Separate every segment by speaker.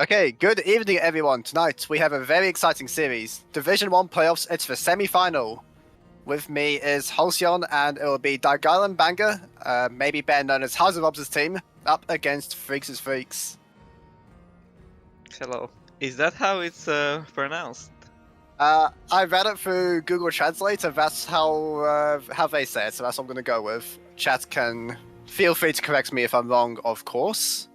Speaker 1: Okay, good evening everyone. Tonight we have a very exciting series. Division 1 playoffs, it's the semi-final. With me is Halcyon and it will be Geilen Banger, maybe better known as Halcyon team, up against Freakz' Freakz.
Speaker 2: Hello. Is that how it's pronounced?
Speaker 1: I read it through Google Translate and that's how they say it, so that's what I'm going to go with. Chat can feel free to correct me if I'm wrong, of course.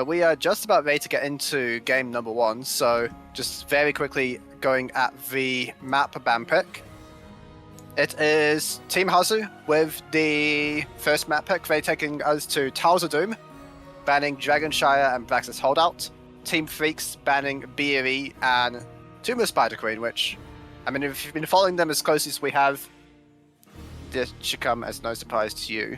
Speaker 1: We are just about ready to get into game number 1, so just very quickly going at the map ban pick. It is Team Hazu with the first map pick. They're taking us to Towers of Doom, banning Dragonshire and Braxis Holdout. Team Freakz banning BRE and Tomb of Spider Queen, which, I mean, if you've been following them as close as we have, this should come as no surprise to you.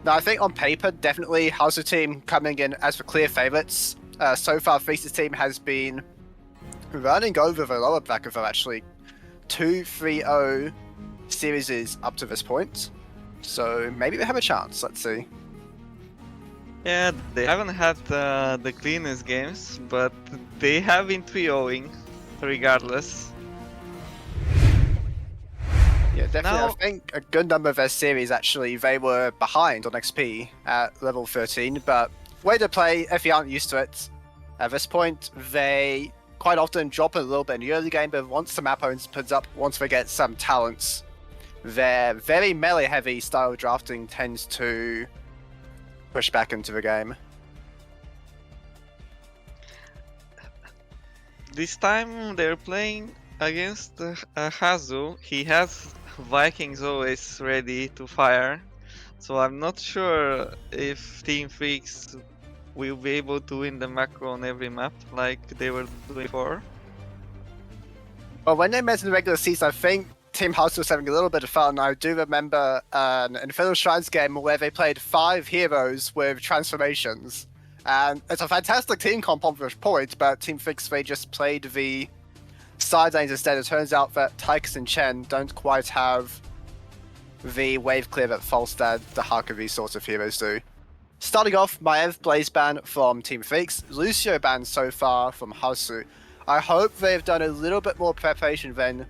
Speaker 1: Now, I think on paper, definitely Hazu team coming in as the clear favourites. So far, Freakz' team has been running over the lower bracket though, actually. 2-3-0 series up to this point. So maybe they have a chance, let's see.
Speaker 2: Yeah, they haven't had the cleanest games, but they have been 3-0-ing regardless.
Speaker 1: Yeah, definitely.
Speaker 2: Now,
Speaker 1: I think a good number of their series, actually, they were behind on XP at level 13, but way to play, if you aren't used to it, at this point, they quite often drop a little bit in the early game, but once the map opens up, once they get some talents, their very melee-heavy style drafting tends to push back into the game.
Speaker 2: this time they're playing against Hazu. He has Vikings always ready to fire, so I'm not sure if Team Freakz will be able to win the macro on every map like they were doing before.
Speaker 1: Well, when they met in the regular season, I think Team House was having a little bit of fun. I do remember an Infernal Shrines game where they played 5 heroes with transformations. And it's a fantastic team comp on this point, but Team Freakz, they just played the side lanes instead. It turns out that Tychus and Chen don't quite have the wave clear that Falstad, the Harkavy sorts of heroes do. Starting off, Maev Blaze ban from Team Freakz, Lucio ban so far from Hasu. I hope they've done a little bit more preparation than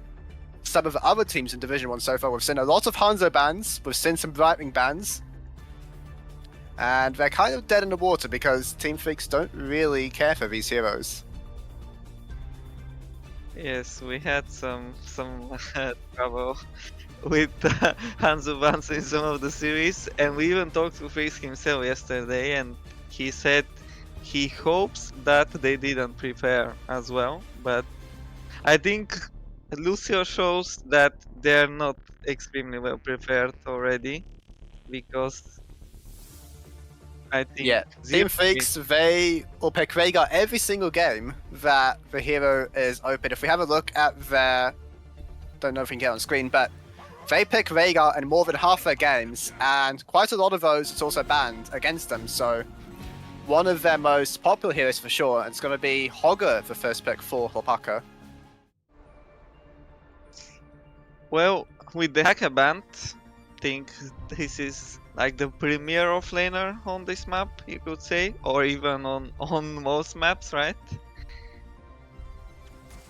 Speaker 1: some of the other teams in Division 1 so far. We've seen a lot of Hanzo bans, we've seen some Brightwing bans, and they're kind of dead in the water because Team Freakz don't really care for these heroes.
Speaker 2: Yes, we had some trouble with Hanzo bans in some of the series, and we even talked to Freakz himself yesterday, and he said he hopes that they didn't prepare as well, but I think Lucio shows that they're not extremely well prepared already, because I think
Speaker 1: Team Freakz, they will pick Rhaegar every single game that the hero is open. If we have a look at their, don't know if we can get on screen, but they pick Rhaegar in more than half their games, and quite a lot of those it's also banned against them, so one of their most popular heroes for sure, it's going to be Hogger, the first pick for Lopaka.
Speaker 2: Well, with the hacker band, I think this is like the premier offlaner on this map, you could say, or even on most maps, right?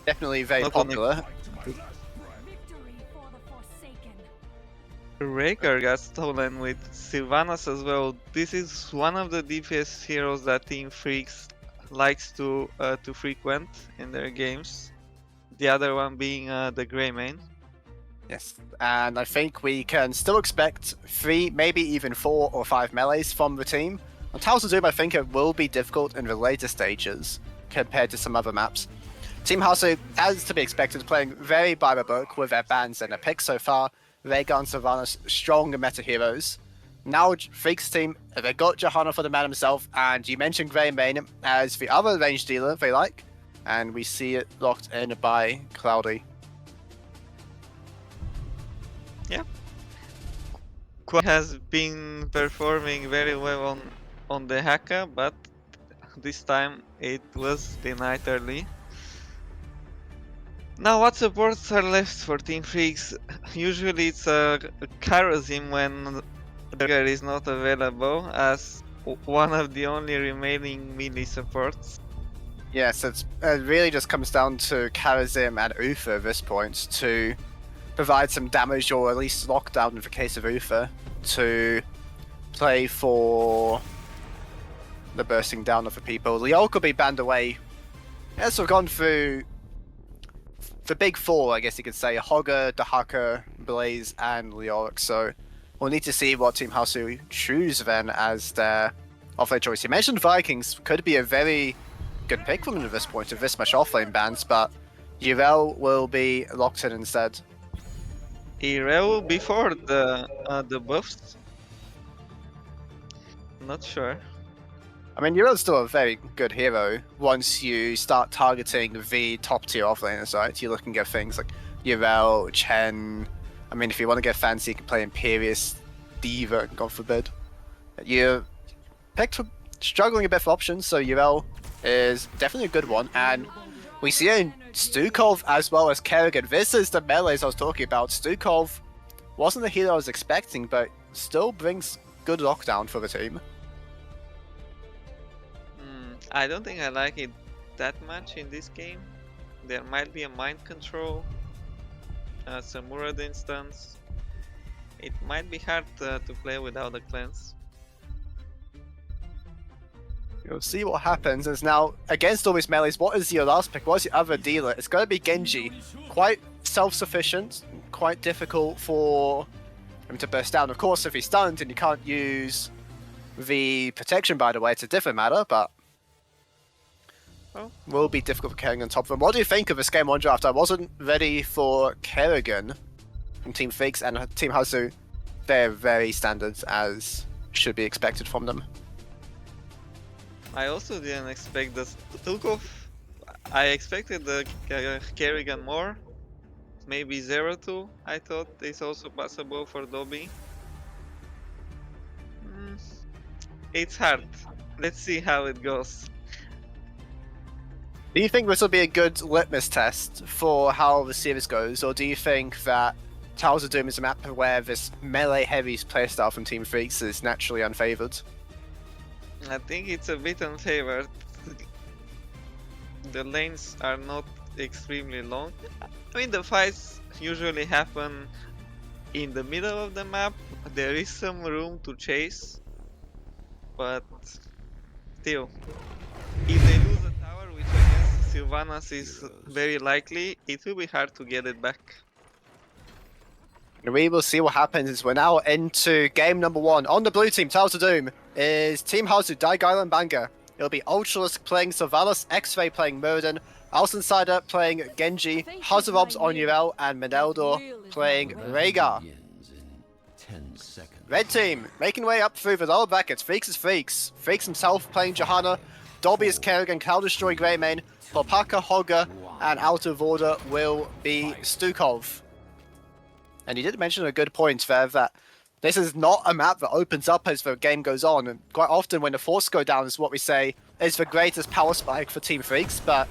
Speaker 1: Definitely very
Speaker 2: Not
Speaker 1: popular.
Speaker 2: Rhaegar got stolen with Sylvanas as well. This is one of the DPS heroes that Team Freakz likes to frequent in their games. The other one being the Grey main.
Speaker 1: Yes, and I think we can still expect 3, maybe even 4 or 5 melees from the team. On Towers of Doom, I think it will be difficult in the later stages compared to some other maps. Team Hasu, as to be expected, playing very by the book with their bans and their picks so far. Rhaegar and Sylvanas, strong meta heroes. Now, Freakz team, they got Johanna for the man himself, and you mentioned Grey main as the other range dealer they like, and we see it locked in by Cloudy.
Speaker 2: Yeah. Quad has been performing very well on the Haka, but this time it was denied early. Now, what supports are left for Team Freakz? Usually it's a Kairos when the Dagger is not available, as one of the only remaining melee supports.
Speaker 1: Yes, it really just comes down to Karazim and Uther at this point to provide some damage or at least lockdown in the case of Uther to play for the bursting down of the people. Liol could be banned away. Yes, we've gone through the big four, I guess you could say: Hogger, Dahaka, Blaze, and Lioric. So we'll need to see what Team Hasu choose then as their offlane choice. You mentioned Vikings could be a very good pick from them at this point with this much offlane bans, but Urel will be locked in instead.
Speaker 2: Irel before the buffs? Not sure.
Speaker 1: I mean, Urel's still a very good hero once you start targeting the top tier offlaners, right? You're looking at things like Urel, Chen. I mean, if you want to get fancy, you can play Imperius, Diva, God forbid. You're picked for struggling a bit for options, so Urel is definitely a good one. And we see it in Stukov as well as Kerrigan. This is the melees I was talking about. Stukov wasn't the hero I was expecting, but still brings good lockdown for the team.
Speaker 2: I don't think I like it that much in this game. There might be a mind control, some Murad instance. It might be hard to play without a cleanse.
Speaker 1: You'll see what happens. Is now against all these melees, what is your last pick? What's your other dealer? It's going to be Genji. Quite self-sufficient, quite difficult for him to burst down. Of course, if he's stunned and you can't use the protection, by the way, it's a different matter, but will be difficult for Kerrigan on top of him. What do you think of this Game 1 draft? I wasn't ready for Kerrigan from Team Freakz and Team Hasu. They're very standard, as should be expected from them.
Speaker 2: I also didn't expect the Stukov. I expected the Kerrigan more. Maybe 0-2, I thought is also possible for Dobby. It's hard. Let's see how it goes.
Speaker 1: Do you think this will be a good litmus test for how the series goes, or do you think that Towers of Doom is a map where this melee-heavy playstyle from Team Freakz is naturally unfavored?
Speaker 2: I think it's a bit unfavored. The lanes are not extremely long. I mean, the fights usually happen in the middle of the map. There is some room to chase, but still, if they lose a tower, which I guess Sylvanas is very likely, it will be hard to get it back.
Speaker 1: We will see what happens as we're now into game number 1. On the blue team, Towers of Doom, is Team Hasu, Geilen, Banga. It'll be Ultralisk playing Sylvanas, X-Ray playing Murden, Alcensider playing Genji, Hazarobs on Urel, and Meneldor playing Rhaegar. Red team, making way up through the lower brackets. Freakz is Freakz. Freakz himself playing Johanna, Dobby is Kerrigan, Cloud Destroy Greymane, Popaka, Hogger, and out of order will be Stukov. And he did mention a good point there that this is not a map that opens up as the game goes on. And quite often when the force go down is what we say is the greatest power spike for Team Freakz, but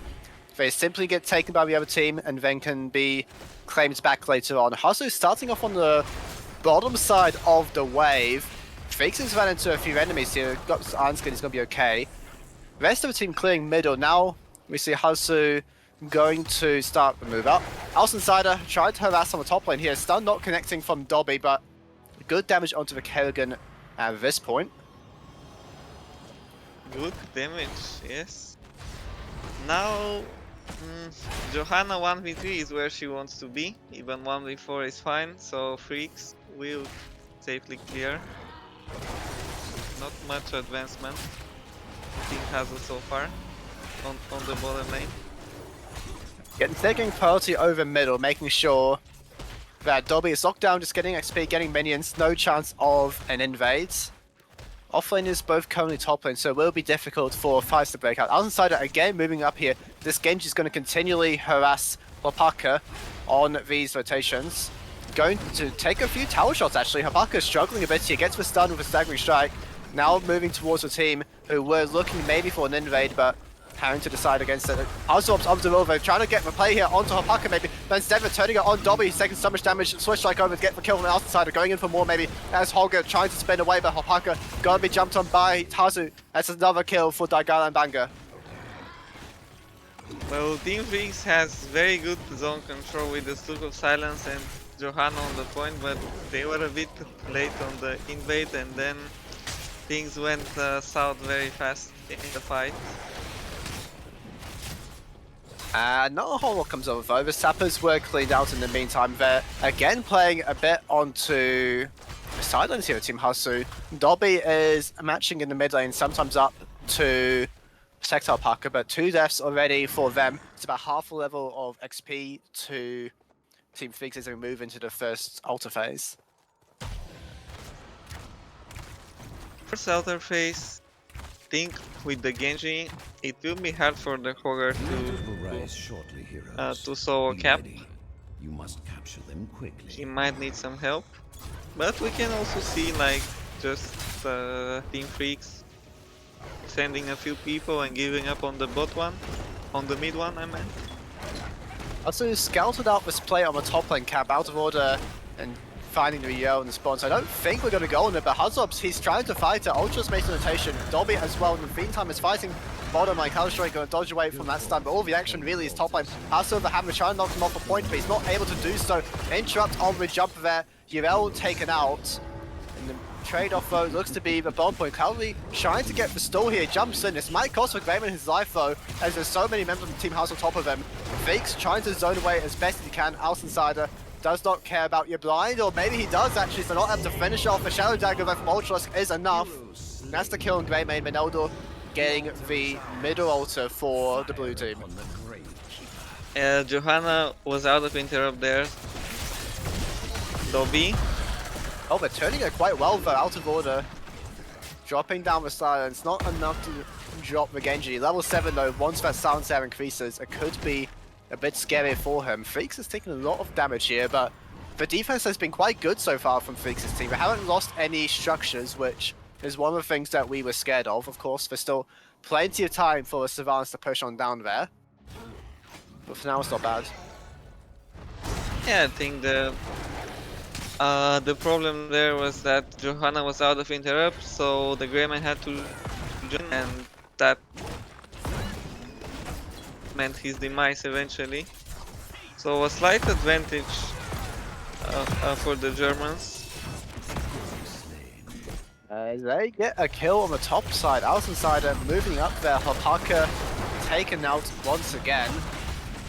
Speaker 1: they simply get taken by the other team and then can be claimed back later on. Hasu starting off on the bottom side of the wave. Freakz has run into a few enemies here. Got Anskin, he's going to be okay. Rest of the team clearing middle. Now we see Hasu going to start the move up. Alcensider tried to harass on the top lane here. Stun not connecting from Dobby, but good damage onto the Kerrigan at this point.
Speaker 2: Good damage, yes. Now, Johanna 1v3 is where she wants to be. Even 1v4 is fine, so Freakz will safely clear. Not much advancement Team Hasu so far on the bottom lane.
Speaker 1: Taking priority over middle, making sure that Dobby is locked down, just getting XP, getting minions, no chance of an invade. Offlane is both currently top lane, so it will be difficult for fights to break out. Alcensider again moving up here. This Genji is going to continually harass Popaka on these rotations. Going to take a few tower shots actually. Popaka is struggling a bit here, gets the stun with a staggering strike. Now moving towards the team who were looking maybe for an invade, but having to decide against it. Halcyon's onto Rovo, trying to get the play here onto Hopaka maybe. Then Zevra turning it on Dobby, he's taking so much damage. Switch strike over to get the kill from the outsider, going in for more maybe. As Holger trying to spin away, but Hopaka gonna be jumped on by Tazu. That's another kill for Geilen Banger.
Speaker 2: Well, Team Freakz has very good zone control with the Stroke of Silence and Johanna on the point, but they were a bit late on the invade, and then things went south very fast in the fight.
Speaker 1: Not a whole lot comes over though. The sappers were cleaned out in the meantime. They're again playing a bit onto the sidelines here with Team Hasu. Dobby is matching in the mid lane, sometimes up to Sectile Parker, but 2 deaths already for them. It's about half a level of XP to Team Freakz as we move into the first altar phase.
Speaker 2: First outer phase, think with the Genji, it will be hard for the Hogger to solo a cap.
Speaker 3: You must capture them quickly.
Speaker 2: He might need some help, but we can also see like just Team Freakz sending a few people and giving up on the bot one, on the mid one I meant.
Speaker 1: Also scouted out this play on the top lane cap out of order and finding the Yell in the spawn, so I don't think we're going to go on it, but Hazobs, he's trying to fight it. Ultra's making rotation. Dobby as well in the meantime is fighting bottom lane. Counter-Strike going to dodge away from that stun, but all the action really is top lane. Also the Hammer trying to knock him off a point, but he's not able to do so. Interrupt on the jump there. Yell taken out. And the trade-off though looks to be the bomb point. Cowley trying to get the stall here, jumps in. This might cost for Grayman his life though, as there's so many members of the Team House on top of him. Freakz trying to zone away as best as he can. Outsider does not care about your blind, or maybe he does actually, so not able to finish off. The Shadow Dagger from Ultralusk is enough. That's the kill on Greymane. Mineldo getting the middle altar for the blue team.
Speaker 2: Johanna was out of interrupt there. Dobby.
Speaker 1: Oh, they're turning it quite well though, out of order. Dropping down the silence, not enough to drop the Genji. Level 7 though, once that silence there increases, it could be a bit scary for him. Freakz has taken a lot of damage here, but the defense has been quite good so far from Freakz' team. They haven't lost any structures, which is one of the things that we were scared of. Of course, there's still plenty of time for the Savants to push on down there. But for now, it's not bad.
Speaker 2: Yeah, I think the problem there was that Johanna was out of interrupt, so the Greyman had to join, and that meant his demise eventually. So a slight advantage for the Germans.
Speaker 1: They get a kill on the top side. Outsider moving up there. Hopaka taken out once again.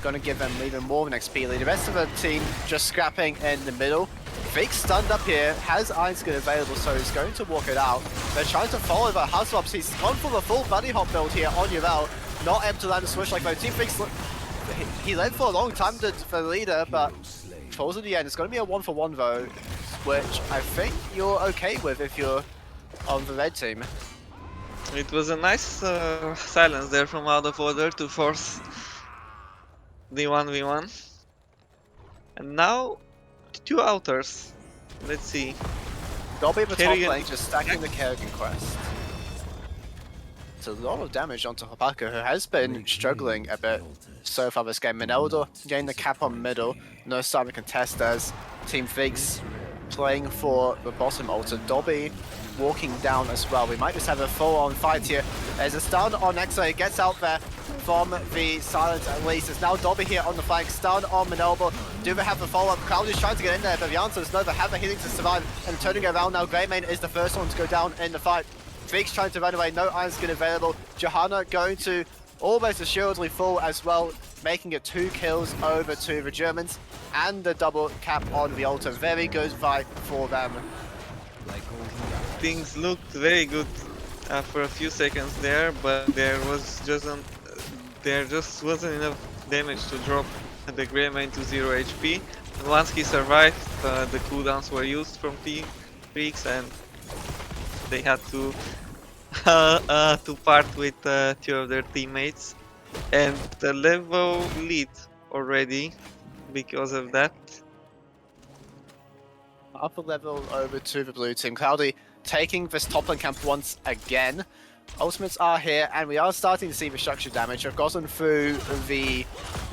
Speaker 1: Gonna give them even more of an XP lead. The rest of the team just scrapping in the middle. Freakz stunned up here, has Iron Skin available, so he's going to walk it out. They're trying to follow the Hazlops. He's gone for the full buddy hop build here on Urel. Not able to land a switch like though. Team Freakz, he led for a long time for the leader, but falls in the end. It's going to be a 1-for-1 though, which I think you're okay with if you're on the red team.
Speaker 2: It was a nice silence there from out of order to force the 1v1. And now 2 outers. Let's see.
Speaker 1: Dobby at the top
Speaker 2: Kerrigan.
Speaker 1: lane just stacking the Kerrigan quest. It's a lot of damage onto Hopaka, who has been struggling a bit so far this game. Mineldo getting the cap on middle. No sign to contest as Team Freakz playing for the bottom altar. Dobby walking down as well. We might just have a full-on fight here. There's a stun on Exo. He gets out there from the silence at least. It's now Dobby here on the flank. Stun on Mineldo. Do they have the follow-up? Cloud is trying to get in there, but the answer is no. They have the healing to survive. And turning around now, Greymane is the first one to go down in the fight. Freakz trying to run away. No Iron Skin available. Johanna going to almost assuredly fall as well, making it 2 kills over to the Germans. And the double cap on the altar. Very good fight for them.
Speaker 2: Things looked very good for a few seconds there, but there just wasn't enough damage to drop the Greymane to 0 HP. And once he survived, the cooldowns were used from Team Freakz, and they had to part with 2 of their teammates, and the level lead already because of that.
Speaker 1: Upper level over to the blue team. Cloudy taking this top lane camp once again. Ultimates are here, and we are starting to see the structure damage. I've gotten through the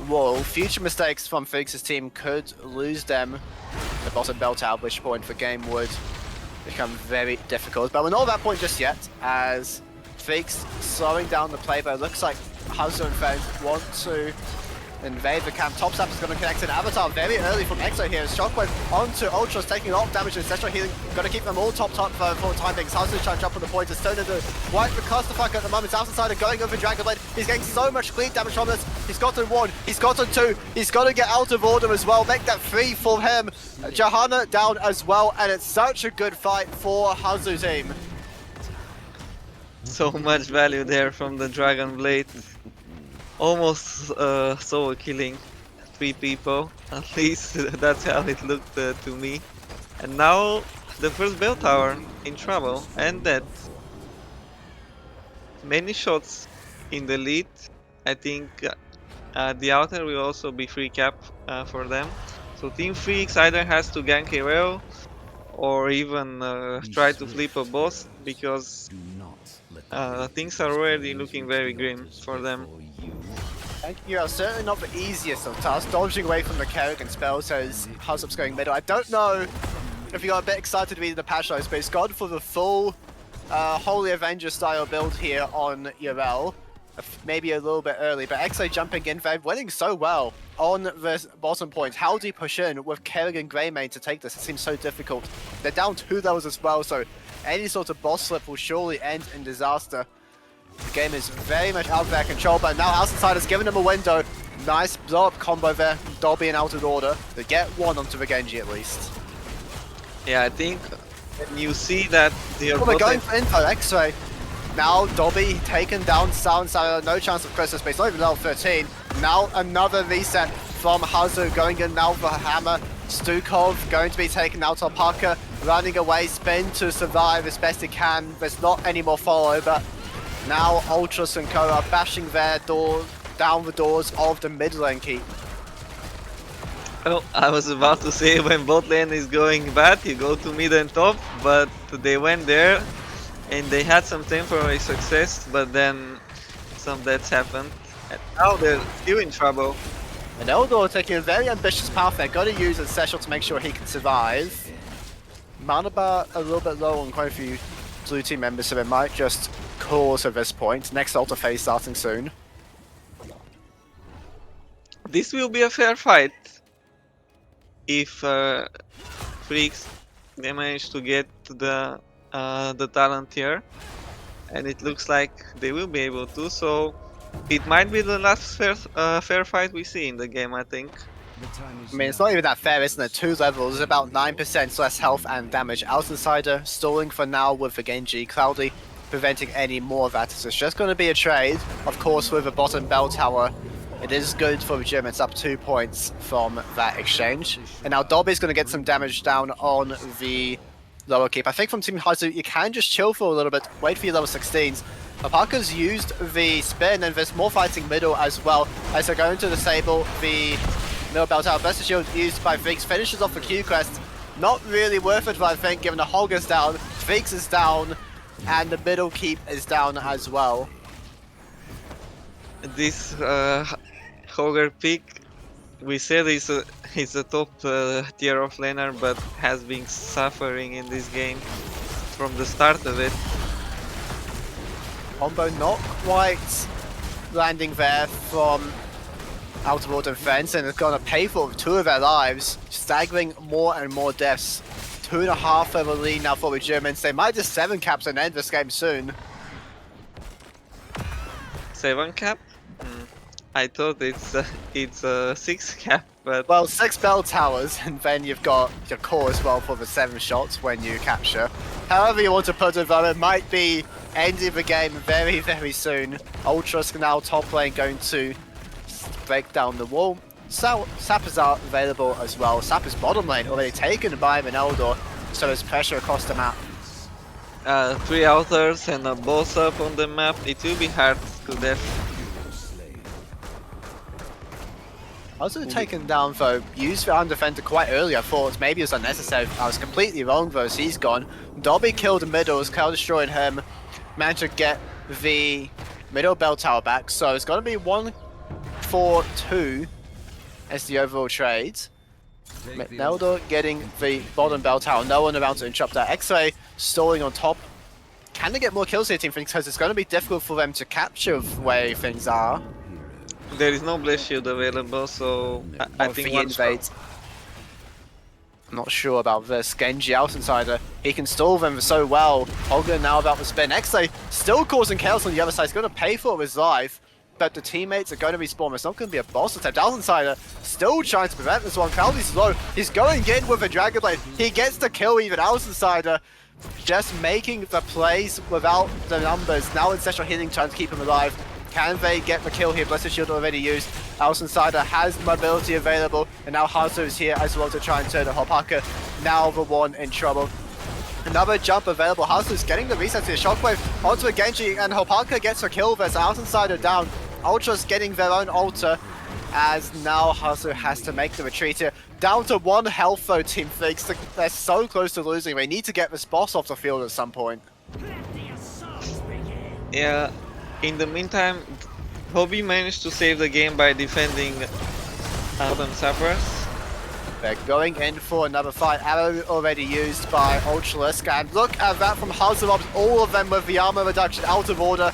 Speaker 1: wall. Future mistakes from Freakz' team could lose them the bottom belt out, which point the game would become very difficult. But we're not at that point just yet, as Freakz slowing down the play, but it looks like Halcyon and friends want to invade the camp. Top Sap is going to connect an Avatar very early from Exo here. Shockwave onto Ultras, taking a lot of damage and Ancestral Healing. Got to keep them all topped up for the time being. Halcyon trying to jump on the point. It's turned into White the Clusterfuck at the moment. Outsider going over Dragon Blade. He's getting so much clean damage from this. He's gotten 1, he's gotten 2. He's got to get out of order as well. Make that 3 for him. Johanna down as well, and it's such a good fight for Hazu team.
Speaker 2: So much value there from the Dragon Blade. Almost solo killing 3 people. At least that's how it looked to me. And now the first bell tower in trouble and dead. Many shots in the lead. I think the outer will also be free cap for them. So Team Freakz either has to gank a rail or even try to flip a boss, because things are already looking very grim for them.
Speaker 1: Thank you. Certainly not the easiest of tasks. Dodging away from the Kerrigan spell says Husup's going middle. I don't know if you got a bit excited to be in the patch notes, but he's gone for the full Holy Avenger style build here on Urel. Maybe a little bit early, but Exo jumping in, they're winning so well on the bottom point. How do you push in with Kerrigan Greymane to take this? It seems so difficult. They're down 2 levels as well, so any sort of boss slip will surely end in disaster. The game is very much out of their control, but now Outsider's giving them a window. Nice blow-up combo there. Dobby and out of order. They get 1 onto the Genji at least.
Speaker 2: Yeah, I think when you see that the
Speaker 1: they're going for info, X-Ray. Now Dobby taken down, Sound, no chance of Christmas, but he's not even level 13. Now another reset from Hazu, going in now for Hammer. Stukov going to be taken out. Alpaca running away, spin to survive as best he can. There's not any more follow, but now Ultras and Co are bashing their door down the doors of the mid lane keep.
Speaker 2: Oh, I was about to say, when bot lane is going bad, you go to mid and top, but they went there and they had some temporary success, but then some deaths happened. And now they're still in trouble.
Speaker 1: And Eldor taking a very ambitious path there. Got to use Ancestral to make sure he can survive. Mana bar a little bit low on quite a few blue team members, so they might just cause at this point. Next altar phase starting soon.
Speaker 2: This will be a fair fight if Freakz they manage to get the talent here, and it looks like they will be able to. So it might be the last fair fight we see in the game, I think.
Speaker 1: I mean, it's not even that fair, isn't it? 2 levels, about 9% less health and damage. Outsider stalling for now with the Genji. Cloudy preventing any more of that. So it's just going to be a trade, of course, with the bottom bell tower. It is good for the Germans, up 2 points from that exchange. And now Dobby's going to get some damage down on the lower keep. I think from Team Hazu, you can just chill for a little bit, wait for your level 16s. Alpaca's used the spin, and there's more fighting middle as well. As they're going to disable the middle bell tower. Blessed Shield used by Freakz, finishes off the Q quest. Not really worth it, I think, given the Hog is down, Freakz is down, and the middle keep is down as well.
Speaker 2: This Hogger pick, we said he's a top tier offlaner, but has been suffering in this game from the start of it.
Speaker 1: Combo not quite landing there from out of order defense, and it's gonna pay for 2 of their lives, staggering more and more deaths. 2.5 level lead now for the Germans. They might just 7 caps and end this game soon.
Speaker 2: 7 cap? I thought it's a 6 cap, but
Speaker 1: Well, 6 bell towers, and then you've got your core as well for the 7 shots when you capture. However you want to put it, though, it might be ending the game very, very soon. Ultras now top lane going to break down the wall. Sap is available as well. Sap is bottom lane, already taken by an Eldor, so there's pressure across the map.
Speaker 2: 3 altars and a boss up on the map. It will be hard to death.
Speaker 1: Also taken down though, used the undefender quite early. I thought maybe it was unnecessary. I was completely wrong though, so he's gone. Dobby killed the middle, Cal destroying him. managed to get the middle bell tower back. So it's going to be 1-4-2 as the overall trade. Meldo getting the bottom bell tower. No one around to interrupt that. X-Ray stalling on top. Can they get more kills here, Team Freakz? Because it's going to be difficult for them to capture where things are.
Speaker 2: There is no blast shield available, so I think one shot.
Speaker 1: Not sure about this. Genji out insider. He can stall them so well. Hogan now about to spin. X-Ray still causing chaos on the other side. He's going to pay for it with his life. But the teammates are going to be spawned. It's not going to be a boss attempt. Outsider still trying to prevent this one. Cloudy's low. He's going in with a Dragon Blade. He gets the kill even. Outsider just making the plays without the numbers. Now Ancestral Healing trying to keep him alive. Can they get the kill here? Blessed Shield already used. Outsider has mobility available. And now Hazu is here as well to try and turn it. Hopaka now the one in trouble. Another jump available. Hazu's getting the reset to the Shockwave onto a Genji, and Hopaka gets a kill. There's Outsider down. Ultra's getting their own altar, as now Hazu has to make the retreat here. Down to 1 health though, Team Freakz. They're so close to losing. They need to get this boss off the field at some point.
Speaker 2: Yeah, in the meantime, Hobby managed to save the game by defending Adam Sappers.
Speaker 1: They're going in for another fight. Arrow already used by Ultralisk. And look at that from Hazelobs. All of them with the armor reduction out of order.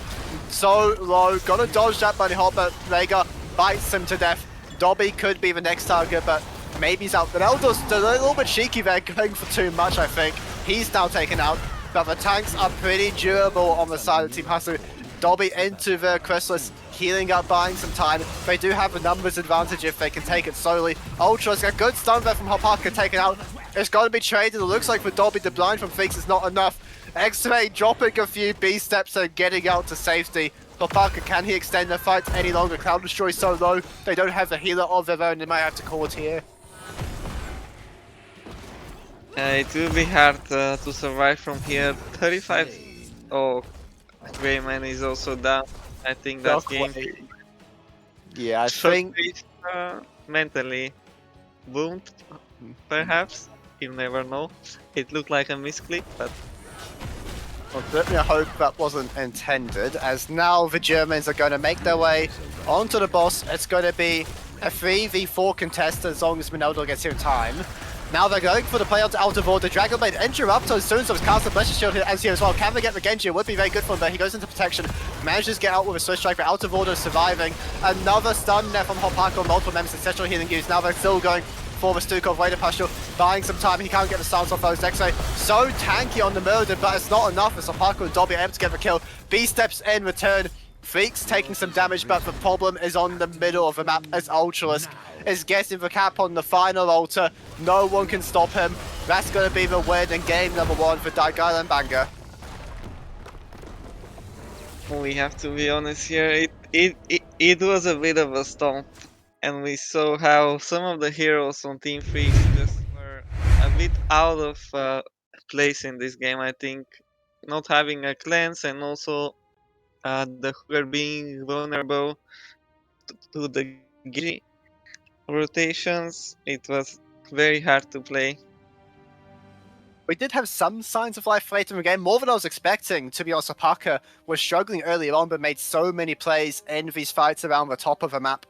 Speaker 1: So low. Gonna dodge that bunny hop, but Vega bites him to death. Dobby could be the next target, but maybe he's out. But Eldo's a little bit cheeky there, going for too much, I think. He's now taken out. But the tanks are pretty durable on the side of Team Hasu. Dobby into the Chrysalis, healing up, buying some time. They do have a numbers advantage if they can take it slowly. Ultra's got a good stun there from Hopaka taken out. It's got to be traded. It looks like for Dobby, the blind from Freakz is not enough. X-Ray dropping a few B steps and getting out to safety. Hopaka, can he extend the fight any longer? Cloud Destroy so low. They don't have the healer of their own. They might have to call it here.
Speaker 2: It will be hard to survive from here. 35. Oh, Greyman is also down. I think that game.
Speaker 1: Yeah, I think
Speaker 2: mentally boomed. Perhaps you never know. It looked like a misclick, but
Speaker 1: well, certainly I hope that wasn't intended. As now the Germans are going to make their way onto the boss. It's going to be a 3v4 contest as long as Minoldo gets here in time. Now they're going for the play out of order. Dragon Blade interrupt as soon as it's cast the Blessed Shield here as well. Can they get the Genji? It would be very good for him, but he goes into protection. Manages to get out with a Switch Strike, but out of order surviving. Another stun there from Hopaka on multiple members. Ancestral Healing used. Now they're still going for the Stukov Raider Pashul, buying some time. He can't get the stance off those. X-Ray so tanky on the murder, but it's not enough as Hopaka and Dobby are able to get the kill. B steps in return. Freakz taking some damage, but the problem is on the middle of the map as Ultralisk is getting the cap on the final altar. No one can stop him. That's going to be the win in game number 1 for Geilen Banger.
Speaker 2: we have to be honest here. It was a bit of a stomp, and we saw how some of the heroes on Team Freakz just were a bit out of place in this game. I think not having a cleanse and also the Hooker being vulnerable to the Giri rotations, it was very hard to play.
Speaker 1: We did have some signs of life late in the game, more than I was expecting. To be honest, Hopaka was struggling early on, but made so many plays in these fights around the top of the map.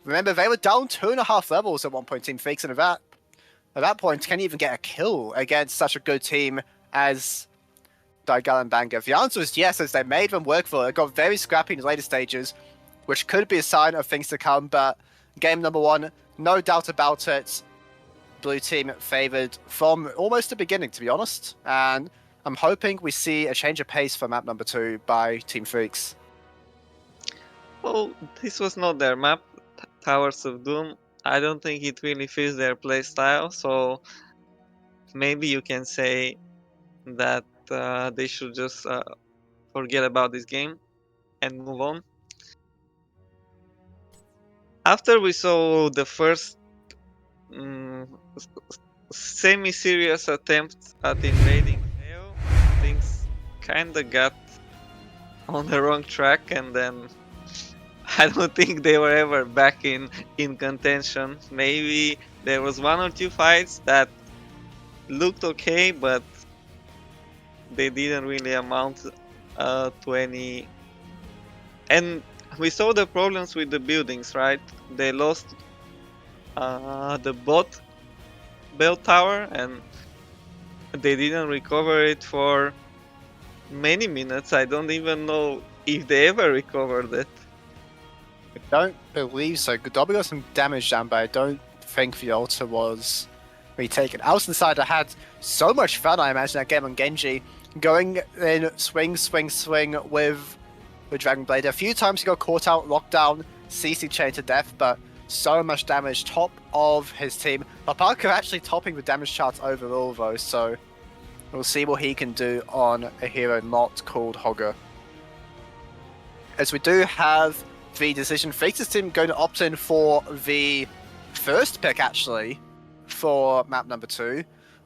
Speaker 1: Remember, they were down 2.5 levels at one point, Team Freakz, and at that point, can you even get a kill against such a good team as Geilen Banger? The answer is yes, as they made them work for it. It got very scrappy in the later stages, which could be a sign of things to come, but game number 1, no doubt about it. Blue team favored from almost the beginning, to be honest, and I'm hoping we see a change of pace for map number 2 by Team Freakz.
Speaker 2: Well, this was not their map, Towers of Doom. I don't think it really fits their playstyle, so maybe you can say that they should just forget about this game and move on. After we saw the first semi-serious attempt at invading Neo, things kinda got on the wrong track, and then I don't think they were ever back in contention. Maybe there was 1 or 2 fights that looked okay, but they didn't really amount 20. And we saw the problems with the buildings, right? They lost the bot bell tower and they didn't recover it for many minutes. I don't even know if they ever recovered it.
Speaker 1: I don't believe so. Godobi got some damage down, but I don't think the altar was retaken. Outside, I had so much fun, I imagine, that game on Genji. Going in swing with Dragon Blade. A few times he got caught out, locked down, CC chain to death, but so much damage. Top of his team. Papaka actually topping the damage charts overall, though, so we'll see what he can do on a hero not called Hogger. As we do have the decision, Freakz' team going to opt in for the first pick, actually, for map number 2.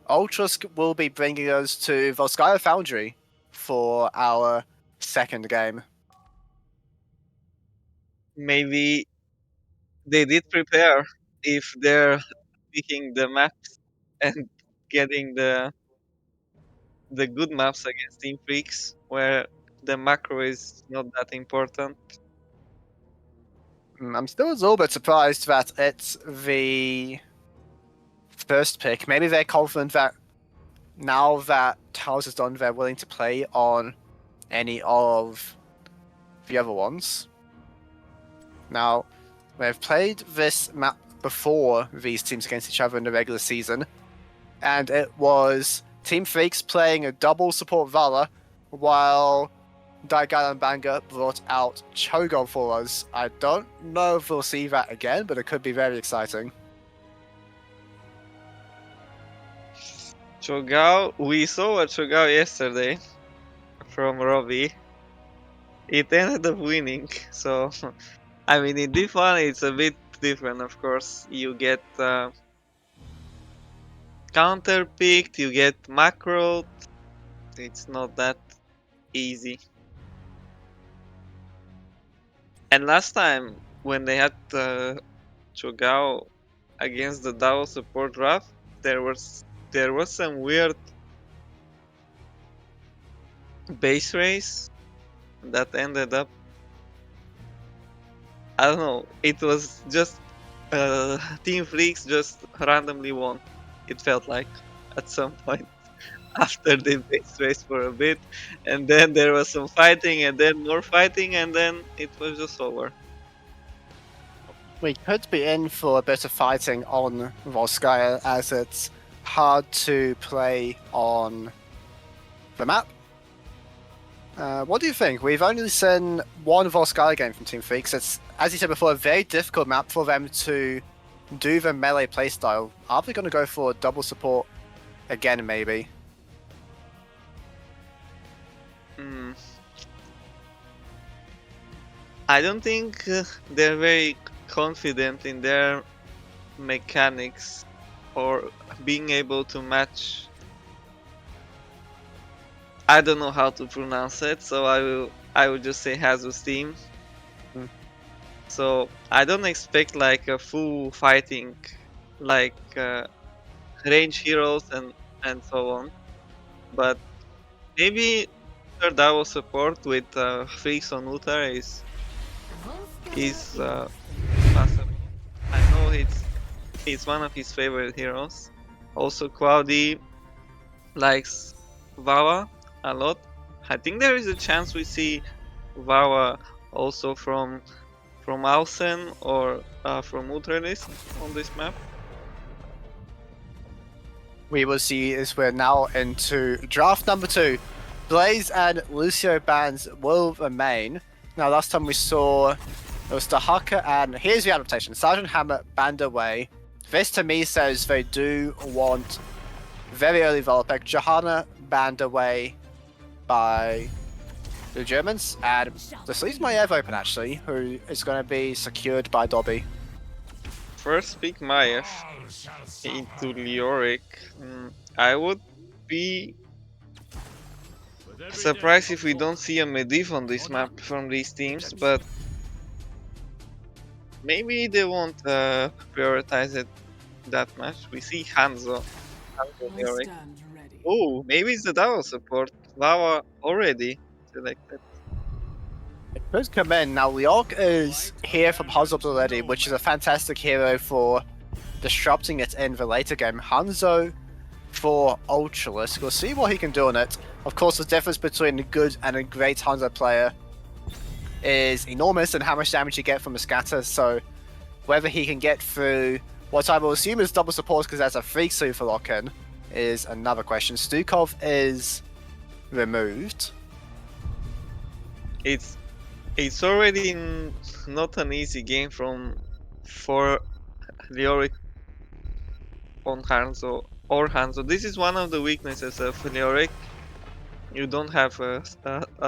Speaker 1: Ultrask will be bringing us to Volskaya Foundry for our second game.
Speaker 2: Maybe they did prepare if they're picking the maps and getting the good maps against Team Freakz, where the macro is not that important.
Speaker 1: I'm still a little bit surprised that it's the first pick. Maybe they're confident that now that Taos is done, they're willing to play on any of the other ones. Now, we've played this map before these teams against each other in the regular season, and it was Team Freakz playing a double support Vala, while Geilen Banger brought out Cho'Gall for us. I don't know if we'll see that again, but it could be very exciting.
Speaker 2: Cho'Gall, we saw a Cho'Gall yesterday from Robbie. It ended up winning, so I mean in Div1 it's a bit different, of course. You get counter picked, you get macro. It's not that easy. And last time when they had Cho'Gall against the Dao support draft, there was some weird base race that ended up, I don't know, it was just Team Freakz just randomly won, it felt like, at some point after the base race for a bit, and then there was some fighting and then more fighting and then it was just over.
Speaker 1: We could be in for a bit of fighting on Volskaya, as it's hard to play on the map. What do you think? We've only seen one Volskaya game from Team Freakz. It's, as you said before, a very difficult map for them to do the melee playstyle. Are they going to go for double support again, maybe?
Speaker 2: I don't think they're very confident in their mechanics or being able to match. I don't know how to pronounce it, so I will just say Hazu's team. So I don't expect like a full fighting, like range heroes and so on. But maybe third double support with Freakz on Uta is possible. I know it's one of his favorite heroes. Also, Cloudy likes Vawa a lot. I think there is a chance we see Vawa also from Halcyon or from Ultralist on this map.
Speaker 1: We will see as we're now into draft number 2. Blaze and Lucio bans will remain. Now, last time we saw it was Dahaka, and here's the adaptation. Sergeant Hammer banned away. This to me says they do want very early Volpec. Johanna banned away by the Germans, and this leaves Maiev open actually, who is going to be secured by Dobby.
Speaker 2: First pick Maiev into Leoric. I would be surprised if we don't see a Medivh on this map from these teams, but maybe they won't prioritize it that much. We see Hanzo Leoric. Oh, maybe it's the double support. Vawa already. selected.
Speaker 1: It could come in. Now, Leorc is here from Puzzled already, which is a fantastic hero for disrupting it in the later game. Hanzo for Ultralisk. We'll see what he can do on it. Of course, the difference between a good and a great Hanzo player is enormous in how much damage you get from a scatter, so whether he can get through what I will assume is double support because that's a Freakz suit for lock-in is another question. Stukov is removed.
Speaker 2: It's already not an easy game for Leoric on Hanzo or Hanzo. This is one of the weaknesses of Leoric. You don't have a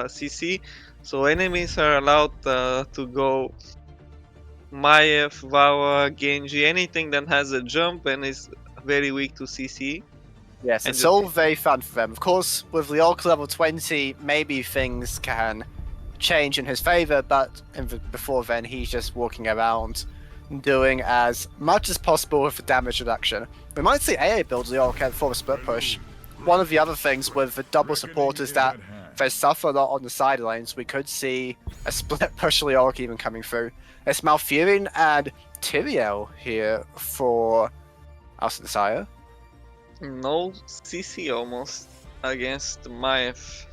Speaker 2: CC, so enemies are allowed to go Maiev, Vawa, Genji, anything that has a jump and is very weak to CC.
Speaker 1: Yes,
Speaker 2: And
Speaker 1: it's all very fun for them. Of course, with Leorc level 20, maybe things can change in his favor, but before then, he's just walking around doing as much as possible with the damage reduction. We might see AA build Leorc for a split push. One of the other things with the double support is that they suffer a lot on the sidelines. We could see a split push Leorc even coming through. It's Malfurion and Tyrael here for Alcyon Sire.
Speaker 2: No CC almost against Maiev.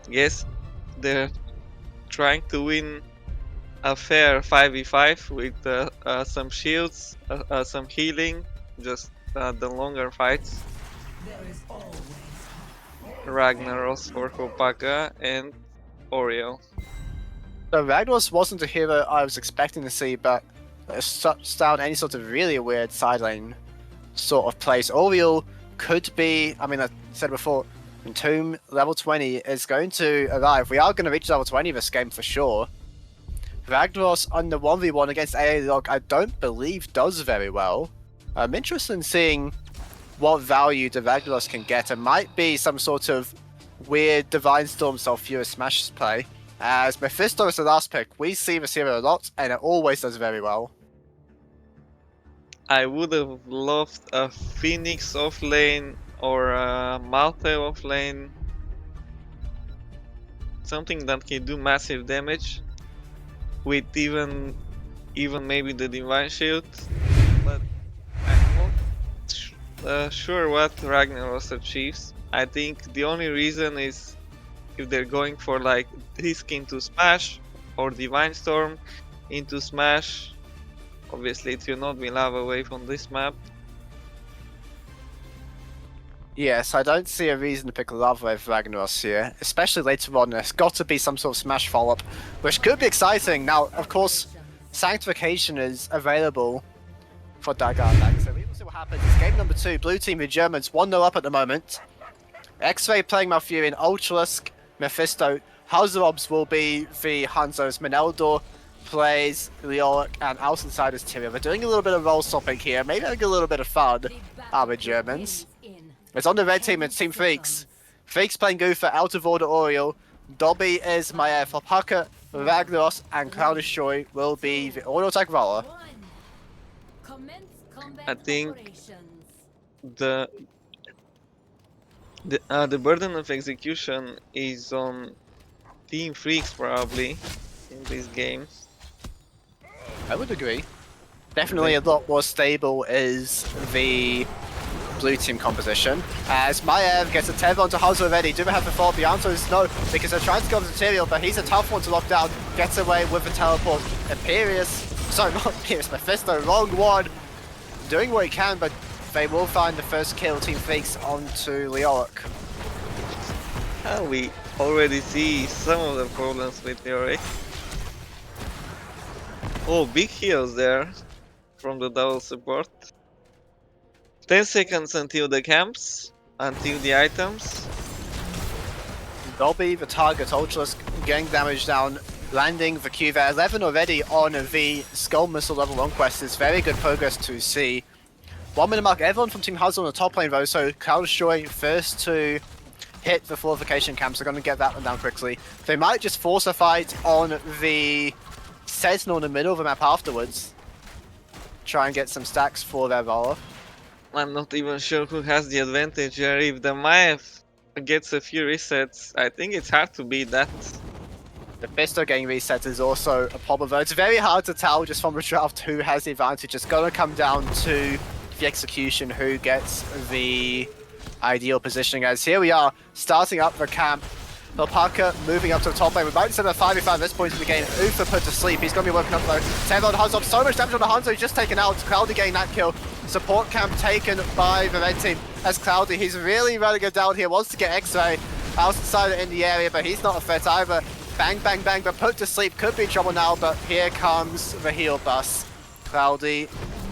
Speaker 2: Guess they're trying to win a fair 5v5 with some shields, some healing, just the longer fights. Ragnaros for Kopaka and Oreo.
Speaker 1: So Ragnaros wasn't a hero I was expecting to see, but it's down any sort of really weird sideline sort of place. Oriel could be, I mean, I said before, Entomb level 20 is going to arrive. We are going to reach level 20 this game for sure. Ragnaros on the 1v1 against AA Leorc, I don't believe does very well. I'm interested in seeing what value the Ragnaros can get. It might be some sort of weird Divine Storm Sulfurous Smash play. As Mephisto is the last pick, we see this hero a lot, and it always does very well.
Speaker 2: I would have loved a Phoenix off lane or a Malte off lane. Something that can do massive damage with even maybe the Divine Shield. But I'm not sure what Ragnaros achieves. I think the only reason is if they're going for like Risk into Smash or Divine Storm into Smash. Obviously it will not be lava away from this map.
Speaker 1: Yes, I don't see a reason to pick Lava Wave Ragnaros here, especially later on. There's got to be some sort of Smash follow-up, which could be exciting. Now, of course, Sanctification is available for Dagar, so we will see what happens. It's game number 2, Blue Team, the Germans, 1-0 up at the moment. X-Ray playing Malfurion, Ultralisk, Mephisto. Hausarobs will be the Hanzos. Meneldor plays Leoric, and Alcyon Sire is Tyrael. They're doing a little bit of role swapping here, maybe having a little bit of fun, are the Germans. It's on the red team, it's Team Freakz. Freakz playing Goofer, out of order Oriel. Dobby is Maiev, Alpaca, Ragnaros, and Cloud Destroy will be the auto attack roller.
Speaker 2: I think the burden of execution is on Team Freakz probably in this game.
Speaker 1: I would agree. Definitely a lot more stable is the blue team composition. As Maiev gets a Tev onto Hazu already. Do we have the follow-up? The answer is no, because they're trying to go with Tyrael, but he's a tough one to lock down. Gets away with the teleport. Sorry, not Imperius, Mephisto, wrong one. Doing what he can, but they will find the first kill, Team Freakz, onto Leoric.
Speaker 2: We already see some of the problems with Leoric. Oh, big heals there from the double support. 10 seconds until the camps, until the items.
Speaker 1: Dobby, the target, Ultralisk, getting damage down, landing the Q there. 11 already on the Skull Missile level 1 quest is very good progress to see. 1 minute mark, everyone from Team Hustle on the top lane though, so Cloud Destroy first to hit the fortification camps. They're going to get that one down quickly. They might just force a fight on the Sentinel in the middle of the map afterwards. Try and get some stacks for their roller.
Speaker 2: I'm not even sure who has the advantage here. If the Maiev gets a few resets, I think it's hard to beat that.
Speaker 1: The Fisto getting reset is also a problem, though. It's very hard to tell just from the draft who has the advantage. It's going to come down to the execution, who gets the ideal positioning. As here we are, starting up the camp. Alpaca moving up to the top lane. We're about to send a 5v5 at this point in the game. Ufa put to sleep. He's going to be working up though. 10 on Hanzo. So much damage on the Hanzo. He's just taken out. Cloudy getting that kill. Support camp taken by the red team. As Cloudy, he's really running it down here. Wants to get X-Ray outside in the area, but he's not a threat either. Bang, bang, bang, but put to sleep. Could be in trouble now, but here comes the heal bus. Cloudy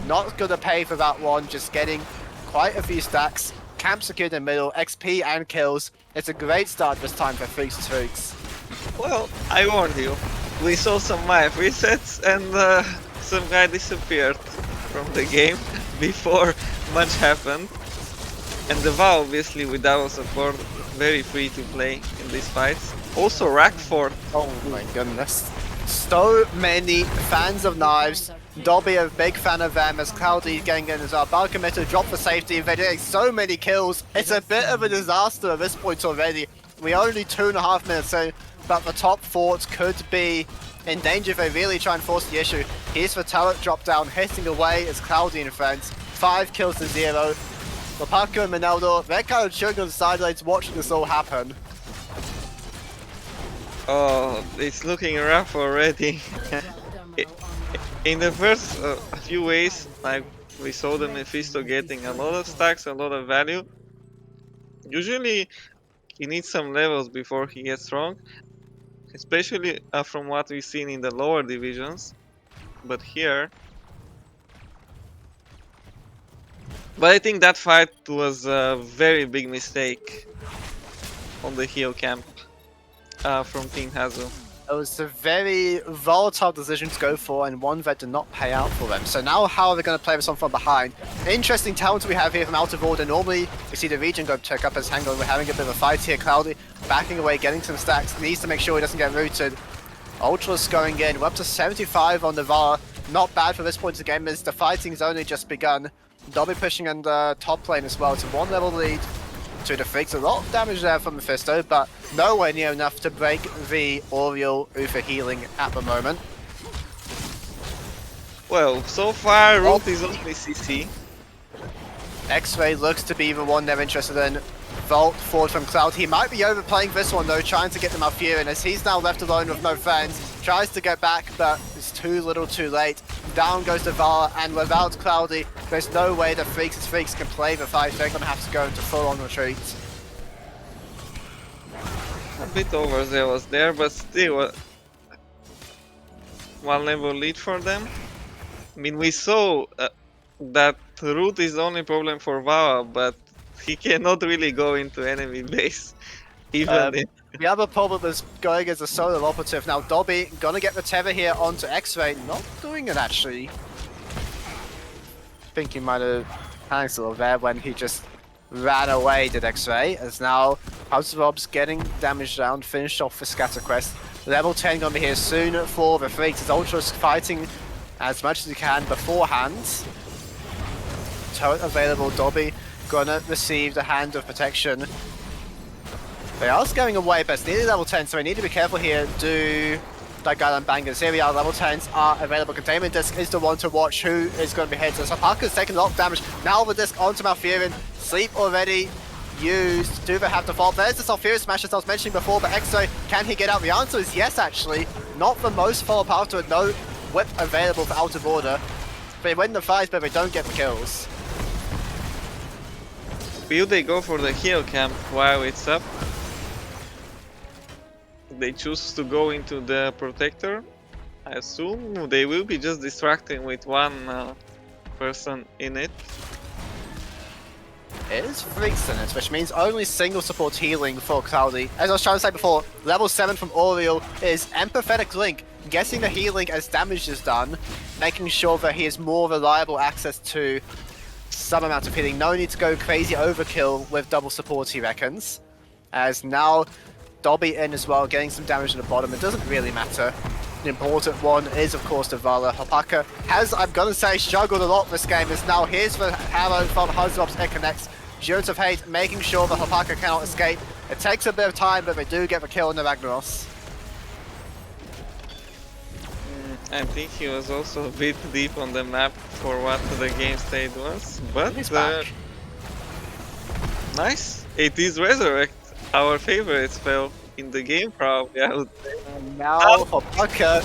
Speaker 1: not going to pay for that one. Just getting quite a few stacks. Camp secured in the middle, XP and kills. It's a great start this time for Freakz.
Speaker 2: Well, I warned you. We saw some Maya resets and some guy disappeared from the game before much happened. And the Div1 obviously with double support, very free to play in these fights. Also Rackford.
Speaker 1: Oh my goodness. So many fans of knives. Dobby a big fan of them as Cloudy getting in as well. Balcometto drop for safety. They're doing so many kills. It's a bit of a disaster at this point already. We're only 2.5 minutes in, but the top forts could be in danger if they really try and force the issue. Here's the turret drop down, hitting away as Cloudy and friends. 5 kills to 0. Alpaca and Mineldo, they're kind of chilling on the sidelines watching this all happen.
Speaker 2: Oh, it's looking rough already. In the first few ways, like we saw the Mephisto getting a lot of stacks, a lot of value. Usually he needs some levels before he gets strong, especially from what we've seen in the lower divisions. But here... But I think that fight was a very big mistake on the heal camp from Team Hazu.
Speaker 1: It was a very volatile decision to go for and one that did not pay out for them. So now how are they going to play this on from behind? Interesting talent we have here from out of order. Normally we see the region go check up as hang on. We're having a bit of a fight here. Cloudy backing away, getting some stacks. Needs to make sure he doesn't get rooted. Ultra's going in. We're up to 75 on the VAR. Not bad for this point of the game as the fighting's only just begun. Dobby pushing in the top lane as well. It's a 1 level lead to the Freakz. A lot of damage there from Mephisto, but nowhere near enough to break the Oriole Ufa healing at the moment.
Speaker 2: Well, so far Root is only CC.
Speaker 1: X-Ray looks to be the one they're interested in. Vault forward from Cloud. He might be overplaying this one though, trying to get them Halcyon as he's now left alone with no friends. Tries to get back, but it's too little too late. Down goes the VAR, and without Cloudy, there's no way that Freakz can play the fight. They're going to have to go into full-on retreat.
Speaker 2: A bit overzealous there, but still 1 level lead for them. I mean, we saw that Root is the only problem for Vawa, but he cannot really go into enemy base. Even if...
Speaker 1: The other problem is going as a solo operative. Now Dobby gonna get the tether here onto X-Ray. Not doing it actually. I think he might have panicked a little there when he just ran away, did X-Ray. As now House of Rob's getting damage down, finished off the scatter quest. Level 10 gonna be here soon for the Freakz as Ultra's fighting as much as he can beforehand. Turret available, Dobby gonna receive the hand of protection. They are going away, but it's nearly level 10, so we need to be careful here. Do the Geilen bangers. Here we are, level 10s are available. Containment disc is the one to watch who is going to be hit. So Parker's taking a lot of damage. Now the disc onto Malfurion. Sleep already used. Do they have to fall? There's the Sulfurious Smash as I was mentioning before, but Exo, can he get out? The answer is yes, actually. Not the most follow up after it. No whip available for out of order. They win the fight, but they don't get the kills.
Speaker 2: Will they go for the heal camp while it's up? They choose to go into the protector. I assume they will be just distracting with one person in it.
Speaker 1: It is Freakz in it, which means only single support healing for Cloudy. As I was trying to say before, level 7 from Oriole is Empathetic Link, getting the healing as damage is done, making sure that he has more reliable access to some amount of healing. No need to go crazy overkill with double support, he reckons. As now Dobby in as well, getting some damage in the bottom. It doesn't really matter. The important one is, of course, the Vala. Alpaca has, I'm gonna say, struggled a lot this game. Is now here's the arrow from Huzzops. It connects. Endurance of Hate, making sure that Alpaca cannot escape. It takes a bit of time, but they do get the kill on the Ragnaros.
Speaker 2: I think he was also a bit deep on the map for what the game state was, but
Speaker 1: He's back.
Speaker 2: nice. It is Resurrect, our favorite spell in the game, probably, I would say.
Speaker 1: And now Hopaka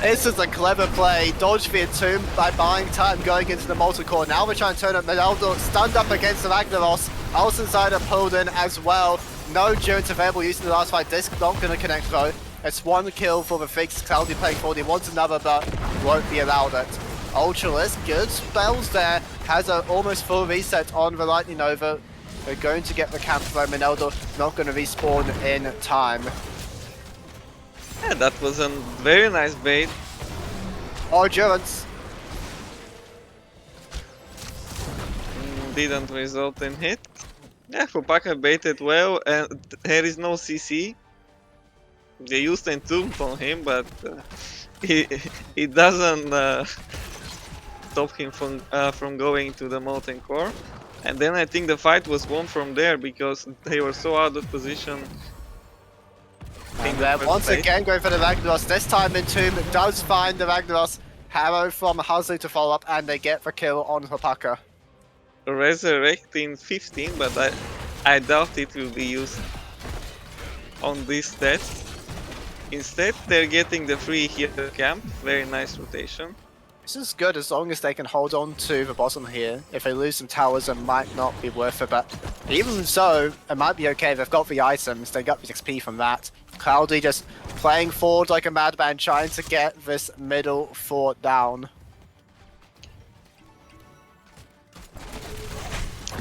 Speaker 1: this is a clever play. Dodge the Entomb by buying time going into the Molten Core. Now we're trying to turn up Menaldo, stunned up against the Ragnaros. Also Insider pulled in as well. No Durance available using the last fight. Disc not going to connect though. It's one kill for the Freakz. Cloudy playing for him. He wants another, but won't be allowed it. Ultralisk, good spells there. Has an almost full reset on the Lightning Nova. They're going to get the camp though. Menaldo not going to respawn in time.
Speaker 2: Yeah, that was a very nice bait.
Speaker 1: Oh, Durance.
Speaker 2: Didn't result in hit. Yeah, Hopaka baited well, and there is no CC. They used Entomb on him, but it doesn't stop him from going to the Molten Core. And then I think the fight was won from there because they were so out of position.
Speaker 1: And once again going for the Ragnaros. This time Entomb does find the Ragnaros. Harrow from Halcyon to follow up, and they get the kill on Hopaka.
Speaker 2: Resurrect in 15, but I doubt it will be used on this stat. Instead, they're getting the free hero camp. Very nice rotation.
Speaker 1: This is good as long as they can hold on to the bottom here. If they lose some towers, it might not be worth it, but even so, it might be okay. They've got the items, they got the XP from that. Cloudy just playing forward like a madman, trying to get this middle fort down.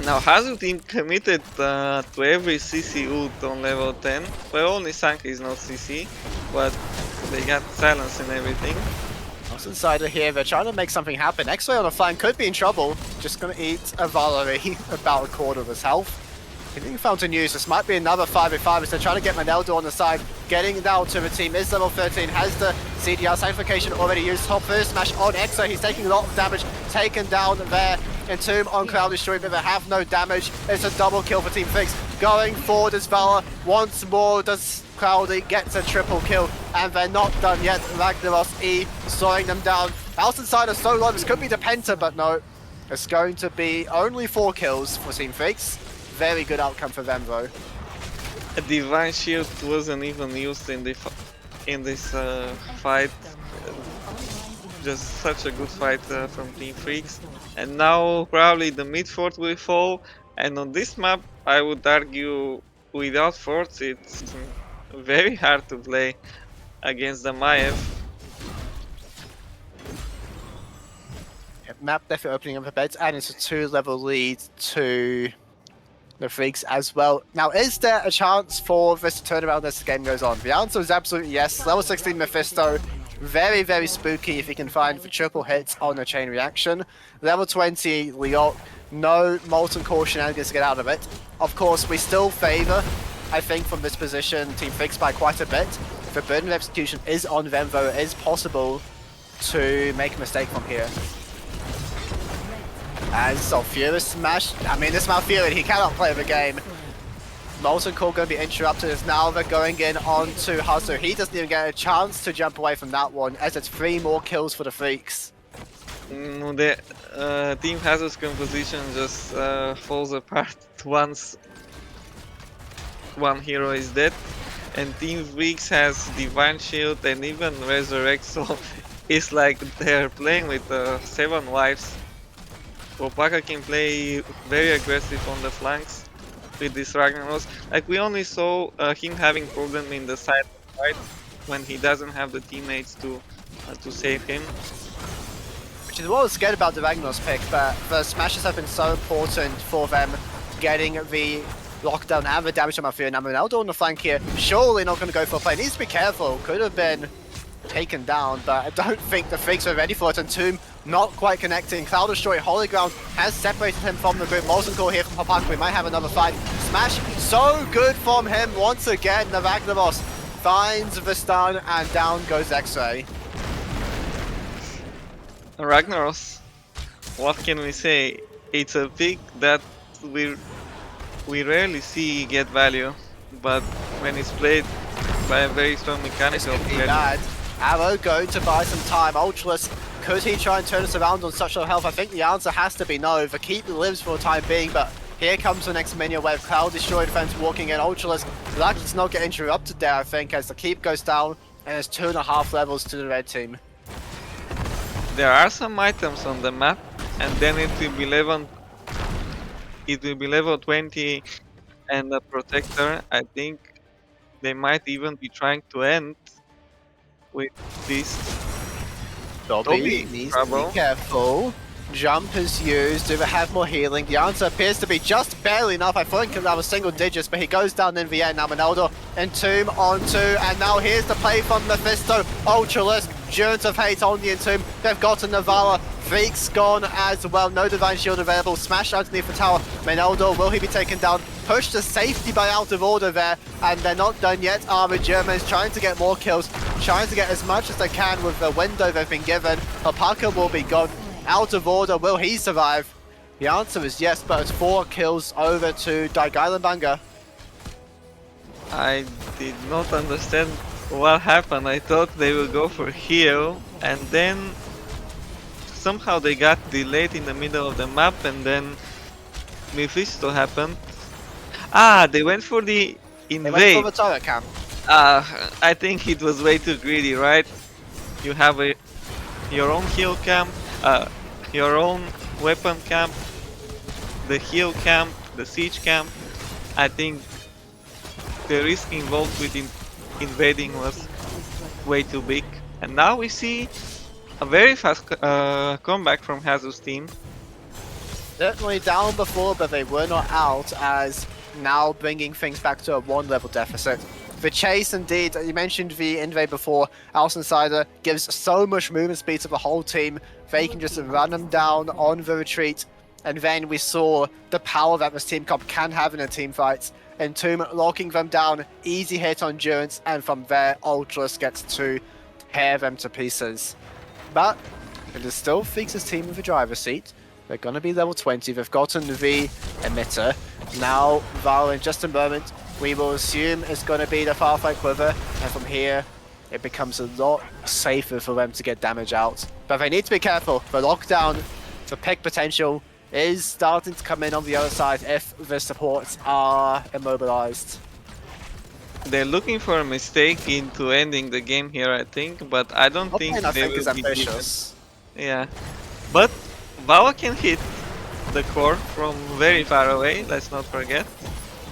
Speaker 2: Now Hazu team committed to every CC ult on level 10. Well, only Sanka is not CC, but they got silence and everything.
Speaker 1: Also Insider here, they're trying to make something happen. X-Ray on the flank could be in trouble. Just gonna eat a Valerie, about a quarter of his health. Getting Fountain use, this might be another 5v5 as they're trying to get Menaldo on the side. Getting down to the team is level 13, has the CDR sanctification already used. Top first smash on X-Ray, he's taking a lot of damage, taken down there. Entomb on Cloud Destroy, but they have no damage. It's a double kill for Team Freakz. Going forward as Valor. Once more does Cloudy gets a triple kill, and they're not done yet. Ragnaros E slowing them down. House Insider so low, this could be the Penta, but no. It's going to be only 4 kills for Team Freakz. Very good outcome for them though.
Speaker 2: A Divine Shield wasn't even used in this fight. Just such a good fight from Team Freakz. And now probably the mid fort will fall, and on this map I would argue without forts it's very hard to play against the Maiev.
Speaker 1: Map definitely opening up a bit, and it's a 2-level lead to the Freakz as well. Now, is there a chance for this to turn around as the game goes on? The answer is absolutely yes. Level 16 Mephisto, very, very spooky if you can find the triple hits on a chain reaction. Level 20 Leok, no Molten Core shenanigans to get out of it. Of course, we still favor, I think, from this position, Team Freakz by quite a bit. The burden of execution is on them, though it is possible to make a mistake from here. And Sulfurous smash. I mean, this Malfurion, he cannot play the game. Molten Core going to be interrupted as now they're going in onto Hazu. He doesn't even get a chance to jump away from that one, as it's 3 more kills for the Freakz.
Speaker 2: The Team Hazu's composition just falls apart once one hero is dead, and Team Freakz has Divine Shield and even Resurrect, so it's like they're playing with 7 wives. Hopaka can play very aggressive on the flanks with this Ragnaros. Like, we only saw him having problem in the side fight when he doesn't have the teammates to save him.
Speaker 1: Which is what I was scared about the Ragnaros pick, but the smashes have been so important for them getting the lockdown and the damage on Malfurion. Now Ronaldo on the flank here, surely not going to go for a play. Needs to be careful, could have been taken down, but I don't think the Freakz are ready for it. And Tomb not quite connecting. Cloud Destroy, Holy Ground has separated him from the group. Molten Core here from Hopaka, we might have another fight. Smash, so good from him once again. The Ragnaros finds the stun, and down goes X-Ray.
Speaker 2: Ragnaros, what can we say? It's a pick that we rarely see get value. but when it's played by a very strong
Speaker 1: This
Speaker 2: mechanical
Speaker 1: could be
Speaker 2: player,
Speaker 1: bad. Arrow going to buy some time. Ultralus, could he try and turn us around on such low health? I think the answer has to be no. The Keep lives for the time being, but here comes the next minion wave. Cloud Destroyer defense walking in. Ultralus lucky to not get interrupted there, I think, as the Keep goes down and there's 2.5 levels to the red team.
Speaker 2: there are some items on the map, and then it will be level 20 and a protector. I think they might even be trying to end with this.
Speaker 1: Dobby needs to
Speaker 2: trouble.
Speaker 1: be careful. Jump is used. Do they have more healing? The answer appears to be just barely enough. I think that was single digits, but he goes down in the end. Now Ronaldo Entomb on 2, and now here's the play from Mephisto. Ultralus, Jones of Hate on the Entomb. They've got a Navarra. Freakz gone as well. No Divine Shield available. Smash underneath the tower. Ronaldo, will he be taken down? Pushed to safety by Out of Order there, and they're not done yet. The Germans trying to get more kills, trying to get as much as they can with the window they've been given. Alpaca will be gone. Out of Order, will he survive? The answer is yes, but it's 4 kills over to Geilen Banger.
Speaker 2: I did not understand what happened. I thought they will go for heal, and then somehow they got delayed in the middle of the map, and then Mephisto happened. They went for the
Speaker 1: They went
Speaker 2: invade.
Speaker 1: for the turret camp.
Speaker 2: I think it was way too greedy, right? You have your own heal camp, your own weapon camp, the heal camp, the siege camp. I think the risk involved with invading was way too big. And now we see a very fast comeback from Hazu's team.
Speaker 1: Certainly down before, but they were not out, as now bringing things back to a 1-level deficit. The chase, indeed, you mentioned the invade before. Alson Insider gives so much movement speed to the whole team. They can just run them down on the retreat. And then we saw the power that this team comp can have in a team fight. Entomb locking them down, easy hit on Durance, and from there, Ultras gets to tear them to pieces. But it is still Freakz' team with the driver's seat. They're going to be level 20. They've gotten the emitter. Now, Val, in just a moment, we will assume it's going to be the Farfight Quiver. And from here, it becomes a lot safer for them to get damage out. But they need to be careful. The lockdown, the pick potential, is starting to come in on the other side if the supports are immobilized.
Speaker 2: They're looking for a mistake into ending the game here, I think, but I don't think
Speaker 1: I
Speaker 2: they
Speaker 1: think
Speaker 2: will
Speaker 1: is
Speaker 2: be
Speaker 1: ambitious.
Speaker 2: given. Yeah, but Vala can hit the core from very far away, let's not forget.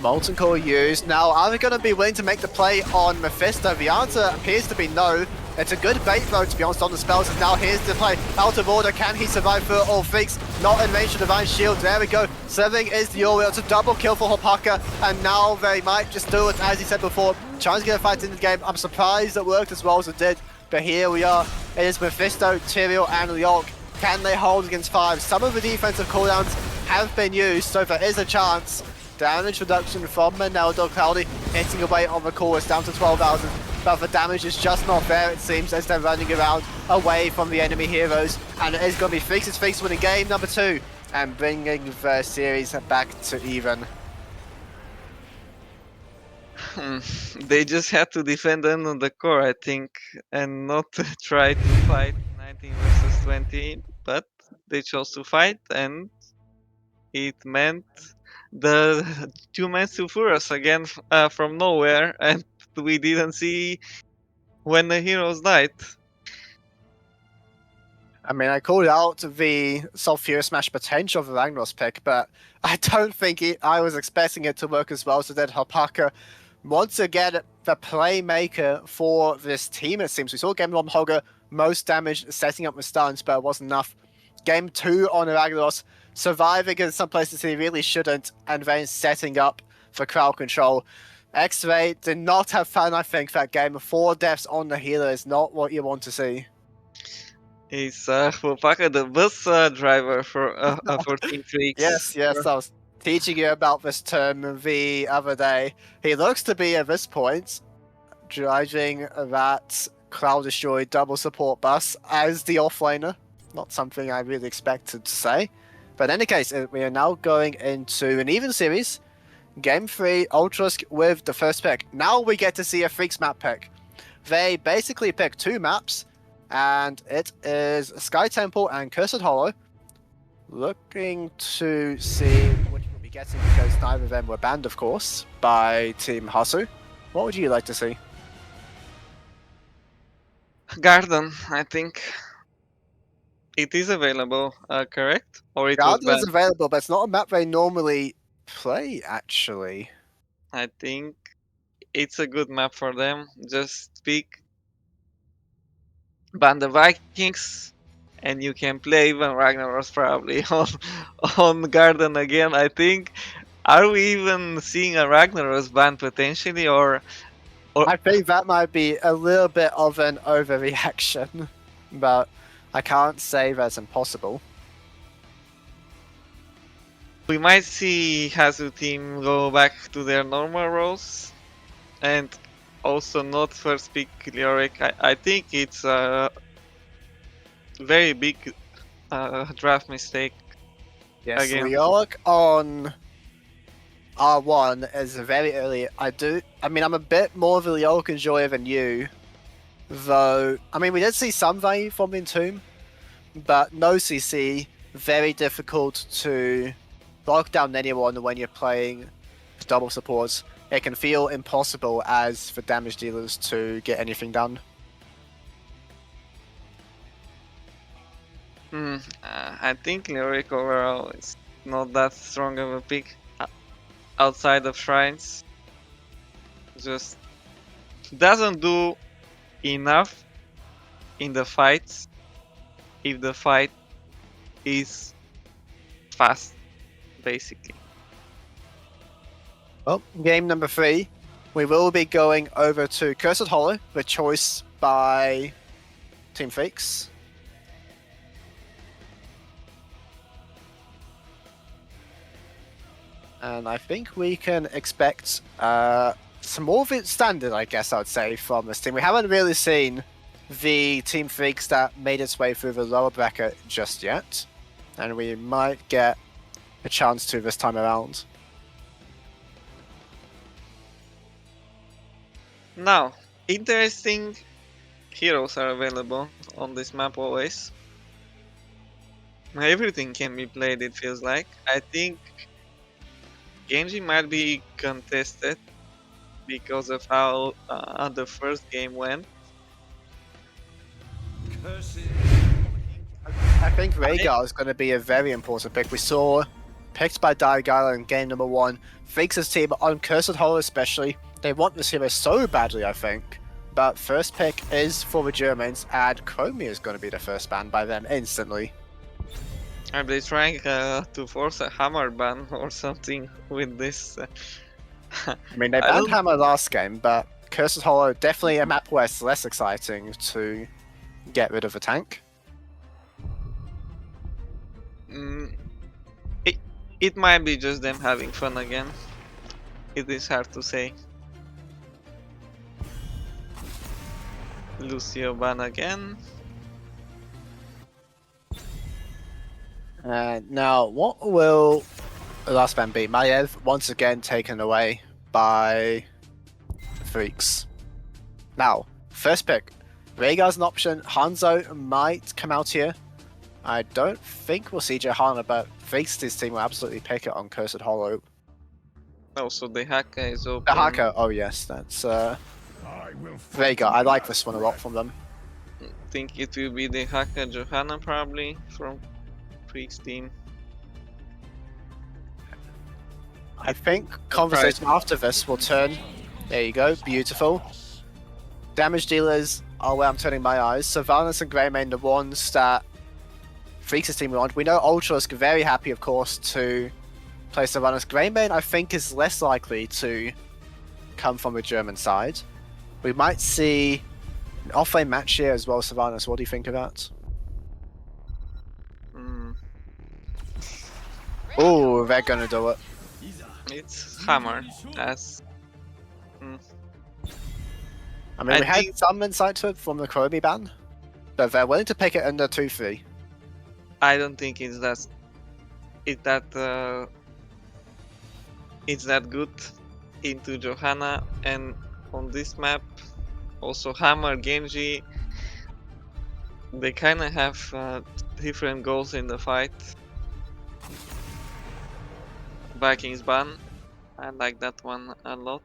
Speaker 1: Molten Core used. Now, are they going to be willing to make the play on Mephisto? The answer appears to be no. It's a good bait though, to be honest, on the spells. And now here's the play. Out of Order, can he survive for all Freakz? Not in range of Divine Shield. There we go. Serving is the Ori. It's a double kill for Hopaka. And now they might just do it, as he said before. Trying to get a fight in the game. I'm surprised it worked as well as it did. But here we are. It is Mephisto, Tyrael, and Lyok. Can they hold against 5? Some of the defensive cooldowns have been used, so there is a chance. Damage reduction from Ronaldo. Cloudy hitting away on the course down to 12,000. But the damage is just not there, it seems, as they're running around away from the enemy heroes. And it is going to be Freakz. Freakz winning game number 2 and bringing the series back to even.
Speaker 2: They just had to defend on the core, I think, and not try to fight 19 versus 20, but they chose to fight, and it meant the 2-man Sulfurus again from nowhere, and we didn't see when the heroes died.
Speaker 1: I mean, I called out the Sulfur Smash potential of the Ragnaros pick, but I don't think I was expecting it to work as well. So that Hopaka, once again, the playmaker for this team, it seems. We saw Game 1 Hogger, most damage setting up with stuns, but it wasn't enough. Game 2 on Ragnaros, surviving in some places he really shouldn't, and then setting up for crowd control. X-Ray did not have fun, I think, that game. 4 deaths on the healer is not what you want to see.
Speaker 2: Is Hopaka the bus driver for Team Freakz?
Speaker 1: Yes, I was teaching you about this term the other day. He looks to be, at this point, driving that Cloud Destroy double support bus as the offlaner. Not something I really expected to say. But in any case, we are now going into an even series. Game 3, Ultrask with the first pick. Now we get to see a Freakz map pick. They basically pick 2 maps, and it is Sky Temple and Cursed Hollow. Looking to see which we'll be getting because neither of them were banned, of course, by Team Hasu. What would you like to see?
Speaker 2: Garden, I think. It is available, correct? Or it was
Speaker 1: Garden is
Speaker 2: banned?
Speaker 1: available, but it's not a map they normally play, actually.
Speaker 2: I think it's a good map for them. Just ban the Vikings, and you can play even Ragnaros probably on Garden again. I think. Are we even seeing a Ragnaros ban potentially, or
Speaker 1: I think that might be a little bit of an overreaction, but I can't say that's impossible.
Speaker 2: we might see Hazu team go back to their normal roles, and also not first pick Lyric. I think it's a very big draft mistake.
Speaker 1: Yes,
Speaker 2: Again.
Speaker 1: Leoric on R1 is very early. I mean, I'm a bit more of a Leoric enjoyer than you, though. I mean, we did see some value from Entomb, but no CC, very difficult to lock down anyone when you're playing double supports. It can feel impossible as for damage dealers to get anything done.
Speaker 2: I think Lyric overall is not that strong of a pick outside of Shrines. Just doesn't do enough in the fights if the fight is fast, basically.
Speaker 1: Well, game number 3, we will be going over to Cursed Hollow, the choice by Team Freakz. And I think we can expect some more of it standard, I guess I would say, from this team. We haven't really seen the Team Freakz that made its way through the lower bracket just yet. And we might get a chance to this time around.
Speaker 2: Now, interesting heroes are available on this map always. Everything can be played, it feels like. I think Genji might be contested because of how the first game went.
Speaker 1: I think Rhaegar is going to be a very important pick. We saw picked by Geilen in game number 1. Freakz' team on Cursed Hollow especially. They want this hero so badly, I think. But first pick is for the Germans, and Chromie is going to be the first ban by them instantly.
Speaker 2: Are they trying to force a hammer ban or something with this?
Speaker 1: I mean, they banned Hammer last game, but Cursed Hollow definitely a map where it's less exciting to get rid of a tank.
Speaker 2: It might be just them having fun again. It is hard to say. Lucio ban again.
Speaker 1: Now, what will the last ban be? Maiev once again taken away by Freakz. Now, first pick. Rhaegar's an option. Hanzo might come out here. I don't think we'll see Johanna, but Freakz' team will absolutely pick it on Cursed Hollow.
Speaker 2: Also, the Haka is open.
Speaker 1: The Haka, oh yes, that's Rhaegar. I like this one a lot from them.
Speaker 2: I think it will be the Haka Johanna probably from Freakz team.
Speaker 1: I think conversation after this will turn. There you go, beautiful. Damage dealers are where I'm turning my eyes. Sylvanas and Greymane, the ones that Freakz' team want. We know Ultrask very happy, of course, to play Sylvanas. Greymane, I think, is less likely to come from the German side. We might see an off-lane match here as well, Sylvanas. What do you think of that? Oh, they're gonna do it.
Speaker 2: It's Hammer as.
Speaker 1: I mean, we had some insight to it from the Chromie ban, but they're willing to pick it under 2-3.
Speaker 2: I don't think it's that. it's that good into Johanna, and on this map also Hammer, Genji, they kind of have different goals in the fight. Vikings ban, I like that one a lot.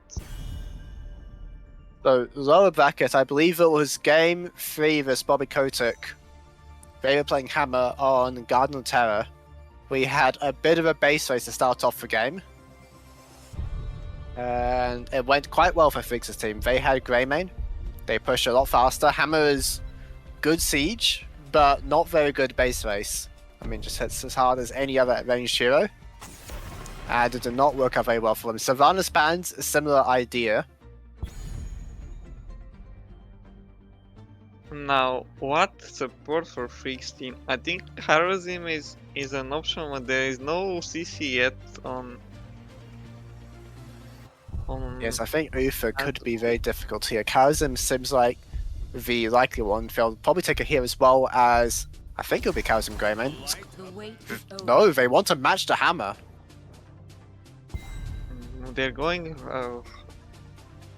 Speaker 1: So, lower bracket, I believe it was game 3 versus Bobby Kotick. They were playing Hammer on Garden of Terror. We had a bit of a base race to start off the game. And it went quite well for Freakz' team. They had Greymane. They pushed a lot faster. Hammer is good siege, but not very good base race. I mean, just hits as hard as any other ranged hero. And it did not work out very well for them. Savannah spans a similar idea.
Speaker 2: Now, what support for Freakz team? I think Harazim is an option, but there is no CC yet on.
Speaker 1: Yes, I think Uther could be very difficult here. Charism seems like the likely one. They'll probably take it here as well as I think it'll be Charism Greymane. No, they want to match the Hammer.
Speaker 2: They're going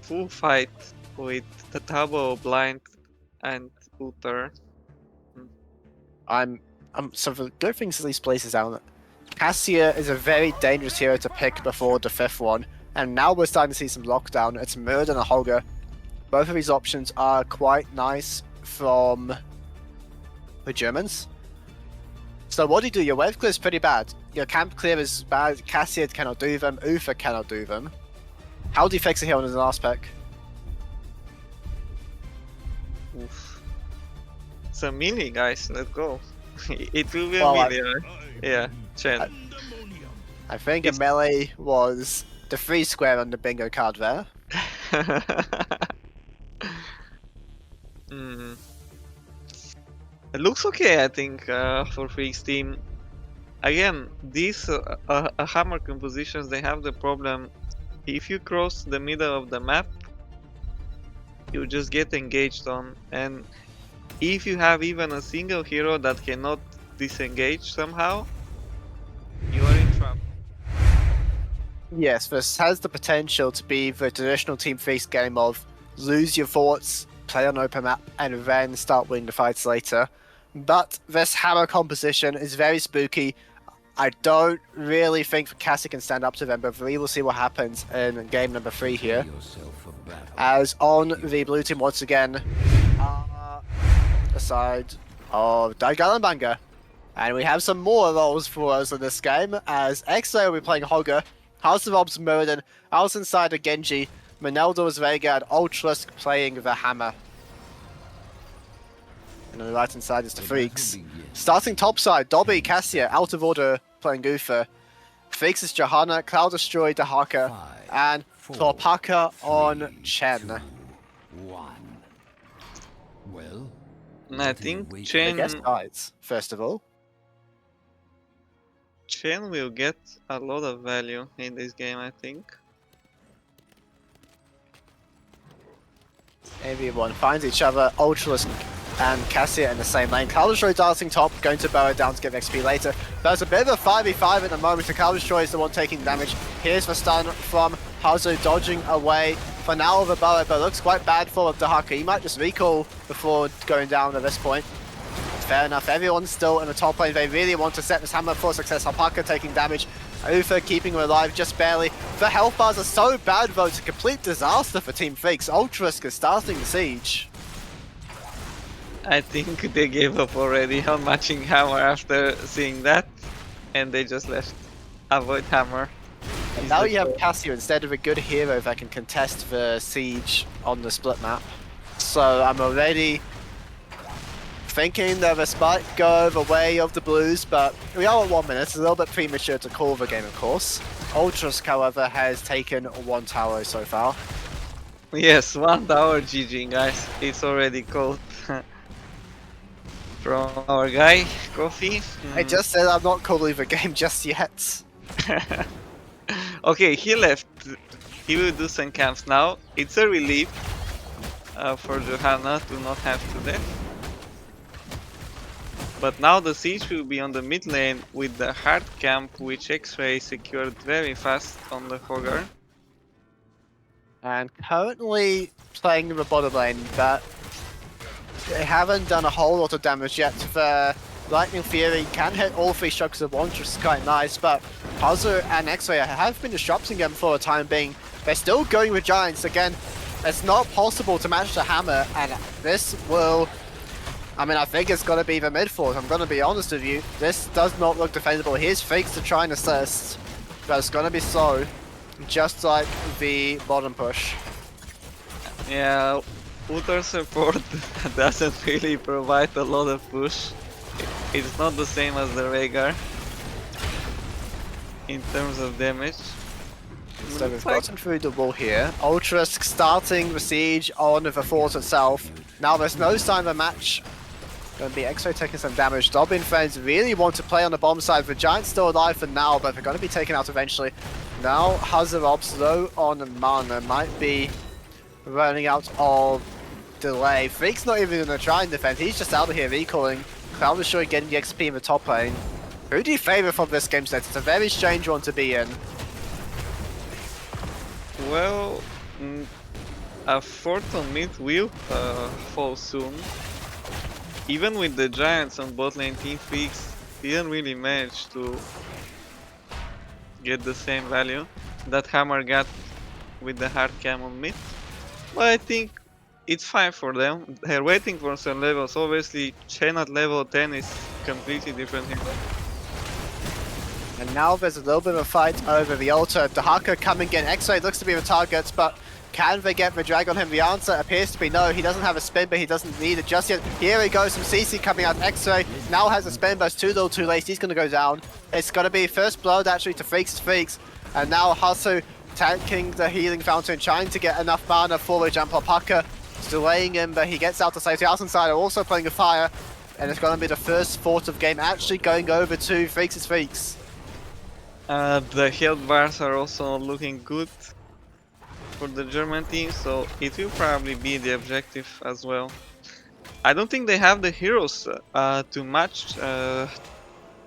Speaker 2: full fight with the Tabo, Blind, and Uther.
Speaker 1: So the good things is these places out. Cassia is a very dangerous hero to pick before the 5th one, and now we're starting to see some lockdown. It's Murd and a Holger. Both of these options are quite nice from the Germans. So what do you do? Your wave clear is pretty bad. Your camp clear is bad. Cassia cannot do them. Uther cannot do them. How do you fix it here on the last pick?
Speaker 2: Oof. It's a melee, guys. Let's go. It will be
Speaker 1: Well,
Speaker 2: a melee, right? Yeah, Chen.
Speaker 1: I think a melee was the 3 square on the bingo card there.
Speaker 2: It looks okay, I think, for Freakz team. Again, these hammer compositions, they have the problem. If you cross the middle of the map, you just get engaged on, and if you have even a single hero that cannot disengage somehow, you are in trouble.
Speaker 1: Yes, this has the potential to be the traditional Team Freakz game of lose your forts, play on open map, and then start winning the fights later. But this hammer composition is very spooky. I don't really think Cassie can stand up to them, but we will see what happens in game number 3 here. As on the blue team once again, the side of Geilen. And we have some more roles for us in this game, as X-Ray will be playing Hogger, House of Obs Murden, House inside of Genji, Meneldo's Vega, and Ultrask playing the Hammer. And on the right hand side is the Freakz. Starting top side, Dobby, Cassia, out of order, playing Uther. Freakz is Johanna, Cloud Destroy, Dahaka, and Torpaka on Chen.
Speaker 3: Well,
Speaker 2: I think
Speaker 1: I
Speaker 2: Chen
Speaker 1: guess sides, first of all.
Speaker 2: will get a lot of value in this game, I think.
Speaker 1: Everyone finds each other, Ultrask and Cassia in the same lane. Cloud Destroy darting top, going to burrow down to get XP later. There's a bit of a 5v5 at the moment, so Cloud Destroy is the one taking damage. Here's the stun from Hazu dodging away for now the burrow, but looks quite bad for Dahaka. He might just recall before going down at this point. Fair enough, everyone's still in the top lane. They really want to set this hammer for success. Alpaca taking damage. Uther keeping him alive just barely. The health bars are so bad though, it's a complete disaster for Team Freakz. Ultrask is starting the siege.
Speaker 2: I think they gave up already on matching Hammer after seeing that, and they just left. Avoid Hammer.
Speaker 1: And now you have Cassia instead of a good hero that can contest the siege on the split map. So I'm already thinking that this might go the way of the Blues, but we are at 1 minute. It's a little bit premature to call the game, of course. Ultrask, however, has taken 1 tower so far.
Speaker 2: Yes, 1 tower GG, guys. It's already called. From our guy, Coffee.
Speaker 1: I just said I'm not calling the game just yet.
Speaker 2: Okay, he left. He will do some camps now. It's a relief for Johanna to not have to death. But now the siege will be on the mid lane with the hard camp, which X-Ray secured very fast on the Hogger.
Speaker 1: And currently playing the bottom lane, but they haven't done a whole lot of damage yet. The Lightning Fury can hit all 3 strokes at once, which is quite nice, but Puzzle and X-Ray have been disrupting them for the time being. They're still going with Giants. Again, it's not possible to match the hammer, and this will... I mean, I think it's going to be the mid fort. I'm going to be honest with you. This does not look defendable. Here's Freakz to try and assist, but it's going to be slow, just like the bottom push.
Speaker 2: Yeah, Utter support doesn't really provide a lot of push. It's not the same as the Rhaegar in terms of damage.
Speaker 1: So we've gotten through the wall here. Ultrask starting the siege on the fort itself. Now there's no sign of a match. Going to be X-Ray taking some damage. Dobby and friends really want to play on the bomb side. The Giant's still alive for now, but they're going to be taken out eventually. Now Hazarob's low on mana, might be running out of delay. Freak's not even going to try and defend. He's just out of here recalling. Cloud is sure getting the XP in the top lane. Who do you favour from this game set? It's a very strange one to be in.
Speaker 2: Well, a fort on mid will fall soon. Even with the Giants on bot lane, Team Freakz didn't really manage to get the same value that Hammer got with the hard cam on mid. But I think it's fine for them. They're waiting for some levels. Obviously, Chen at level 10 is completely different here.
Speaker 1: And now there's a little bit of a fight over the altar. The Haka coming in. X-Ray looks to be the target, but can they get the drag on him? The answer appears to be no. He doesn't have a spin, but he doesn't need it just yet. Here he goes, some CC coming out. X-Ray now has a spin, but it's too little too late. He's going to go down. It's going to be first blood actually to Freakz. And now Hasu tanking the healing fountain, trying to get enough mana for the jump up. Haka delaying him, but he gets out to safety. House inside are also playing a fire. And it's going to be the first fort of game actually going over to Freakz.
Speaker 2: The health bars are also looking good for the German team, so it will probably be the objective as well. I don't think they have the heroes to match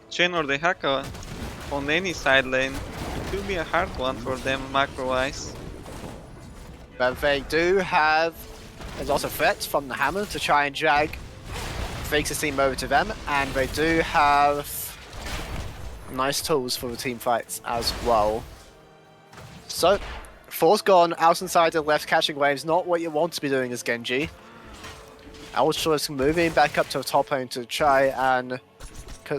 Speaker 2: Chen or the Haka on any side lane. It will be a hard one for them macro-wise.
Speaker 1: But they do have a lot of threats from the hammer to try and drag Freakz' team over to them, and they do have nice tools for the team fights as well. So, Force gone, out inside the left, catching waves, not what you want to be doing as Genji. Ultra's moving back up to the top lane to try and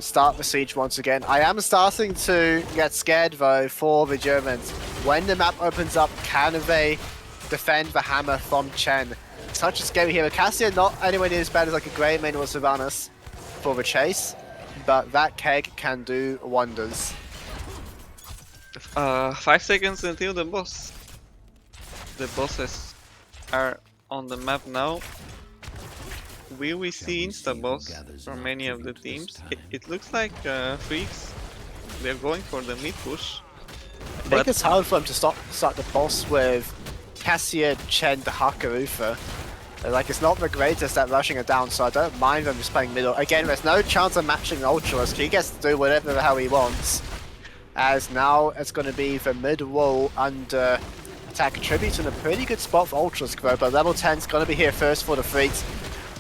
Speaker 1: start the siege once again. I am starting to get scared though for the Germans. When the map opens up, can they defend the hammer from Chen? Such a scary hero. Cassian not anywhere near as bad as like a Grey Main or Sylvanas for the chase, but that keg can do wonders.
Speaker 2: 5 seconds until the boss. The bosses are on the map now. Will we see insta-boss from many of the teams? It looks like Freakz, they're going for the mid push.
Speaker 1: I think it's hard for them to start the boss with Cassian, Chen, the Haka, Ufa. Like, it's not the greatest at rushing it down, so I don't mind them just playing middle. Again, there's no chance of matching Ultras. He gets to do whatever the hell he wants. As now it's going to be the mid wall under attack. Tributes in a pretty good spot for Ultras, but level 10's going to be here first for the Freakz.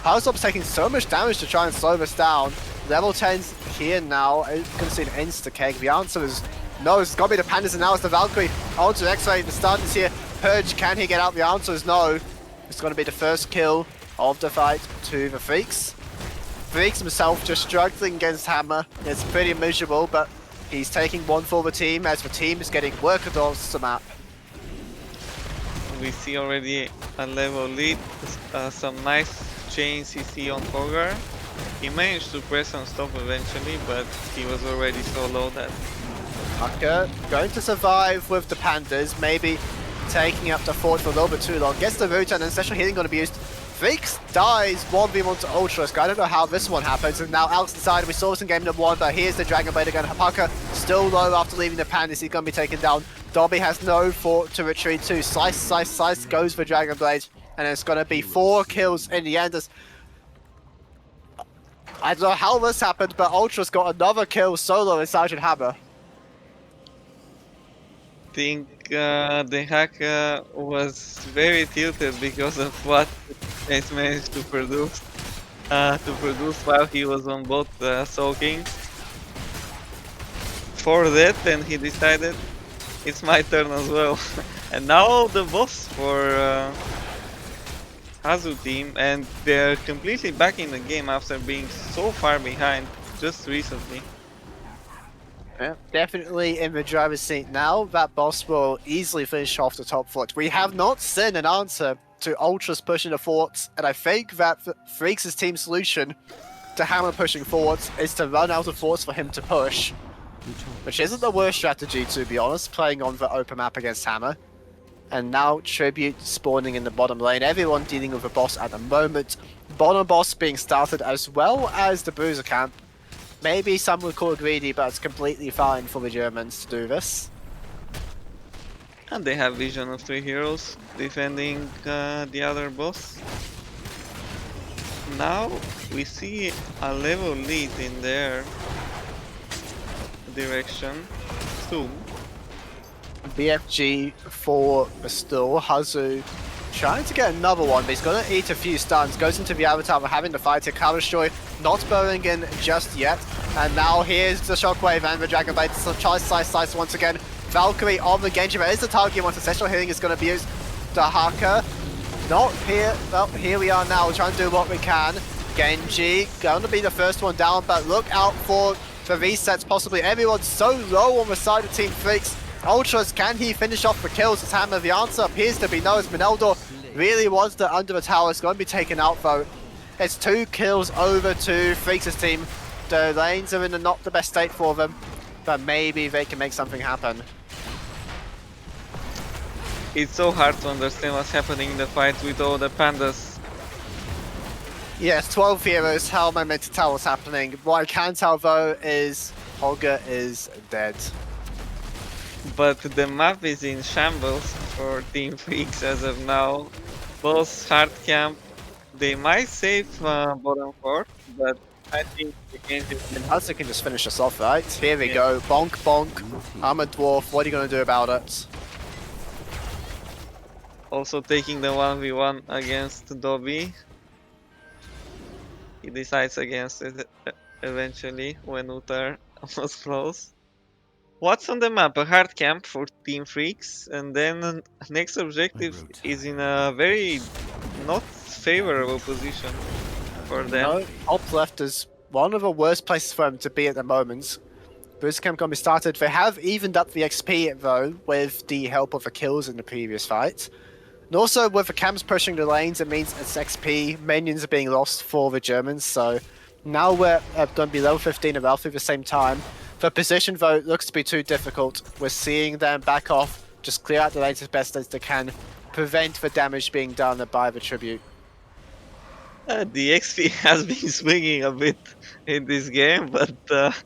Speaker 1: Halcyon's taking so much damage to try and slow this down. Level 10's here now. It's going to see an insta-keg. The answer is no. It's got to be the Pandas, and now it's the Valkyrie. Ultra X-Ray, the stun is here. Purge, can he get out? The answer is no. It's going to be the first kill of the fight to the Freakz. Freakz himself just struggling against Hammer. It's pretty miserable, but he's taking one for the team as the team is getting work across the map.
Speaker 2: We see already a level lead, some nice chain CC on Hogger. He managed to press on stop eventually, but he was already so low that...
Speaker 1: Haka going to survive with the Pandas, maybe taking up the fort for a little bit too long. Gets the root and then special healing going to be used. Freakz dies 1v1 to Ultrask. I don't know how this one happens. And now Alex inside, we saw this in game number 1, but here's the Dragon Blade again. Haka still low after leaving the Pandas. He's going to be taken down. Dobby has no fort to retreat to. Slice, slice, slice goes for Dragon Blade. And it's going to be 4 kills in the end. As I don't know how this happened, but Ultra's got another kill solo in Sergeant Hammer.
Speaker 2: I think the hacker was very tilted because of what he's managed to produce while he was on bot soaking. For that, and he decided it's my turn as well. And now the boss for Hazu team, and they're completely back in the game after being so far behind just recently.
Speaker 1: Yeah, definitely in the driver's seat now. That boss will easily finish off the top fort. We have not seen an answer to Ultras pushing the forts, and I think that Freakz' team solution to Hammer pushing forwards is to run out of forts for him to push. Which isn't the worst strategy, to be honest, playing on the open map against Hammer. And now Tribute spawning in the bottom lane. Everyone dealing with the boss at the moment. Bottom boss being started as well as the Bruiser camp. Maybe some would call it greedy, but it's completely fine for the Germans to do this.
Speaker 2: And they have vision of 3 heroes defending the other boss. Now we see a level lead in their direction soon.
Speaker 1: BFG for the stall. Hazu trying to get another one, but he's going to eat a few stuns. Goes into the avatar, we're having the fight here. Counter-destroy not burrowing in just yet. And now here's the shockwave and the Dragon Blade. So tries slice once again. Valkyrie on the Genji, but is the target once Ancestral Healing is going to be used. The Haka not here. Well, here we are now, trying to do what we can. Genji going to be the first one down, but look out for the resets possibly. Everyone's so low on the side of Team Freakz. Ultras, can he finish off the kills? As Hammer, the answer appears to be no, as Meneldor really wants the under the tower. It's going to be taken out though. It's 2 kills over to Freakz' team. The lanes are in not the best state for them, but maybe they can make something happen.
Speaker 2: It's so hard to understand what's happening in the fight with all the pandas.
Speaker 1: Yes, 12 heroes, how am I meant to tell what's happening? What I can tell though is Holger is dead.
Speaker 2: But the map is in shambles for Team Freakz as of now. Both hard camp, they might save bottom 4, but I think the game
Speaker 1: Hazu can just finish us off, right? Here we go, bonk bonk, I'm a dwarf, what are you going to do about it?
Speaker 2: also taking the 1v1 against Dobby. He decides against it eventually when Utar was close. What's on the map? A hard camp for Team Freakz, and then next objective is in a very not favorable position for them.
Speaker 1: No, top left is one of the worst places for them to be at the moment. Boost camp gonna be started. They have evened up the XP though with the help of the kills in the previous fight. And also with the camps pushing the lanes, it means it's XP. Minions are being lost for the Germans, so now we're going to be level 15 and roughly the same time. The position though looks to be too difficult. We're seeing them back off, just clear out the lanes as best as they can, prevent the damage being done by the tribute.
Speaker 2: The XP has been swinging a bit in this game, but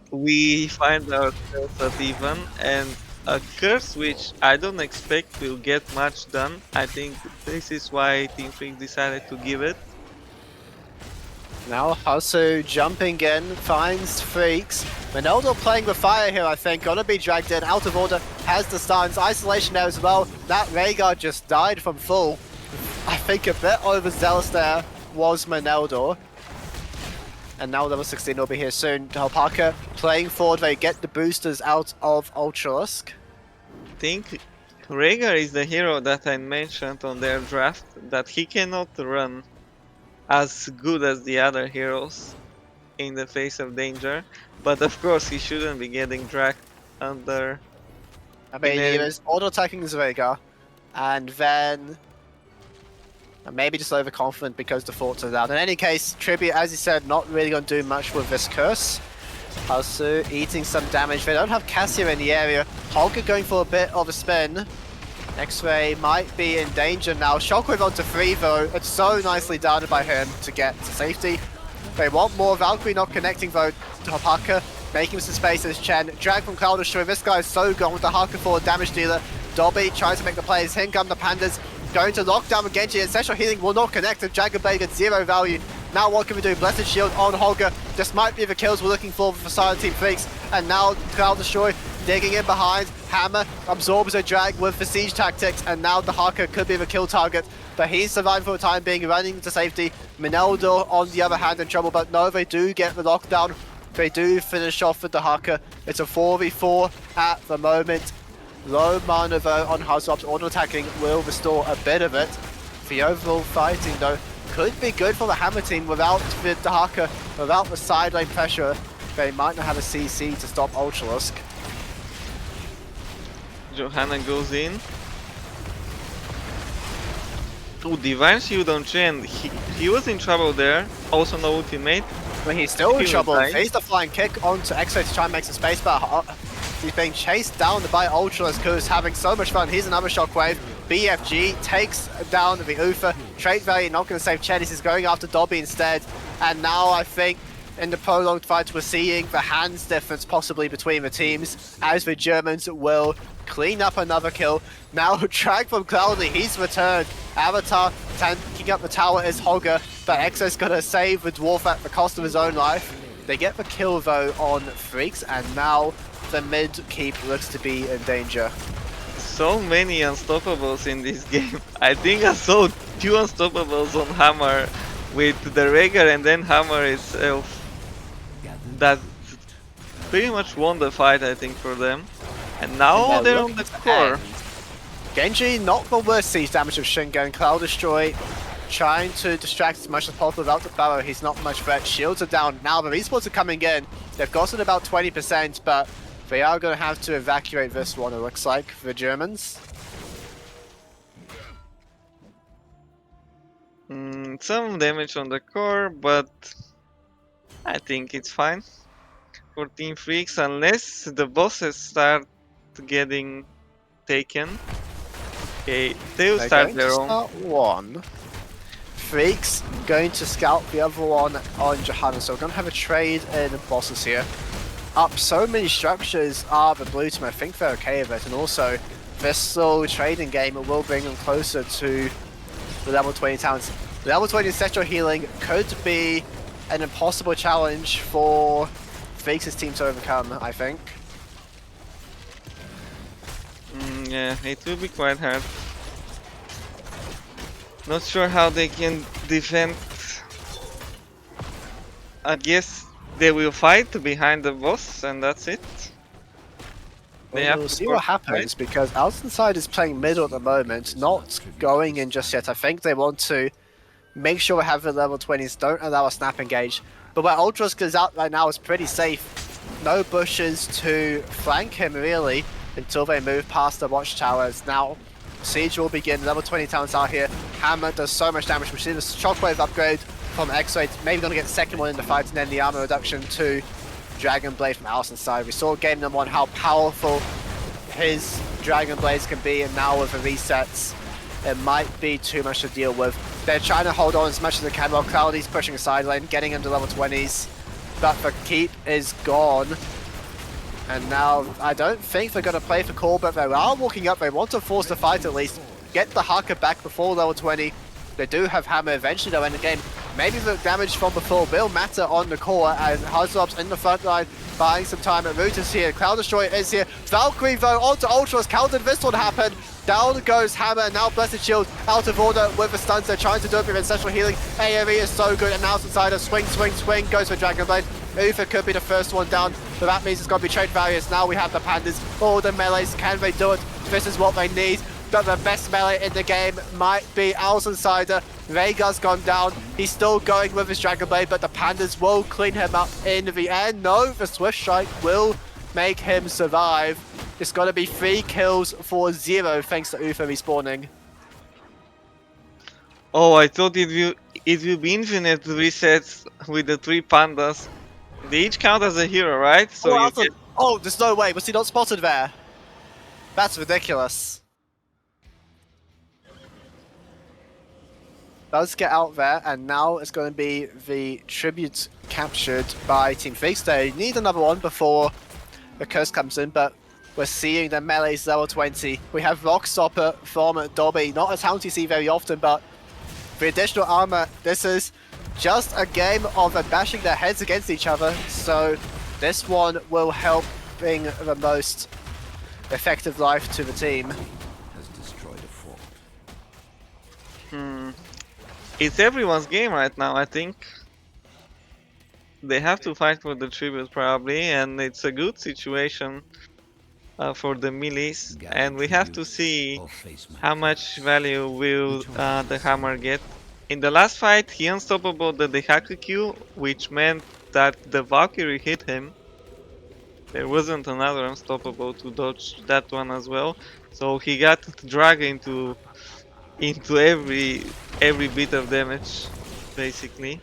Speaker 2: we find ourselves at even, and a curse which I don't expect will get much done. I think this is why Team Freakz decided to give it.
Speaker 1: Now Hasu jumping in, finds Freakz. Meneldor playing with fire here, I think. Gonna be dragged in, out of order, has the stuns. Isolation there as well. That Rhaegar just died from full. I think a bit overzealous there was Meneldor. And now level 16 will be here soon. Alpaca playing forward, they get the boosters out of Ultralisk.
Speaker 2: I think Rhaegar is the hero that I mentioned on their draft, that he cannot run as good as the other heroes in the face of danger, but of course he shouldn't be getting dragged under.
Speaker 1: I mean, he was auto-attacking Rhaegar, and then maybe just overconfident because the forts are down. In any case, Tribute, as you said, not really going to do much with this curse. Hasu eating some damage. They don't have Cassia in the area. Holger going for a bit of a spin. X-Ray might be in danger now. Shockwave onto 3 though. It's so nicely done by him to get to safety. They want more. Valkyrie not connecting though. Haka making some space as Chen. Drag from Cloud Destroy. This guy is so gone with the Haka forward damage dealer. Dobby tries to make the plays. In come the Pandas. Going to lock down with Genji. Ancestral Healing will not connect, and Dragon Blade gets 0 value. Now what can we do? Blessed Shield on Holger. This might be the kills we're looking for Silent Team Freakz. And now Cloud Destroy digging in behind. Hammer absorbs a drag with the siege tactics, and now the Haka could be the kill target, but he's surviving for the time being, running to safety. Mineldo on the other hand in trouble, but no, they do get the lockdown. They do finish off with the Haka. It's a 4v4 at the moment. Low mana though on Halcyon's auto attacking will restore a bit of it. The overall fighting though could be good for the Hammer team without the Haka, without the side lane pressure. They might not have a CC to stop Ultralusk.
Speaker 2: Johanna goes in. Oh, Div1 shield on Chen. He was in trouble there. Also no ultimate.
Speaker 1: Well, he's still in
Speaker 2: He
Speaker 1: trouble.
Speaker 2: was
Speaker 1: He's the flying kick onto X-Ray to try and make some space, but he's being chased down by Ultralusk, who's having so much fun. He's another shockwave. BFG takes down the Ufa. Trait value not going to save Chen. He's going after Dobby instead. And now I think in the prolonged fight we're seeing the hands difference possibly between the teams as the Germans will clean up another kill. Now drag from Cloudy, he's returned. Avatar tanking up the tower is Hogger, but Exo's gonna save the Dwarf at the cost of his own life. They get the kill though on Freakz, and now the mid keep looks to be in danger.
Speaker 2: So many unstoppables in this game. I think I saw 2 unstoppables on Hammer with the Rhaegar and then Hammer itself. That pretty much won the fight, I think, for them. And now they're on the core.
Speaker 1: Genji, not the worst siege damage of Shingo, and Cloud Destroy trying to distract as much as possible without the barrow. He's not much threat. Shields are down. Now the respawns are coming in. They've gotten about 20%, but they are going to have to evacuate this one, it looks like, for the Germans.
Speaker 2: Some damage on the core, but I think it's fine for Team Freakz, unless the bosses start getting taken. Okay, they will start their own.
Speaker 1: Start one. Freakz going to scout the other one on Johanna, so we're going to have a trade in bosses here. Up so many structures are the blue team, I think they're okay with it, and also this slow trading game will bring them closer to the level 20 towns. The level 20 ancestral healing could be an impossible challenge for Freakz' team to overcome, I think.
Speaker 2: Yeah, it will be quite hard. Not sure how they can defend. I guess they will fight behind the boss and that's it.
Speaker 1: We'll see what happens, because Outside is playing middle at the moment, not going in just yet. I think they want to make sure we have the level 20s, don't allow a snap engage. But where Ultralusk is out right now is pretty safe. No bushes to flank him really until they move past the watchtowers. Now siege will begin. Level 20 towns out here. Hammer does so much damage. We see the shockwave upgrade from X-Ray. Maybe gonna get the second one in the fight, and then the armor reduction to Dragon Blade from Outside. We saw game number 1 how powerful his Dragon Blades can be, and now with the resets it might be too much to deal with. They're trying to hold on as much as they can while Cloudy's pushing a side lane, getting into level 20s. But the keep is gone. And now I don't think they're going to play for call, but they are walking up. They want to force the fight at least. Get the Haka back before level 20. They do have Hammer eventually though in the game. Maybe the damage from before will matter on the core as Halcyon's in the front line, buying some time. Root is here, Cloud Destroyer is here. Valkyrie though onto Ultras, countered this one happened. Down goes Hammer, now Blessed Shield out of order with the stuns. They're trying to do it with Ancestral Healing. AoE is so good, and now Outsider swing, goes for Dragon Blade. Ufa could be the first one down, but that means it's got to be trade values. Now we have the Pandas, all the melees, can they do it? This is what they need. But the best melee in the game might be Outsider. Rhaegar's gone down. He's still going with his Dragon Blade, but the Pandas will clean him up in the end. No, the Swift Strike will make him survive. It's got to be 3 kills for 0 thanks to Ufa respawning.
Speaker 2: Oh, I thought it will be infinite resets with the 3 pandas. They each count as a hero, right? So
Speaker 1: oh, there's no way. Was he not spotted there? That's ridiculous. Does get out there, and now it's going to be the tribute captured by Team Freakz. They need another one before the curse comes in, but we're seeing the melees level 20. We have Rockstopper from Dobby, not a talent you see very often, but the additional armor, this is just a game of bashing their heads against each other, so this one will help bring the most effective life to the team.
Speaker 3: Has destroyed a fort.
Speaker 2: It's everyone's game right now, I think. They have to fight for the tribute probably, and it's a good situation for the melees. And we have to see how much value will the hammer get. In the last fight, he unstoppable the Dehaka Q, which meant that the Valkyrie hit him. There wasn't another unstoppable to dodge that one as well, so he got dragged into every bit of damage, basically.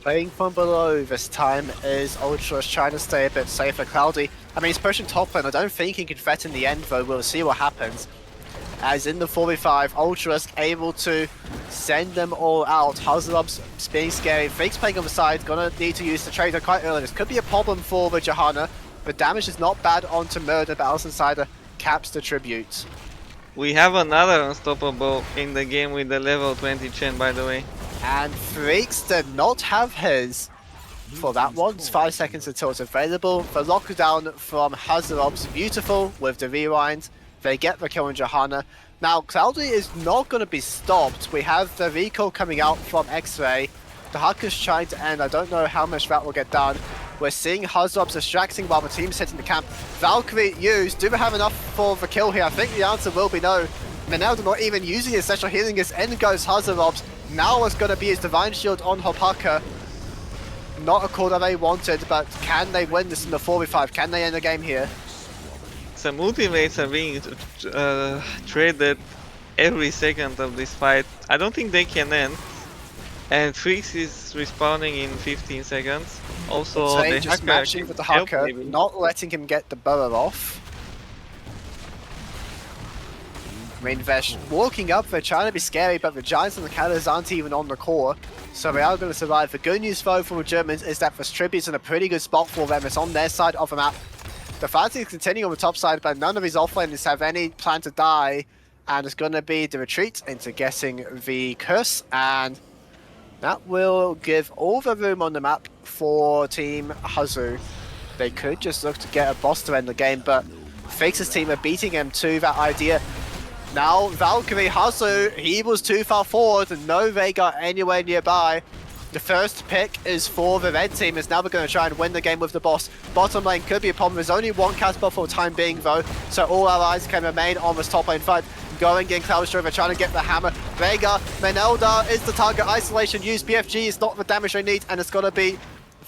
Speaker 1: Playing from below this time is Ultra's trying to stay a bit safer. Cloudy, I mean, he's pushing top lane. I don't think he can threaten the end though. We'll see what happens. As in the 4v5, Ultra's able to send them all out. Hazelub's being scary. Freakz playing on the side, gonna need to use the trader quite early. This could be a problem for the Johanna. The damage is not bad onto Murder, but Alice Insider caps the tribute.
Speaker 2: We have another unstoppable in the game with the level 20 Chen, by the way.
Speaker 1: And Freakz did not have his for that one. It's 5 seconds until it's available. The lockdown from Hazelub's beautiful with the rewind. They get the kill on Johanna. Now, Cloudy is not going to be stopped. We have the recall coming out from X-Ray. The Hucker's trying to end. I don't know how much that will get done. We're seeing Hazelub's distracting while the team's hitting the camp. Valkyrie used. Do we have enough for the kill here? I think the answer will be no. Menelda not even using his special healing. His end goes Hazelub's. Now it's going to be his Divine Shield on Hopaka. Not a call that they wanted, but can they win this in the 4v5? Can they end the game here?
Speaker 2: Some ultimates are being traded every second of this fight. I don't think they can end. And Freakz is respawning in 15 seconds. Also,
Speaker 1: They
Speaker 2: the
Speaker 1: just
Speaker 2: hacker
Speaker 1: matching with the Hacker, not letting him get the burrow off. I mean, they're walking up, they're trying to be scary, but the Giants and the Cannons aren't even on the core, so they are going to survive. The good news, though, for the Germans is that the Tribute's in a pretty good spot for them. It's on their side of the map. The fighting is continuing on the top side, but none of these offlaners have any plan to die, and it's going to be the retreat into getting the curse, and that will give all the room on the map for Team Hazu. They could just look to get a boss to end the game, but Freakz' team are beating him to that idea. Now, Valkyrie Hazu, he was too far forward, and no Veigar anywhere nearby. The first pick is for the red team, is now they're going to try and win the game with the boss. Bottom lane could be a problem. There's only one Casper for the time being, though, so all our eyes can remain on this top lane fight. Going in Cloud Destroyer, trying to get the hammer. Veigar, Menelda is the target. Isolation used. BFG is not the damage they need, and it's going to be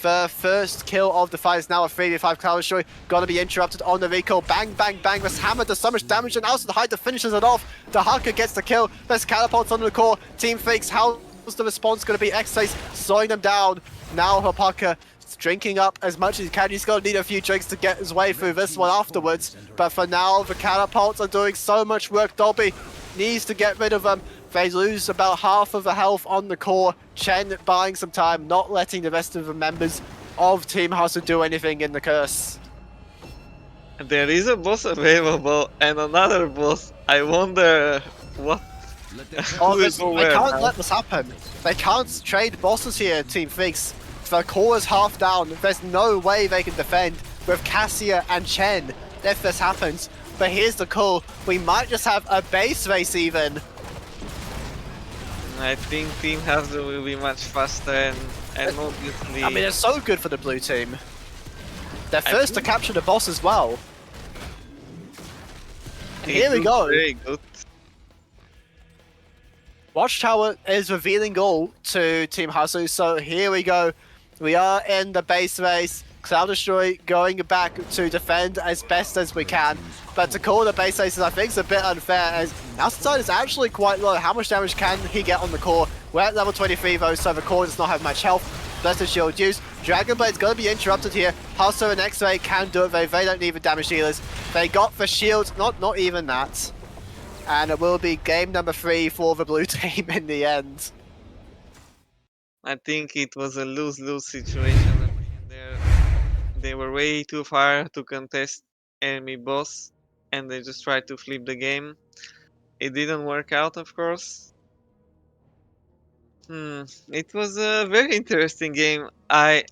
Speaker 1: the first kill of the fight. Is now a 3v5 Cloud Destroyer. Going to be interrupted on the recall. Bang, bang, bang. This hammer does so much damage, and also the Hyder finishes it off. The Hacker gets the kill. There's catapults on the core. Team Freakz, how's the response going to be? X-Face slowing them down. Now Hopaka drinking up as much as he can. He's going to need a few drinks to get his way through this one afterwards. But for now, the catapults are doing so much work. Dobby needs to get rid of them. They lose about half of the health on the core. Chen buying some time, not letting the rest of the members of Team House do anything in the curse.
Speaker 2: There is a boss available and another boss. I wonder what.
Speaker 1: Oh, they can't let this happen. They can't trade bosses here, Team Freakz. The core is half down. There's no way they can defend with Cassia and Chen if this happens. But here's the call. We might just have a base race even.
Speaker 2: I think Team Hazel will be much faster and obviously...
Speaker 1: I mean, it's so good for the blue team. They're first to capture the boss as well. And here we go.
Speaker 2: Very good.
Speaker 1: Watchtower is revealing all to Team Hasu, so here we go. We are in the base race. Cloud Destroy going back to defend as best as we can. But to call the base races, I think is a bit unfair, as outside is actually quite low. How much damage can he get on the core? We're at level 23 though, so the core does not have much health. Blessed Shield used. Dragon Blade's going to be interrupted here. Hasu and X-Ray can do it, they don't need the damage dealers. They got the shield, not even that. And it will be game number 3 for the blue team in the end.
Speaker 2: I think it was a lose-lose situation. They were way too far to contest enemy boss, and they just tried to flip the game. It didn't work out, of course. It was a very interesting game. I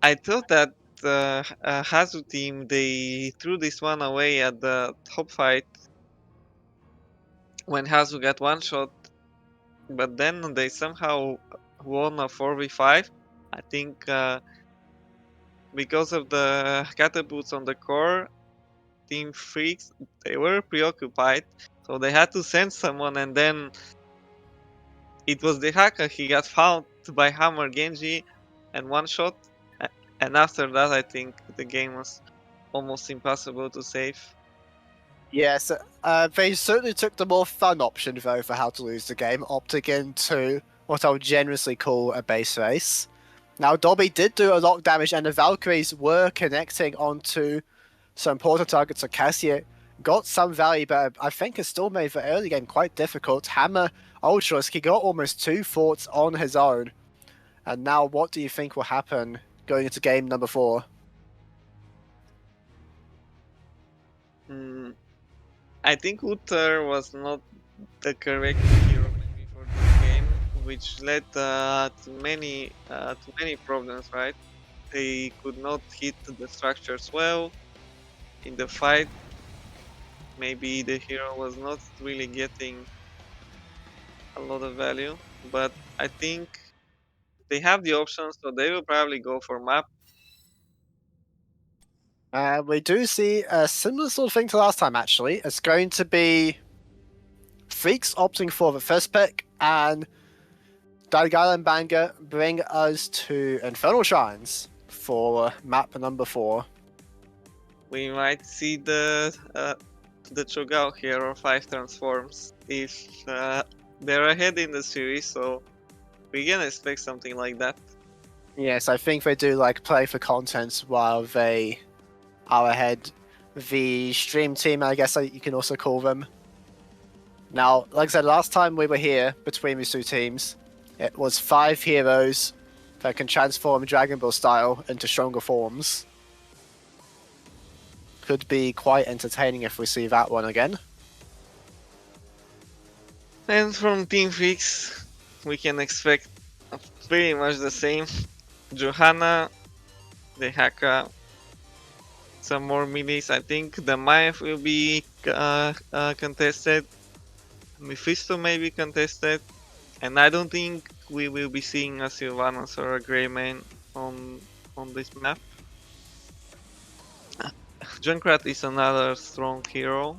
Speaker 2: thought that Hazu team they threw this one away at the top fight when Hazu got one shot, but then they somehow won a 4v5. I think because of the catapults on the core, Team Freakz they were preoccupied, so they had to send someone, and then it was the hacker. He got found by Hammer Genji and one shot, and after that, I think the game was almost impossible to save.
Speaker 1: Yes, they certainly took the more fun option though for how to lose the game, opting into what I would generously call a base race. Now Dobby did do a lot of damage, and the Valkyries were connecting onto some important targets. So Cassia got some value, but I think it still made the early game quite difficult. Hammer Ultras, he got almost 2 forts on his own. And now what do you think will happen going into game number 4?
Speaker 2: I think Uther was not the correct hero maybe for this game, which led to many problems. Right, they could not hit the structures well in the fight. Maybe the hero was not really getting a lot of value, but I think they have the options, so they will probably go for map.
Speaker 1: We do see a similar sort of thing to last time, actually. It's going to be Freakz opting for the first pick, and Geilen Banger bring us to Infernal Shrines for map number 4.
Speaker 2: We might see the Chogao hero 5 transforms if they're ahead in the series, so we can expect something like that.
Speaker 1: Yes, I think they do like play for content while they are ahead. The stream team, I guess you can also call them. Now, like I said, last time we were here between these two teams, it was 5 heroes that can transform Dragon Ball style into stronger forms. Could be quite entertaining if we see that one again.
Speaker 2: And from Team Freakz, we can expect pretty much the same. Johanna, the Haka, some more minis. I think the Maiev will be contested. Mephisto may be contested. And I don't think we will be seeing a Sylvanas or a Greymane on this map. Junkrat is another strong hero.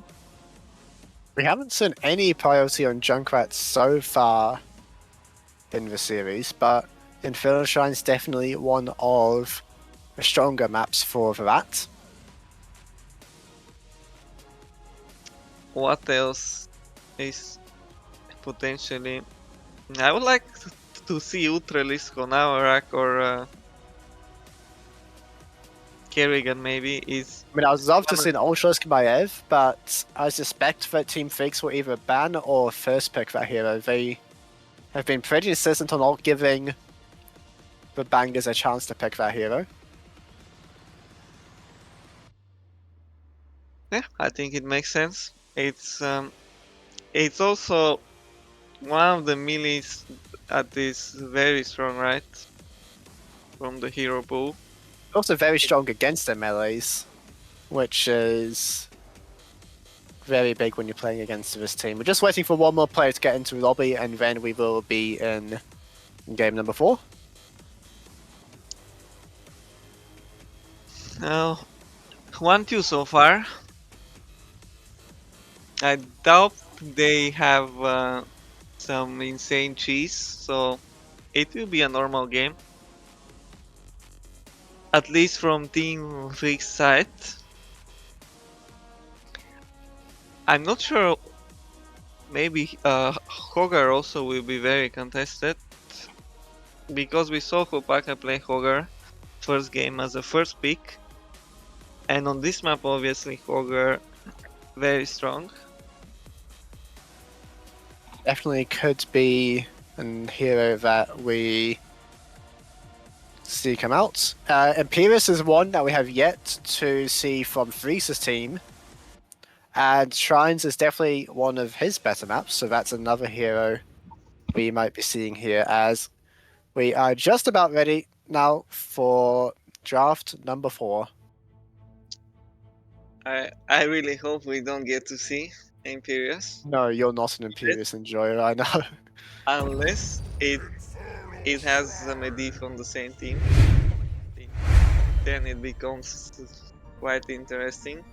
Speaker 1: We haven't seen any priority on Junkrat so far in the series, but Infernal Shrine is definitely one of the stronger maps for that.
Speaker 2: What else is potentially? I would like to see Ultralisk on Avarak or Kerrigan maybe.
Speaker 1: I mean, I would love to see an Ultralisk Maiev, but I suspect that Team Freakz will either ban or first pick that hero. They have been pretty insistent on not giving the bangers a chance to pick that hero.
Speaker 2: Yeah, I think it makes sense. It's also one of the melees that is very strong, right? From the hero pool.
Speaker 1: Also very strong against the melees, which is very big when you're playing against this team. We're just waiting for one more player to get into the lobby, and then we will be in game number 4.
Speaker 2: Now, 1-2 so far. I doubt they have some insane cheese, so it will be a normal game. At least from Team Freak's side. I'm not sure. Maybe Hogar also will be very contested, because we saw Hopaka play Hogar first game as a first pick, and on this map obviously Hogar very strong.
Speaker 1: Definitely could be a hero that we see come out. Imperius is one that we have yet to see from Freakz's team. And Shrines is definitely one of his better maps, so that's another hero we might be seeing here, as we are just about ready now for draft number 4.
Speaker 2: I really hope we don't get to see Imperius
Speaker 1: No, you're not an Imperius enjoyer, I know.
Speaker 2: unless it has a Medivh on the same team. Then it becomes quite interesting.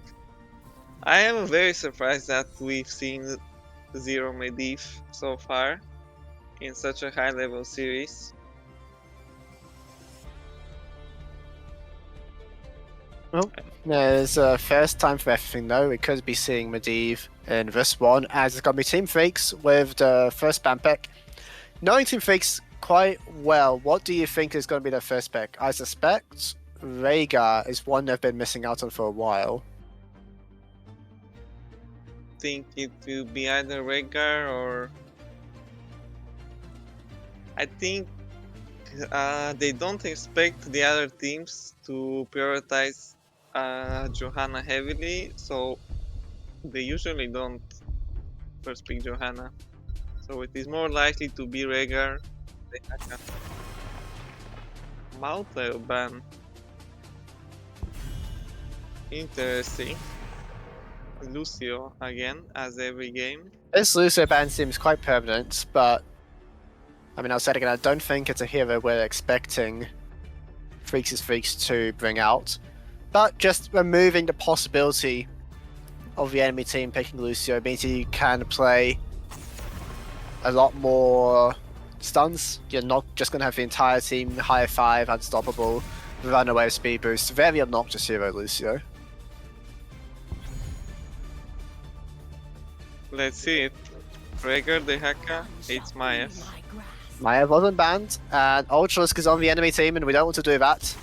Speaker 2: I am very surprised that we've seen 0 Medivh so far in such a high level series.
Speaker 1: Well, there's a first time for everything though. We could be seeing Medivh in this one, as it's going to be Team Freakz with the first ban pick. Knowing Team Freakz quite well, what do you think is going to be their first pick? I suspect Rhaegar is one they've been missing out on for a while.
Speaker 2: Think it will be either Rhaegar or I think they don't expect the other teams to prioritize Johanna heavily, so they usually don't first pick Johanna. So it is more likely to be Rhaegar. Maltail ban. Interesting. Lucio again, as every game.
Speaker 1: This Lucio ban seems quite permanent, but I mean, I'll say it again, I don't think it's a hero we're expecting Freakz to bring out. But just removing the possibility of the enemy team picking Lucio means you can play a lot more stuns. You're not just going to have the entire team high 5, unstoppable, runaway speed boost. Very obnoxious hero, Lucio.
Speaker 2: Let's see it. Rhaegar the Haka hates Maiev.
Speaker 1: Maiev wasn't banned, and Ultralisk is on the enemy team, and we don't want to do that.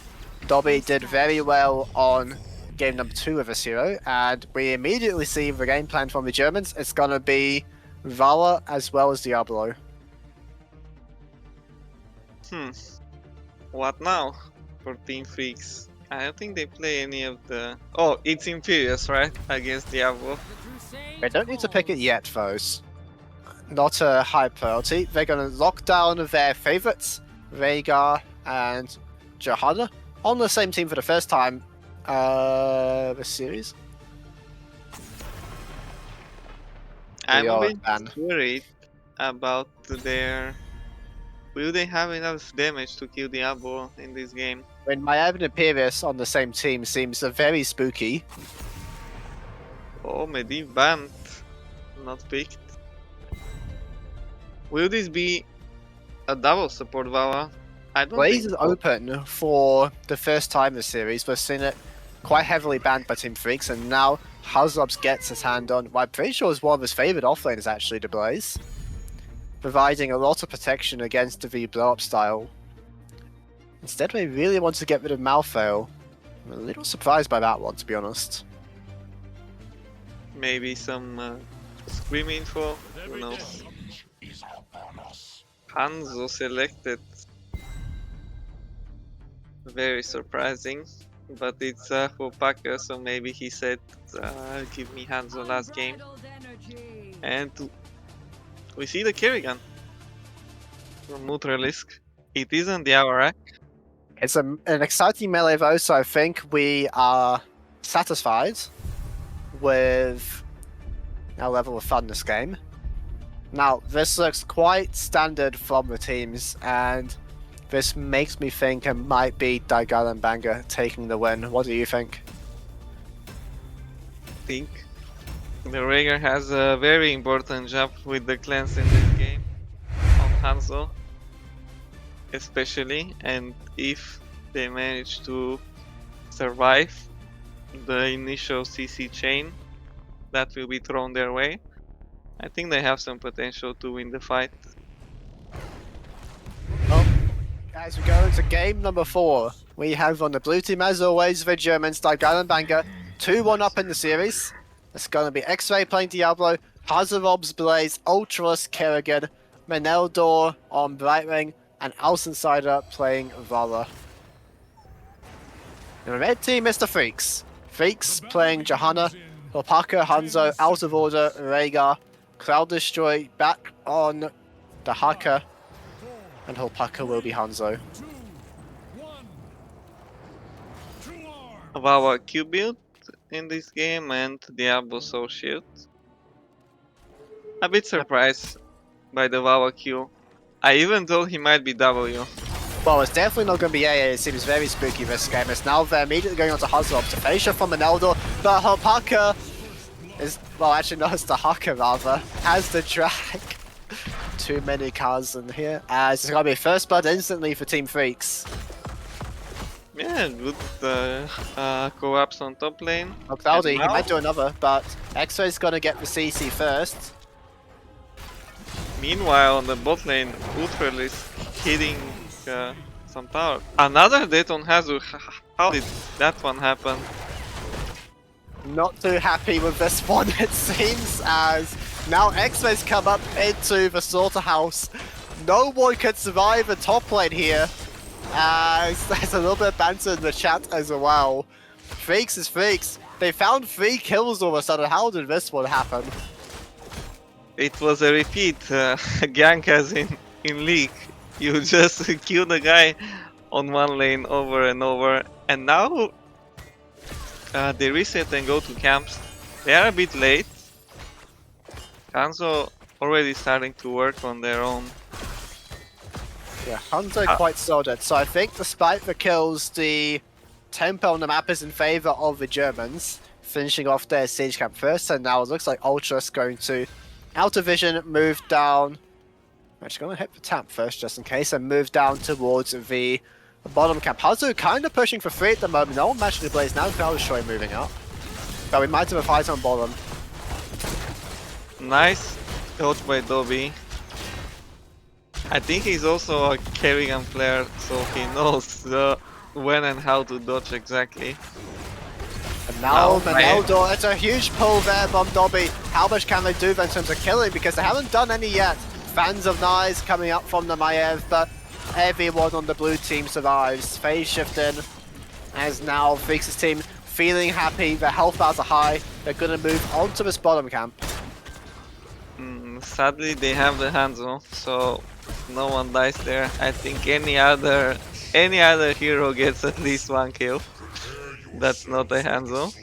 Speaker 1: Dobby did very well on game number 2 of this hero, and we immediately see the game plan from the Germans. It's going to be Vala as well as Diablo.
Speaker 2: What now for Team Freakz? I don't think they play any of the... Oh, it's Imperius, right? Against Diablo.
Speaker 1: They don't need to pick it yet, foes. Not a high priority. They're going to lock down their favourites, Rhaegar and Johanna, on the same team for the first time this series.
Speaker 2: I'm a bit worried about their... Will they have enough damage to kill Diablo in this game?
Speaker 1: When Maiev and Imperius on the same team seems very spooky.
Speaker 2: Oh, Medivh banned. Not picked. Will this be a double support Vala? I don't
Speaker 1: Blaze
Speaker 2: think
Speaker 1: is
Speaker 2: so.
Speaker 1: open for the first time this series. We've seen it quite heavily banned by Team Freakz, and now Hazlobs gets his hand on what I'm pretty sure is one of his favourite offlaners actually, the Blaze. Providing a lot of protection against the blow-up style. Instead, we really want to get rid of Malthael. I'm a little surprised by that one, to be honest.
Speaker 2: Maybe some scream info, who knows. Hanzo selected. Very surprising, but it's for Packer, so maybe he said give me Hanzo last game. And we see the Kerrigan from Mutralisk. It isn't the Avarak.
Speaker 1: It's an exciting melee though, so I think we are satisfied with our level of fun this game. Now, this looks quite standard from the teams, and this makes me think it might be Geilen Banger taking the win. What do you think?
Speaker 2: I think the Rhaegar has a very important job with the clans in this game on Hanzo, especially, and if they manage to survive the initial CC chain that will be thrown their way, I think they have some potential to win the fight.
Speaker 1: Well, as we go into game number 4, we have on the blue team, as always, the Germans, Geilen Banger, 2-1 up in the series. It's going to be X-Ray playing Diablo, Hazarob's Blaze, Ultralisk Kerrigan, Meneldor on Brightwing, and Alcensider playing Vala. In the red team, Mr. Freakz. Freakz playing Johanna, Lopaka, Hanzo, Out of Order, Rhaegar, Cloud Destroy back on the Haka, and Alpaca will be Hanzo.
Speaker 2: Our Q build in this game and Diablo Soul Shield. A bit surprised by the Wawa Q. I even thought he might be W.
Speaker 1: Well, it's definitely not going to be AA. It seems very spooky this game. It's now they're immediately going on to Hanzo observation from Ronaldo, but Alpaca is, well, actually no, it's the Haka rather, has the drag. Too many cars in here. As it's going to be first blood instantly for Team Freakz.
Speaker 2: Yeah, good co-ops on top lane.
Speaker 1: Oh, Cloudy, he
Speaker 2: now-
Speaker 1: might do another, but X-Ray's going to get the CC first.
Speaker 2: Meanwhile, on the bot lane, Ultral is hitting some tower. Another death on Hazu. How did that one happen?
Speaker 1: Not too happy with this one, it seems, as now X-Ray's come up into the slaughterhouse. No one can survive the top lane here, as there's a little bit of banter in the chat as well. Freakz is Freakz. They found 3 kills all of a sudden. How did this one happen?
Speaker 2: It was a repeat, gank as in League. You just kill the guy on one lane over and over, and now they reset and go to camps. They are a bit late. Hanzo already starting to work on their own.
Speaker 1: Yeah, Hanzo quite solid. So I think despite the kills, the tempo on the map is in favor of the Germans, finishing off their siege camp first. And now it looks like Ultra's going to out of vision, move down. I'm actually going to hit the tap first just in case, and move down towards the bottom camp. Hazu kind of pushing for 3 at the moment. No one matching the Blaze now. Cloud is showing moving up. But we might have a fight on bottom.
Speaker 2: Nice dodge by Dobby. I think he's also a Kerrigan player, so he knows when and how to dodge exactly.
Speaker 1: And now
Speaker 2: Oh,
Speaker 1: Ronaldo, it's a huge pull there from Dobby. How much can they do in terms of killing? Because they haven't done any yet. Fans of Knives coming up from the Maiev, but everyone on the blue team survives. Phase shift in, as now Freakz' team feeling happy. Their health bars are high. They're going to move onto this bottom camp.
Speaker 2: Sadly, they have the Hanzo, so no one dies there. I think any other hero gets at least 1 kill. That's not a Hanzo.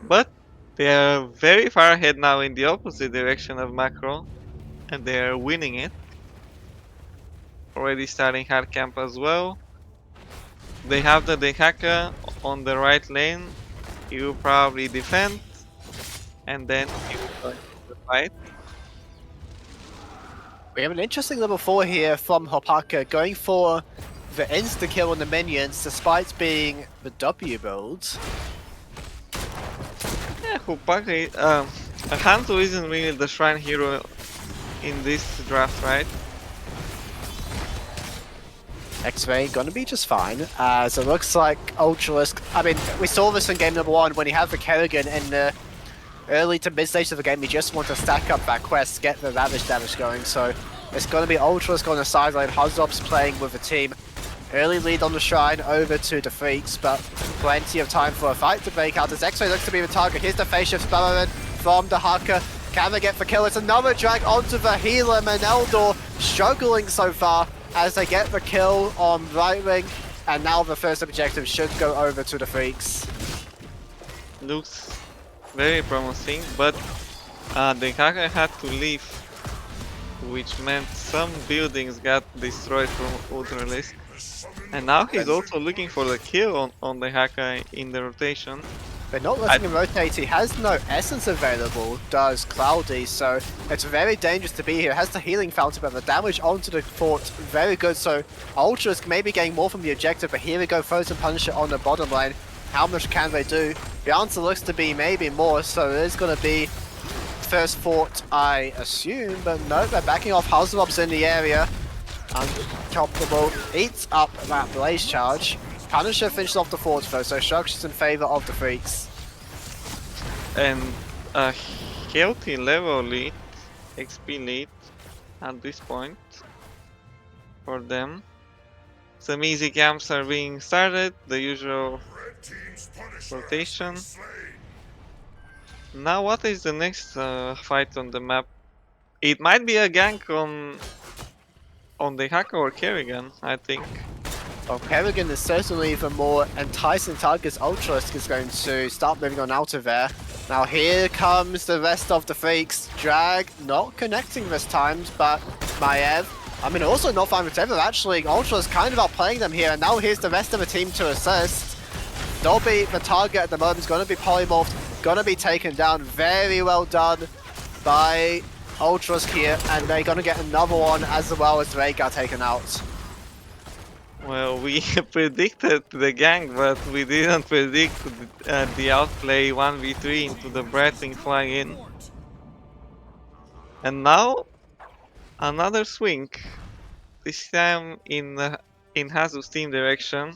Speaker 2: But they are very far ahead now in the opposite direction of Macro, and they are winning it. Already starting hard camp as well. They have the Dehaka on the right lane. He will probably defend, and then he will go into the fight.
Speaker 1: We have an interesting level 4 here from Alpaca, going for the insta-kill on the minions despite being the W build.
Speaker 2: Yeah, Hupaka, Hanzo isn't really the shrine hero in this draft, right?
Speaker 1: X-Ray gonna be just fine, as it looks like Ultralisk. I mean, we saw this in game number 1 when he had the Kerrigan in the early to mid stage of the game. He just want to stack up that quest, get the Ravage damage going. So it's gonna be Ultralisk on the sideline. Huzop's playing with the team. Early lead on the shrine over to the Freakz, but plenty of time for a fight to break out as X-Ray looks to be the target. Here's the phase shift Barrow from the Haka. Can they get the kill? It's another drag onto the healer. Meneldor struggling so far as they get the kill on right wing, and now the first objective should go over to the Freakz.
Speaker 2: Looks very promising, but the Haka had to leave, which meant some buildings got destroyed from Ultralisk. And now he's also looking for the kill on the Haka in the rotation.
Speaker 1: But not letting him rotate, he has no essence available, does Cloudy, so it's very dangerous to be here. Has the healing fountain, but the damage onto the fort, very good, so Ultras may be getting more from the objective, but here we go, Frozen Punisher on the bottom lane. How much can they do? The answer looks to be maybe more, so it is going to be first fort, I assume, but no, they're backing off. Halcyon in the area. Uncomfortable, eats up that blaze charge. Punisher finishes off the fort though, so Shuck's in favor of the Freakz.
Speaker 2: And a healthy level lead, XP lead at this point for them. Some easy camps are being started, the usual rotation. Now what is the next fight on the map? It might be a gank on the hacker or Kerrigan, I think.
Speaker 1: Well, Kerrigan is certainly the more enticing target. Ultralisk is going to start moving on out of there. Now here comes the rest of the Freakz. Drag not connecting this time, but Maev, I mean also not fine with Tether actually. Ultralisk kind of outplaying them here, and now here's the rest of the team to assist. Dobby, the target at the moment, is going to be polymorphed, going to be taken down. Very well done by Ultralisk here, and they're going to get another one as well as Ray got taken out.
Speaker 2: Well, we predicted the gang, but we didn't predict the outplay 1v3 into the Brightwing flying in. And now, another swing. This time in Hazu's team direction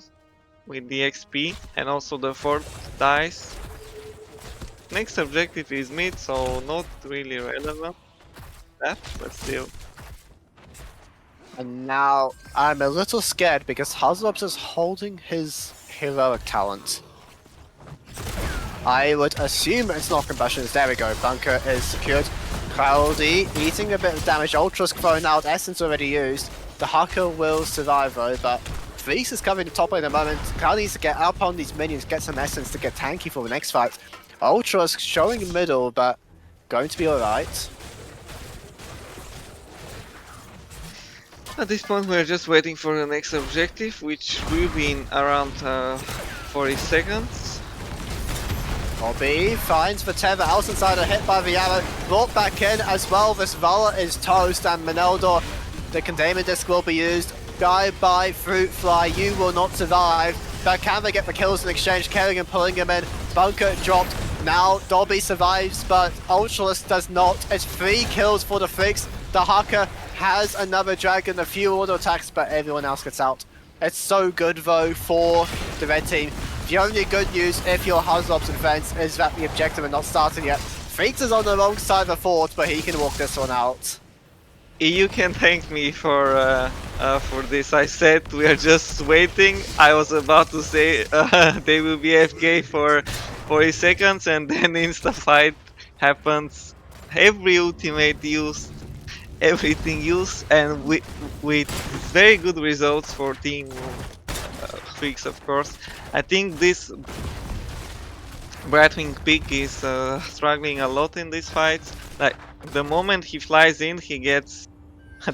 Speaker 2: with the XP and also the 4th dice. Next objective is mid, so not really relevant. That, but still.
Speaker 1: And now I'm a little scared because Hazelop's is holding his heroic talent. I would assume it's not combustions. There we go. Bunker is secured. Cloudy eating a bit of damage. Ultra's thrown out. Essence already used. The Hacker will survive though, but Freakz is covering the top lane at the moment. Cloudy needs to get up on these minions, get some Essence to get tanky for the next fight. Ultra's showing middle, but going to be alright.
Speaker 2: At this point we're just waiting for the next objective, which will be in around 40 seconds.
Speaker 1: Bobby finds the tether, Outsider hit by the arrow, brought back in as well. This Vala is toast, and Meneldor, the containment disc will be used. Guy by Fruit Fly, you will not survive. But can they get the kills in exchange? Kerrigan pulling him in, Bunker dropped. Now Dobby survives, but Ultralisk does not. It's 3 kills for the Freakz. The Hacker has another dragon, a few auto attacks, but everyone else gets out. It's so good though for the red team. The only good news if you're Hazelop's and friends is that the objective are not started yet. Freakz is on the wrong side of the fort, but he can walk this one out.
Speaker 2: You can thank me for this. I said we are just waiting. I was about to say they will be AFK for 40 seconds, and then insta fight happens. Every ultimate used, everything used, and with very good results for team Freakz, of course. I think this Brightwing pick is struggling a lot in these fights. Like the moment he flies in, he gets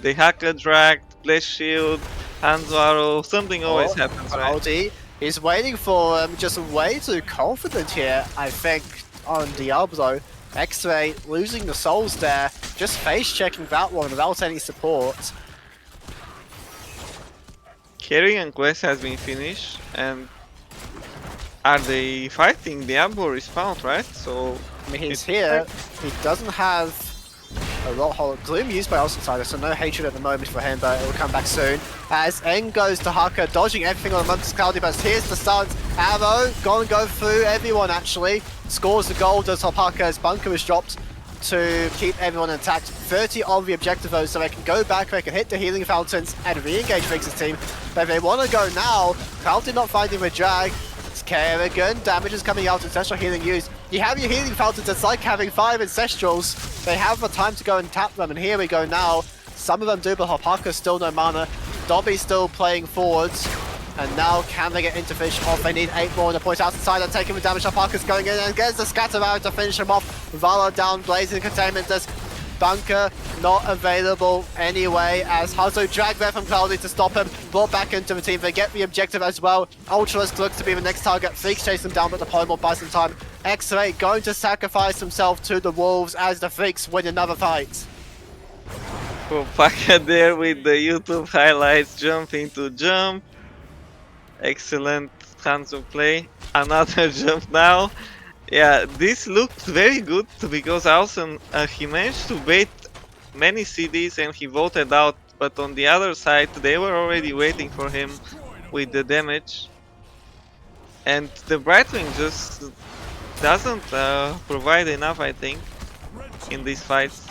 Speaker 2: the Hacker dragged, Flash Shield, Hanzo Arrow, something always happens, right?
Speaker 1: Aldi is waiting for just way too confident here, I think, on Diablo. X-Ray losing the souls there, just face checking that one without any support.
Speaker 2: Kerrigan quest has been finished, and are they fighting? Diablo respawned, right? So
Speaker 1: I mean, he's here, he doesn't have a lot of Gloom used by Outsider, so no hatred at the moment for him, but it will come back soon. As N goes to Hacker, dodging everything on the Month's Cloudy Burst. Here's the stance. Arrow, gonna go through everyone actually. Scores the goal, does help Hacker as Bunker is dropped to keep everyone intact. 30 on the objective though, so they can go back, they can hit the healing fountains and re-engage Freakz' team. But if they want to go now, Cloudy not finding the drag. It's Kerrigan, damage is coming out, ancestral healing used. You have your healing fountains, it's like having 5 ancestrals. They have the time to go and tap them, and here we go now. Some of them do, but Hopaka still no mana. Dobby still playing forwards. And now can they get into finish off? They need 8 more on the point outside and taking the damage. Hopaka's going in and gets the scatter arrow to finish him off. Vala down, blazing containment disc. Bunker not available anyway, as Hazo dragged there from Cloudy to stop him, brought back into the team. They get the objective as well. Ultralisk looks to be the next target. Freakz chase them down, but the polymorph buys some time. X-Ray going to sacrifice himself to the wolves as the Freakz win another fight.
Speaker 2: Hopaka there with the YouTube highlights, jump into jump. Excellent hands of play. Another jump now. Yeah, this looked very good because Alson he managed to bait many CDs and he voted out, but on the other side they were already waiting for him with the damage. And the Brightwing just doesn't provide enough, I think, in these fights.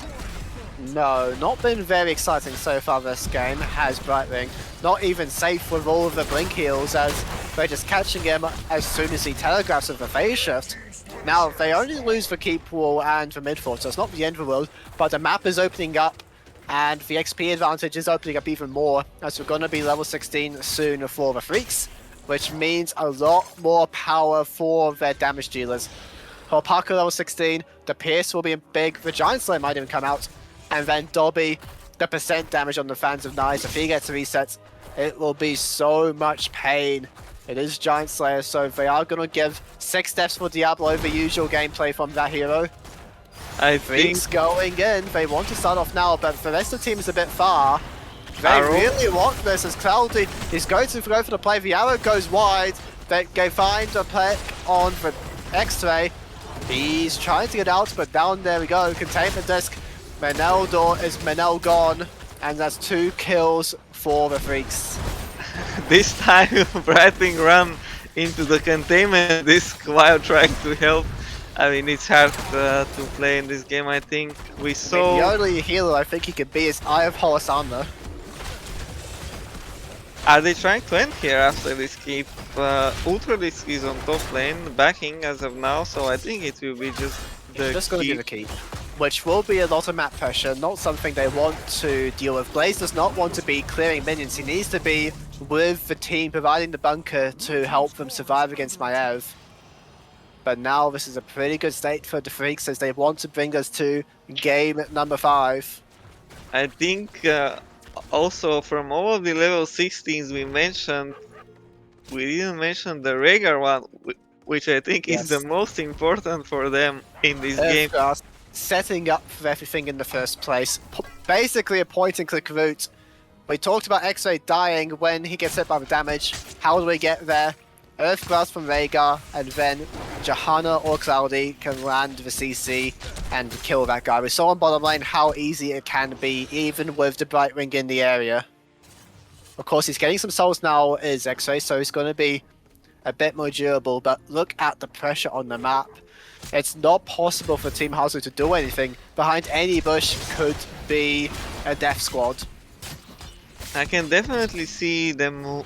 Speaker 1: No, not been very exciting so far this game, has Brightwing. Not even safe with all of the blink heals, as they're just catching him as soon as he telegraphs with the phase shift. Now, they only lose the keep wall and the mid fort, so it's not the end of the world, but the map is opening up. And the XP advantage is opening up even more, as we're going to be level 16 soon for the Freakz, which means a lot more power for their damage dealers. For Parker level 16, the Pierce will be big, the Giant Slayer might even come out, and then Dobby, the percent damage on the Fans of Knives, if he gets a reset, it will be so much pain. It is Giant Slayer, so they are going to give 6 deaths for Diablo, the usual gameplay from that hero.
Speaker 2: I think
Speaker 1: Freakz going in, they want to start off now, but the rest of the team is a bit far. They
Speaker 2: Arrow.
Speaker 1: really want this, as Cloudy is going to go for the play. The arrow goes wide, they find a pick on the X-ray. He's trying to get out, but down there we go. Containment disc. Menel door is Menel gone, and that's 2 kills for the Freakz.
Speaker 2: this time Brightwing ran into the containment disc while trying to help. I mean, it's hard to play in this game, I think. We
Speaker 1: I
Speaker 2: saw...
Speaker 1: mean, the only healer I think he could be is Eye of Holosan though.
Speaker 2: Are they trying to end here after this keep? Ultralisk is on top lane, backing as of now, so I think it will be just the
Speaker 1: Just going to be
Speaker 2: keep.
Speaker 1: the keep, which will be a lot of map pressure, not something they want to deal with. Blaze does not want to be clearing minions, he needs to be with the team providing the bunker to help them survive against Maev. But now this is a pretty good state for the Freakz as they want to bring us to game number 5.
Speaker 2: I think also from all of the level 16s we mentioned, we didn't mention the Rhaegar one, which I think is
Speaker 1: Yes.
Speaker 2: the most important for them in this game.
Speaker 1: Setting up for everything in the first place. Basically a point and click route. We talked about X-Ray dying when he gets hit by the damage. How do we get there? Earth Grasp from Rhaegar, and then Johanna or Cloudy can land the CC and kill that guy. We saw on bottom lane how easy it can be, even with the Brightwing in the area. Of course, he's getting some souls now, is X-Ray, so he's going to be a bit more durable, but look at the pressure on the map. It's not possible for Team Halcyon to do anything. Behind any bush could be a death squad.
Speaker 2: I can definitely see them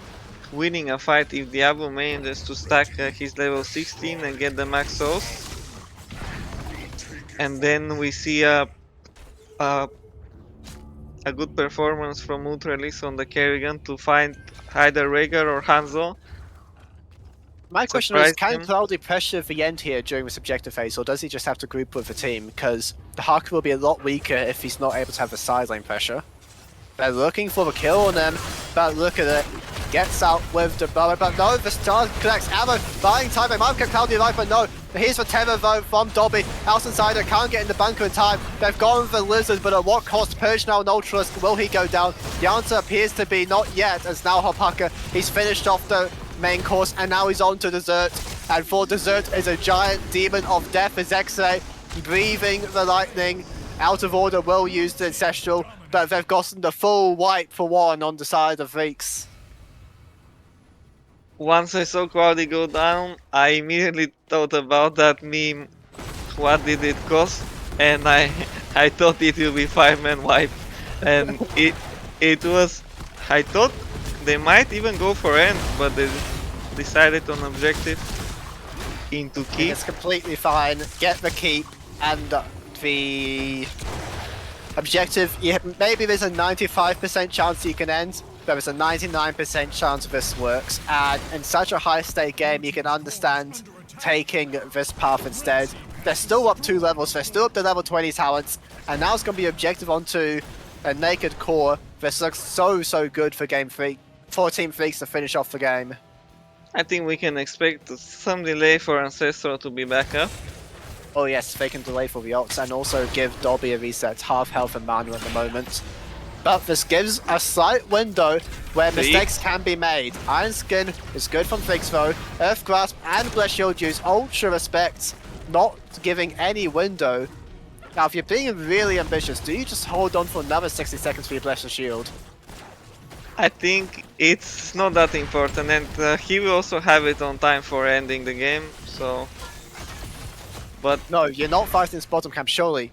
Speaker 2: winning a fight if Diablo manages to stack his level 16 and get the max souls. And then we see a good performance from Ultralisk on the Kerrigan to find either Rhaegar or Hanzo.
Speaker 1: My question is,
Speaker 2: Surprised
Speaker 1: can
Speaker 2: him.
Speaker 1: Cloudy pressure the end here during this objective phase, or does he just have to group with the team? Because the Harker will be a lot weaker if he's not able to have the sideline pressure. They're looking for the kill on them, but look at it. Gets out with the bow, but no, the star connects ammo, buying time. They might have kept Cloudy alive, but no. Here's the tether though from Dobby. House Insider can't get in the bunker in time. They've gone for the Lizard, but at what cost? Purge now and Ultralisk, will he go down? The answer appears to be not yet, as now Hopaka, he's finished off the main course, and now he's on to Dessert. And for Dessert is a giant demon of death as X-Ray, breathing the lightning. Out of order will use the Ancestral, but they've gotten the full wipe for 1 on the side of Freakz.
Speaker 2: Once I saw Cloudy go down, I immediately thought about that meme, what did it cost? And I thought it will be 5-man wipe. And it was, I thought they might even go for end, but they decided on objective into keep.
Speaker 1: It's completely fine. Get the keep and the objective. Yeah, maybe there's a 95% chance you can end. There's a 99% chance this works, and in such a high stake game you can understand taking this path instead. They're still up 2 levels, they're still up to level 20 talents, and now it's going to be objective onto a naked core. This looks so good for Game 3, for Team Freakz to finish off the game.
Speaker 2: I think we can expect some delay for Ancestral to be back up.
Speaker 1: Oh yes, they can delay for the ults and also give Dobby a reset, half health and mana at the moment. But this gives a slight window where mistakes can be made. Iron Skin is good from Freakz though. Earth Grasp and Bless Shield use ultra respect, not giving any window. Now if you're being really ambitious, do you just hold on for another 60 seconds for your Bless Shield?
Speaker 2: I think it's not that important, and he will also have it on time for ending the game, so... But
Speaker 1: No, you're not fighting this bottom camp, surely.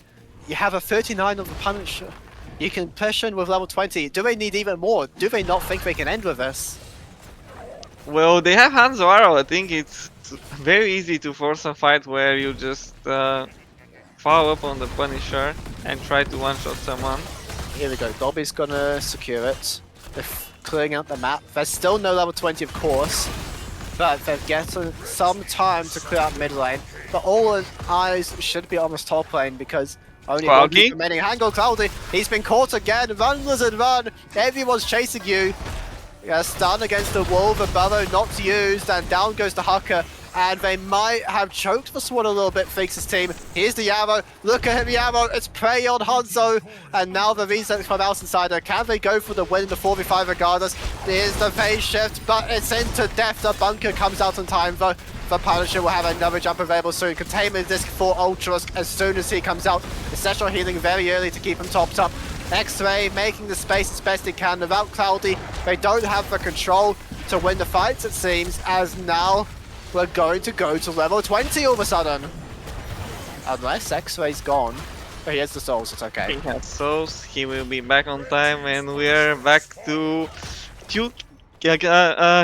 Speaker 1: You have a 39 of the Punisher. You can push in with level 20. Do they need even more? Do they not think they can end with this?
Speaker 2: well, they have Hanzo Arrow. I think it's very easy to force a fight where you just follow up on the Punisher and try to one-shot someone.
Speaker 1: Here we go. Dobby's gonna secure it. They're clearing out the map. There's still no level 20, of course, but they're getting some time to clear out mid lane. But all eyes should be on this top lane because only one
Speaker 2: Cloudy?
Speaker 1: keep remaining. Hang on, Cloudy. He's been caught again. Run, Lizard, run. Everyone's chasing you. Yeah, stun against the wall. The Burrow not used, and down goes the Hucker. And they might have choked the Swan a little bit, Freakz' team. Here's the arrow. Look at the arrow. It's prey on Hanzo. And now the reset from Outsider. Can they go for the win in the 4v5 regardless? Here's the phase shift, but it's into death. The bunker comes out in time, though. The Punisher will have another jump available soon. Containment disc for Ultras as soon as he comes out. Essential healing very early to keep him topped up. X-Ray making the space as best he can. Without Cloudy, they don't have the control to win the fights, it seems, as now we're going to go to level 20 all of a sudden. Unless X-Ray's gone. But he has the souls, it's okay.
Speaker 2: He has souls, he will be back on time, and we are back to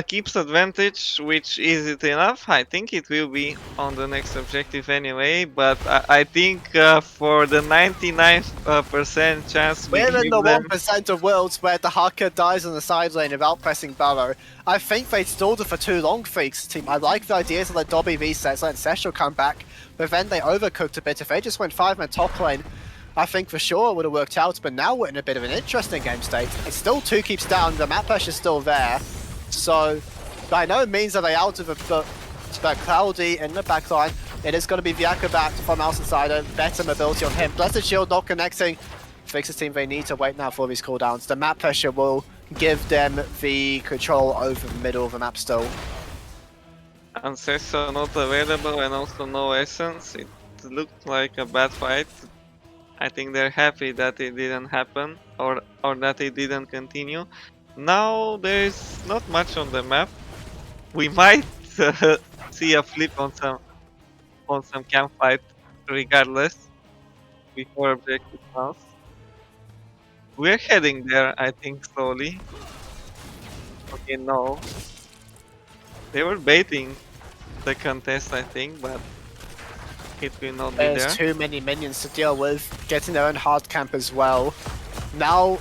Speaker 2: keeps advantage, which is it enough? I think it will be on the next objective anyway, but I think for the 99% chance we
Speaker 1: We're in
Speaker 2: give
Speaker 1: the
Speaker 2: them...
Speaker 1: 1% of worlds where the Hucker dies on the side lane without pressing Burrow. I think they stalled it for too long, Freakz' team. I like the idea to let Dobby resets, let Sesh come back, but then they overcooked a bit. If they just went 5-man top lane, I think for sure it would have worked out, but now we're in a bit of an interesting game state. It's still 2 keeps down, the map pressure's still there, so by no means are they out of the Cloudy in the backline. It is going to be the Acrobat from Outsider, better mobility on him. Blessed Shield not connecting. Freakz' team, they need to wait now for these cooldowns. The map pressure will give them the control over the middle of the map still.
Speaker 2: Ancestor not available and also no essence. It looked like a bad fight. I think they're happy that it didn't happen or that it didn't continue. Now there's not much on the map. We might see a flip on some camp fight regardless before objective house. We're heading there, I think, slowly. Okay, no. They were baiting the contest, I think, but it will not be there.
Speaker 1: There's too many minions to deal with, getting their own hard camp as well. Now,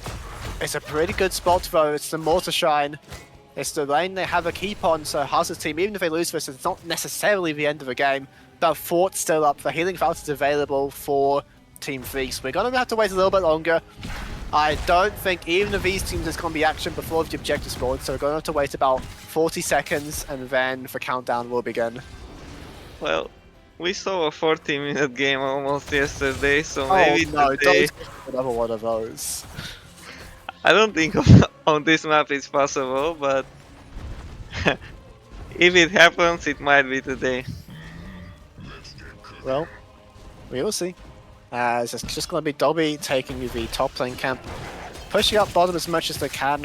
Speaker 1: it's a pretty good spot though, it's the Mortar Shrine. It's the lane they have a keep on, so Hazard's team, even if they lose this, it's not necessarily the end of the game. The fort's still up, the healing fountain's available for Team Freakz. We're gonna have to wait a little bit longer. I don't think even of these teams there's gonna be action before the objective spawn, so we're gonna have to wait about 40 seconds and then the countdown will begin.
Speaker 2: Well, we saw a 40-minute game almost yesterday, so maybe
Speaker 1: no,
Speaker 2: today...
Speaker 1: don't another one of those.
Speaker 2: I don't think on this map it's possible, but if it happens, it might be today.
Speaker 1: Well, we will see. It's just going to be Dobby taking the top lane camp, pushing up bottom as much as they can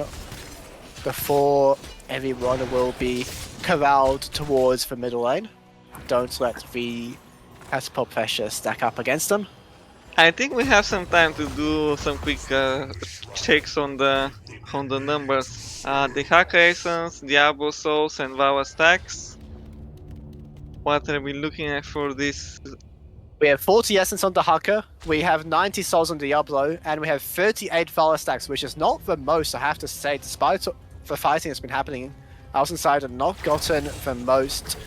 Speaker 1: before everyone will be corralled towards the middle lane. Don't let the catapult pressure stack up against them.
Speaker 2: I think we have some time to do some quick checks on the numbers. The Hacker Essence, Diablo Souls, and Vawa stacks. What are we looking at for this?
Speaker 1: We have 40 Essence on the Hucker, we have 90 Souls on Diablo, and we have 38 Valor stacks, which is not the most, I have to say, despite the fighting that's been happening. Outsider not gotten the most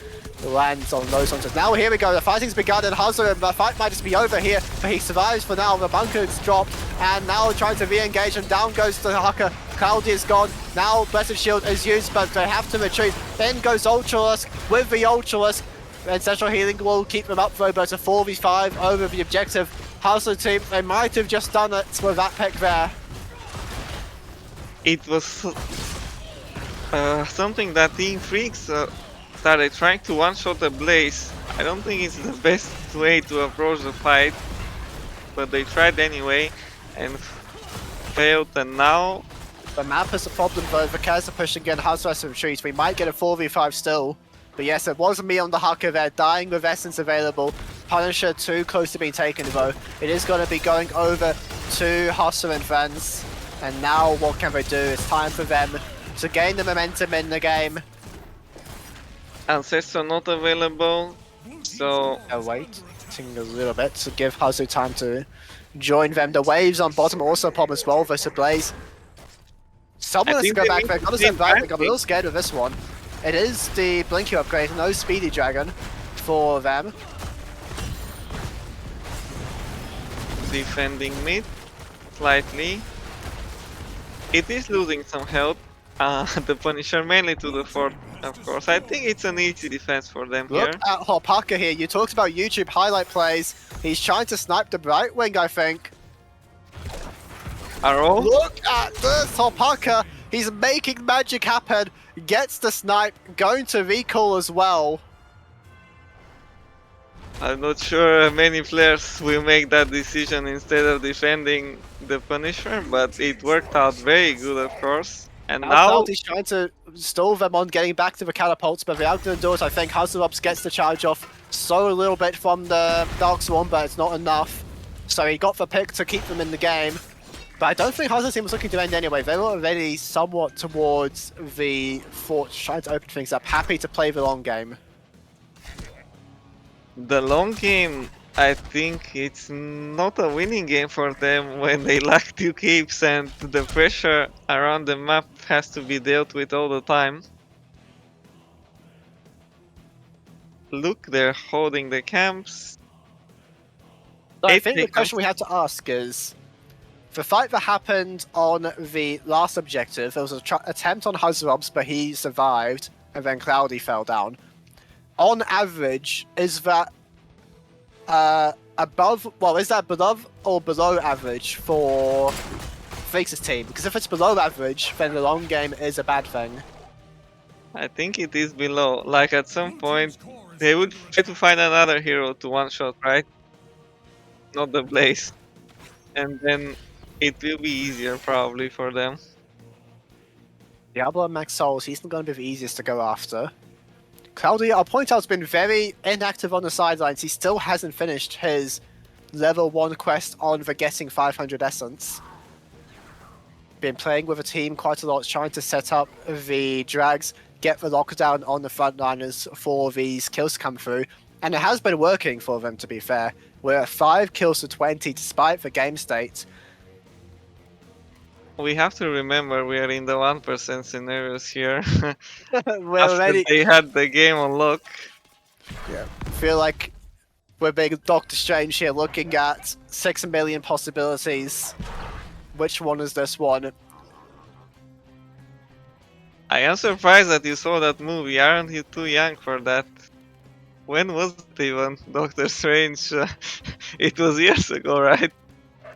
Speaker 1: lands on those ones. Now here we go, the fighting's begun and Hazard, the fight might just be over here, but he survives for now. The bunker's dropped, and now trying to re-engage, and down goes the Hucker. Cloudy is gone, now Blessed Shield is used, but they have to retreat. Then goes Ultralisk with the Ultralisk. Ancestral Healing will keep them up though, but it's a 4v5 over the objective. Hazard team, they might have just done it with that pick there.
Speaker 2: It was something that Team Freakz started trying to one-shot a Blaze. I don't think it's the best way to approach the fight, but they tried anyway and failed, and now...
Speaker 1: The map is a problem though, the Kaz are pushing again, Hazard has to retreat. We might get a 4v5 still. But yes, it wasn't me on the Hucker there, dying with Essence available. Punisher too close to being taken though. It is going to be going over to Hustle and friends. And now what can they do? It's time for them to gain the momentum in the game.
Speaker 2: Ancestor not available, so...
Speaker 1: Waiting a little bit to give Hazu time to join them. The waves on bottom also pop as well versus Blaze. Someone has to
Speaker 2: think
Speaker 1: go
Speaker 2: they
Speaker 1: back.
Speaker 2: need
Speaker 1: They're
Speaker 2: to
Speaker 1: gonna
Speaker 2: stay
Speaker 1: step back. I'm a
Speaker 2: back.
Speaker 1: little scared of this one. It is the Blinky upgrade, no Speedy Dragon for them.
Speaker 2: Defending mid slightly. It is losing some health. The Punisher mainly to the fort, of course. I think it's an easy defense for them
Speaker 1: Look
Speaker 2: here.
Speaker 1: at Hopaka here. You talked about YouTube highlight plays. He's trying to snipe the right wing, I think.
Speaker 2: Arrow.
Speaker 1: Look at this Hopaka. He's making magic happen. Gets the snipe. Going to recall as well.
Speaker 2: I'm not sure many players will make that decision instead of defending the Punisher, but it worked out very good, of course. And now
Speaker 1: He's trying to stall them on getting back to the catapults, but without going to do it, I think Hazelobs gets the charge off. So a little bit from the Dark Swarm, but it's not enough. So he got the pick to keep them in the game. But I don't think Hazel's team was looking to end anyway. They were already somewhat towards the fort, trying to open things up. Happy to play the long game.
Speaker 2: the long game, I think it's not a winning game for them when they lack 2 keeps and the pressure around the map has to be dealt with all the time. Look, they're holding the camps.
Speaker 1: So I
Speaker 2: Eight
Speaker 1: think the
Speaker 2: seconds.
Speaker 1: question we have to ask is, the fight that happened on the last objective, there was an attempt on Hazelobs, but he survived, and then Cloudy fell down. On average, is that above or below average for Freakz' team? Because if it's below average, then the long game is a bad thing.
Speaker 2: I think it is below. Like at some point, they would try to find another hero to one-shot, right? Not the Blaze. And then it will be easier probably for them.
Speaker 1: Diablo and Max Souls, he's not going to be the easiest to go after. Cloudy, I'll point out, has been very inactive on the sidelines. He still hasn't finished his level 1 quest on the getting 500 Essence. Been playing with a team quite a lot, trying to set up the drags, get the lockdown on the frontliners for these kills to come through. And it has been working for them, to be fair. We're at 5 kills to 20 despite the game state.
Speaker 2: We have to remember we are in the 1% scenarios here.
Speaker 1: We're
Speaker 2: After
Speaker 1: already...
Speaker 2: they had the game on lock.
Speaker 1: Yeah. Feel like we're being Doctor Strange here, looking at 6 million possibilities. Which one is this one?
Speaker 2: I am surprised that you saw that movie. Aren't you too young for that? When was it even? Doctor Strange? It was years ago, right?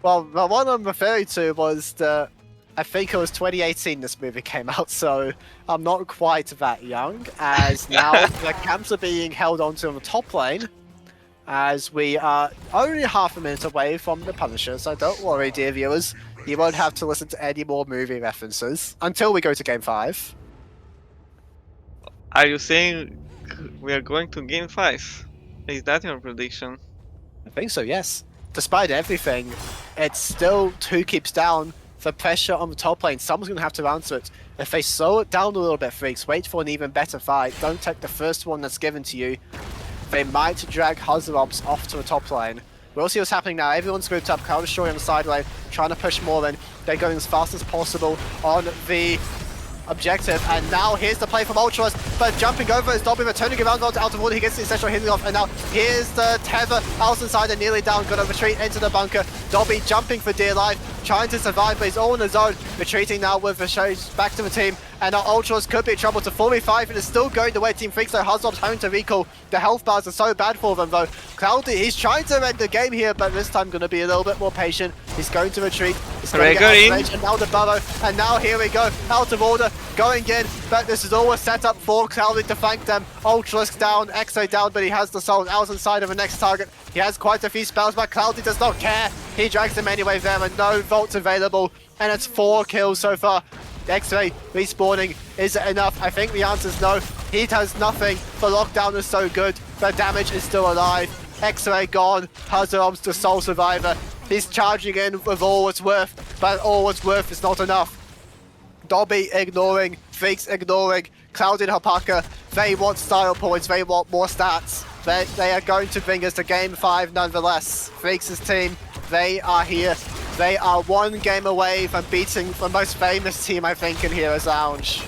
Speaker 1: Well, the one I'm referring to was the... I think it was 2018 this movie came out, so I'm not quite that young, as now the camps are being held onto on the top lane, as we are only half a minute away from the Punisher, so don't worry, dear viewers, you won't have to listen to any more movie references until we go to Game 5.
Speaker 2: Are you saying we are going to Game 5? Is that your prediction?
Speaker 1: I think so, yes. Despite everything, it's still 2 keeps down. The pressure on the top lane, someone's going to have to answer it. If they slow it down a little bit, Freakz, wait for an even better fight. Don't take the first one that's given to you. They might drag Hazelobs off to the top lane. We'll see what's happening now. Everyone's grouped up. Crowd Destroyer on the side lane, trying to push more in. They're going as fast as possible on the objective, and now here's the play from Ultras, but jumping over is Dobby, returning around onto out of order. He gets the essential hitting off, and now here's the tether. Alice inside and nearly down, gonna retreat into the bunker. Dobby jumping for dear life, trying to survive, but he's all on his own. Retreating now with the shows back to the team, and now Ultras could be in trouble to 45, and it's still going the way Team Freakz, so Hazelob's having to recall. The health bars are so bad for them though. Cloudy, he's trying to end the game here, but this time gonna be a little bit more patient. He's going to retreat. He's going to get out of range, and now the burrow, and now here we go, out of order, going in, but this is all a setup for Cloudy to flank them. Ultralisk down, Exo down, but he has the soul. Alice inside of the next target. He has quite a few spells, but Cloudy does not care. He drags them anyway there, and no vaults available, and it's 4 kills so far. X-Ray respawning, is it enough? I think the answer is no. He does nothing. The lockdown is so good, the damage is still alive. X-Ray gone, Hazelob's the sole survivor. He's charging in with all it's worth, but all it's worth is not enough. Dobby ignoring, Freakz ignoring, Cloud and Hopaka, they want style points, they want more stats. They are going to bring us to Game 5 nonetheless. Freakz' team They are here. They are one game away from beating the most famous team, I think, in Heroes Lounge.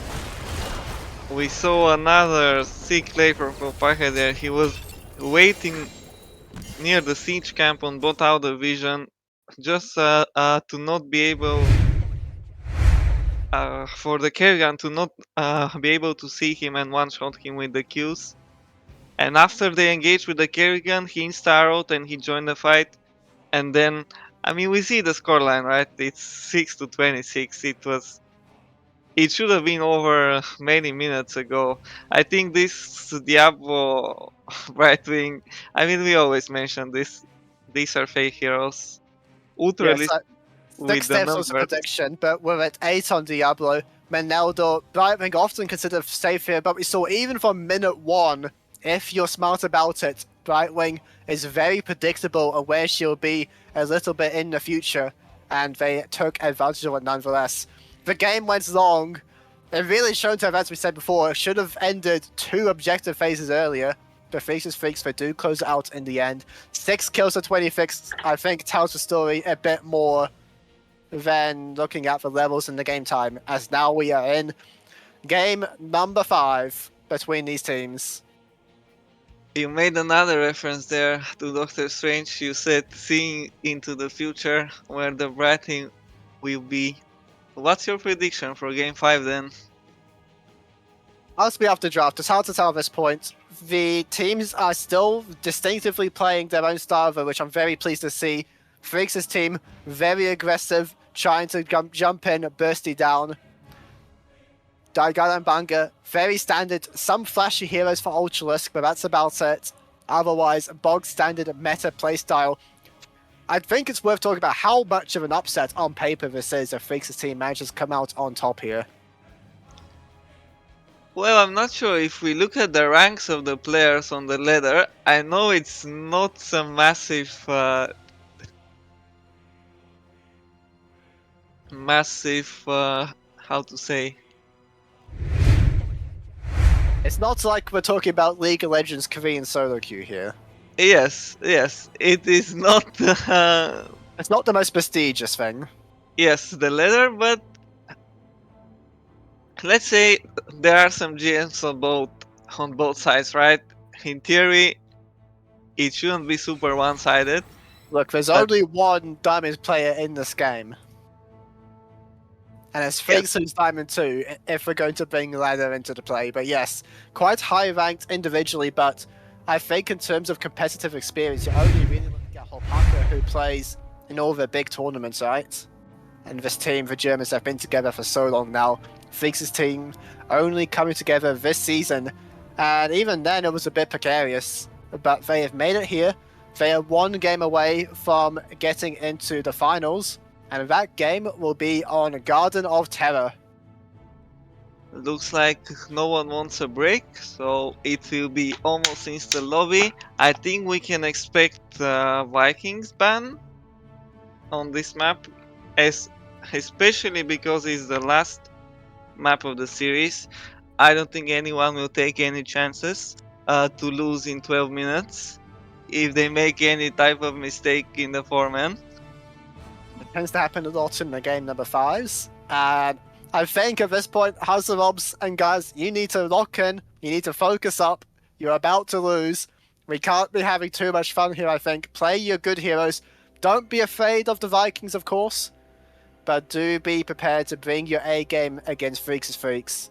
Speaker 2: We saw another sick play from Kopaka there. He was waiting near the siege camp on bot outer vision, just to not be able, for the Kerrigan to not be able to see him and one-shot him with the Qs. And after they engaged with the Kerrigan, he insta-arrowed and he joined the fight. And then, I mean, we see the scoreline, right? It's 6-26. It should have been over many minutes ago. I think this Diablo right wing. I mean, we always mention this. These are fake heroes. Ultra
Speaker 1: Yes,
Speaker 2: with
Speaker 1: 6
Speaker 2: the
Speaker 1: deaths was a
Speaker 2: numbers.
Speaker 1: prediction, but we're at 8 on Diablo. Meneldo, Brightwing often considered safe here, but we saw even from minute 1, if you're smart about it, Brightwing is very predictable of where she'll be a little bit in the future, and they took advantage of it nonetheless. The game went long. It really showed to have, as we said before, it should have ended 2 objective phases earlier. The Freakz, they do close it out in the end. 6 kills to 26, I think, tells the story a bit more than looking at the levels in the game time, as now we are in game number 5 between these teams.
Speaker 2: You made another reference there to Doctor Strange. You said seeing into the future where the Brightwing will be. What's your prediction for game 5 then?
Speaker 1: As we have to draft, it's hard to tell at this point. The teams are still distinctively playing their own style, which I'm very pleased to see. Freakz' team, very aggressive, trying to jump in, bursty down. Geilen Banger, very standard. Some flashy heroes for Ultralisk, but that's about it. Otherwise, bog standard meta playstyle. I think it's worth talking about how much of an upset on paper this is if Freakz' team manages to come out on top here.
Speaker 2: Well, I'm not sure if we look at the ranks of the players on the ladder. I know it's not some massive, how to say?
Speaker 1: It's not like we're talking about League of Legends Korean solo queue here.
Speaker 2: Yes, it is not.
Speaker 1: It's not the most prestigious thing.
Speaker 2: Yes, the ladder, but let's say there are some GMs on both sides, right? In theory, it shouldn't be super one-sided.
Speaker 1: Look, there's only one Diamond player in this game. And it's Freakz who's Diamond 2, if we're going to bring Ladder into the play. But yes, quite high ranked individually, but I think in terms of competitive experience, you're only really looking at Hopaka, who plays in all the big tournaments, right? And this team, the Germans, have been together for so long now. Freakz' team only coming together this season, and even then it was a bit precarious. But they have made it here. They are one game away from getting into the finals, and that game will be on Garden of Terror.
Speaker 2: Looks like no one wants a break, so it will be almost instant lobby. I think we can expect Vikings ban on this map, especially because it's the last map of the series. I don't think anyone will take any chances to lose in 12 minutes if they make any type of mistake in the 4-man.
Speaker 1: It tends to happen a lot in the game number 5s, and I think at this point, House of Obs and guys, you need to lock in, you need to focus up, you're about to lose. We can't be having too much fun here, I think. Play your good heroes. Don't be afraid of the Vikings, of course, but do be prepared to bring your A game against Freakz.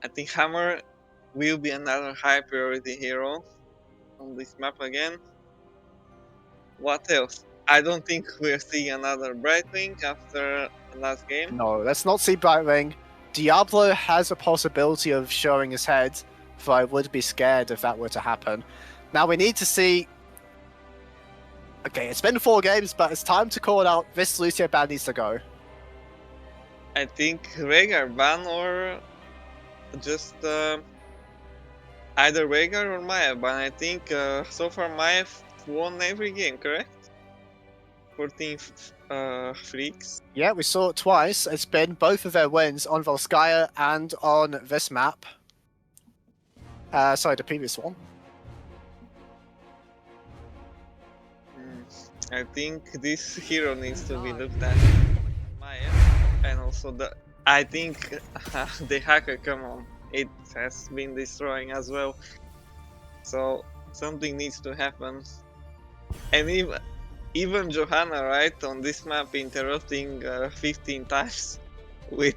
Speaker 2: I think Hammer will be another high priority hero on this map again. What else? I don't think we're seeing another Brightwing after the last game.
Speaker 1: No, let's not see Brightwing. Diablo has a possibility of showing his head, but I would be scared if that were to happen. Now we need to see... Okay, it's been 4 games, but it's time to call it out. This Lucio ban needs to go.
Speaker 2: I think Rhaegar ban or just either Rhaegar or Maya ban. I think so far Maya won every game, correct? 14 Freakz.
Speaker 1: Yeah, we saw it twice. It's been both of their wins on Volskaya and on this map. Sorry, the previous one.
Speaker 2: I think this hero needs to be looked at on my end, and also I think the hacker, come on, it has been destroying as well. So something needs to happen, and even Johanna, right, on this map interrupting 15 times with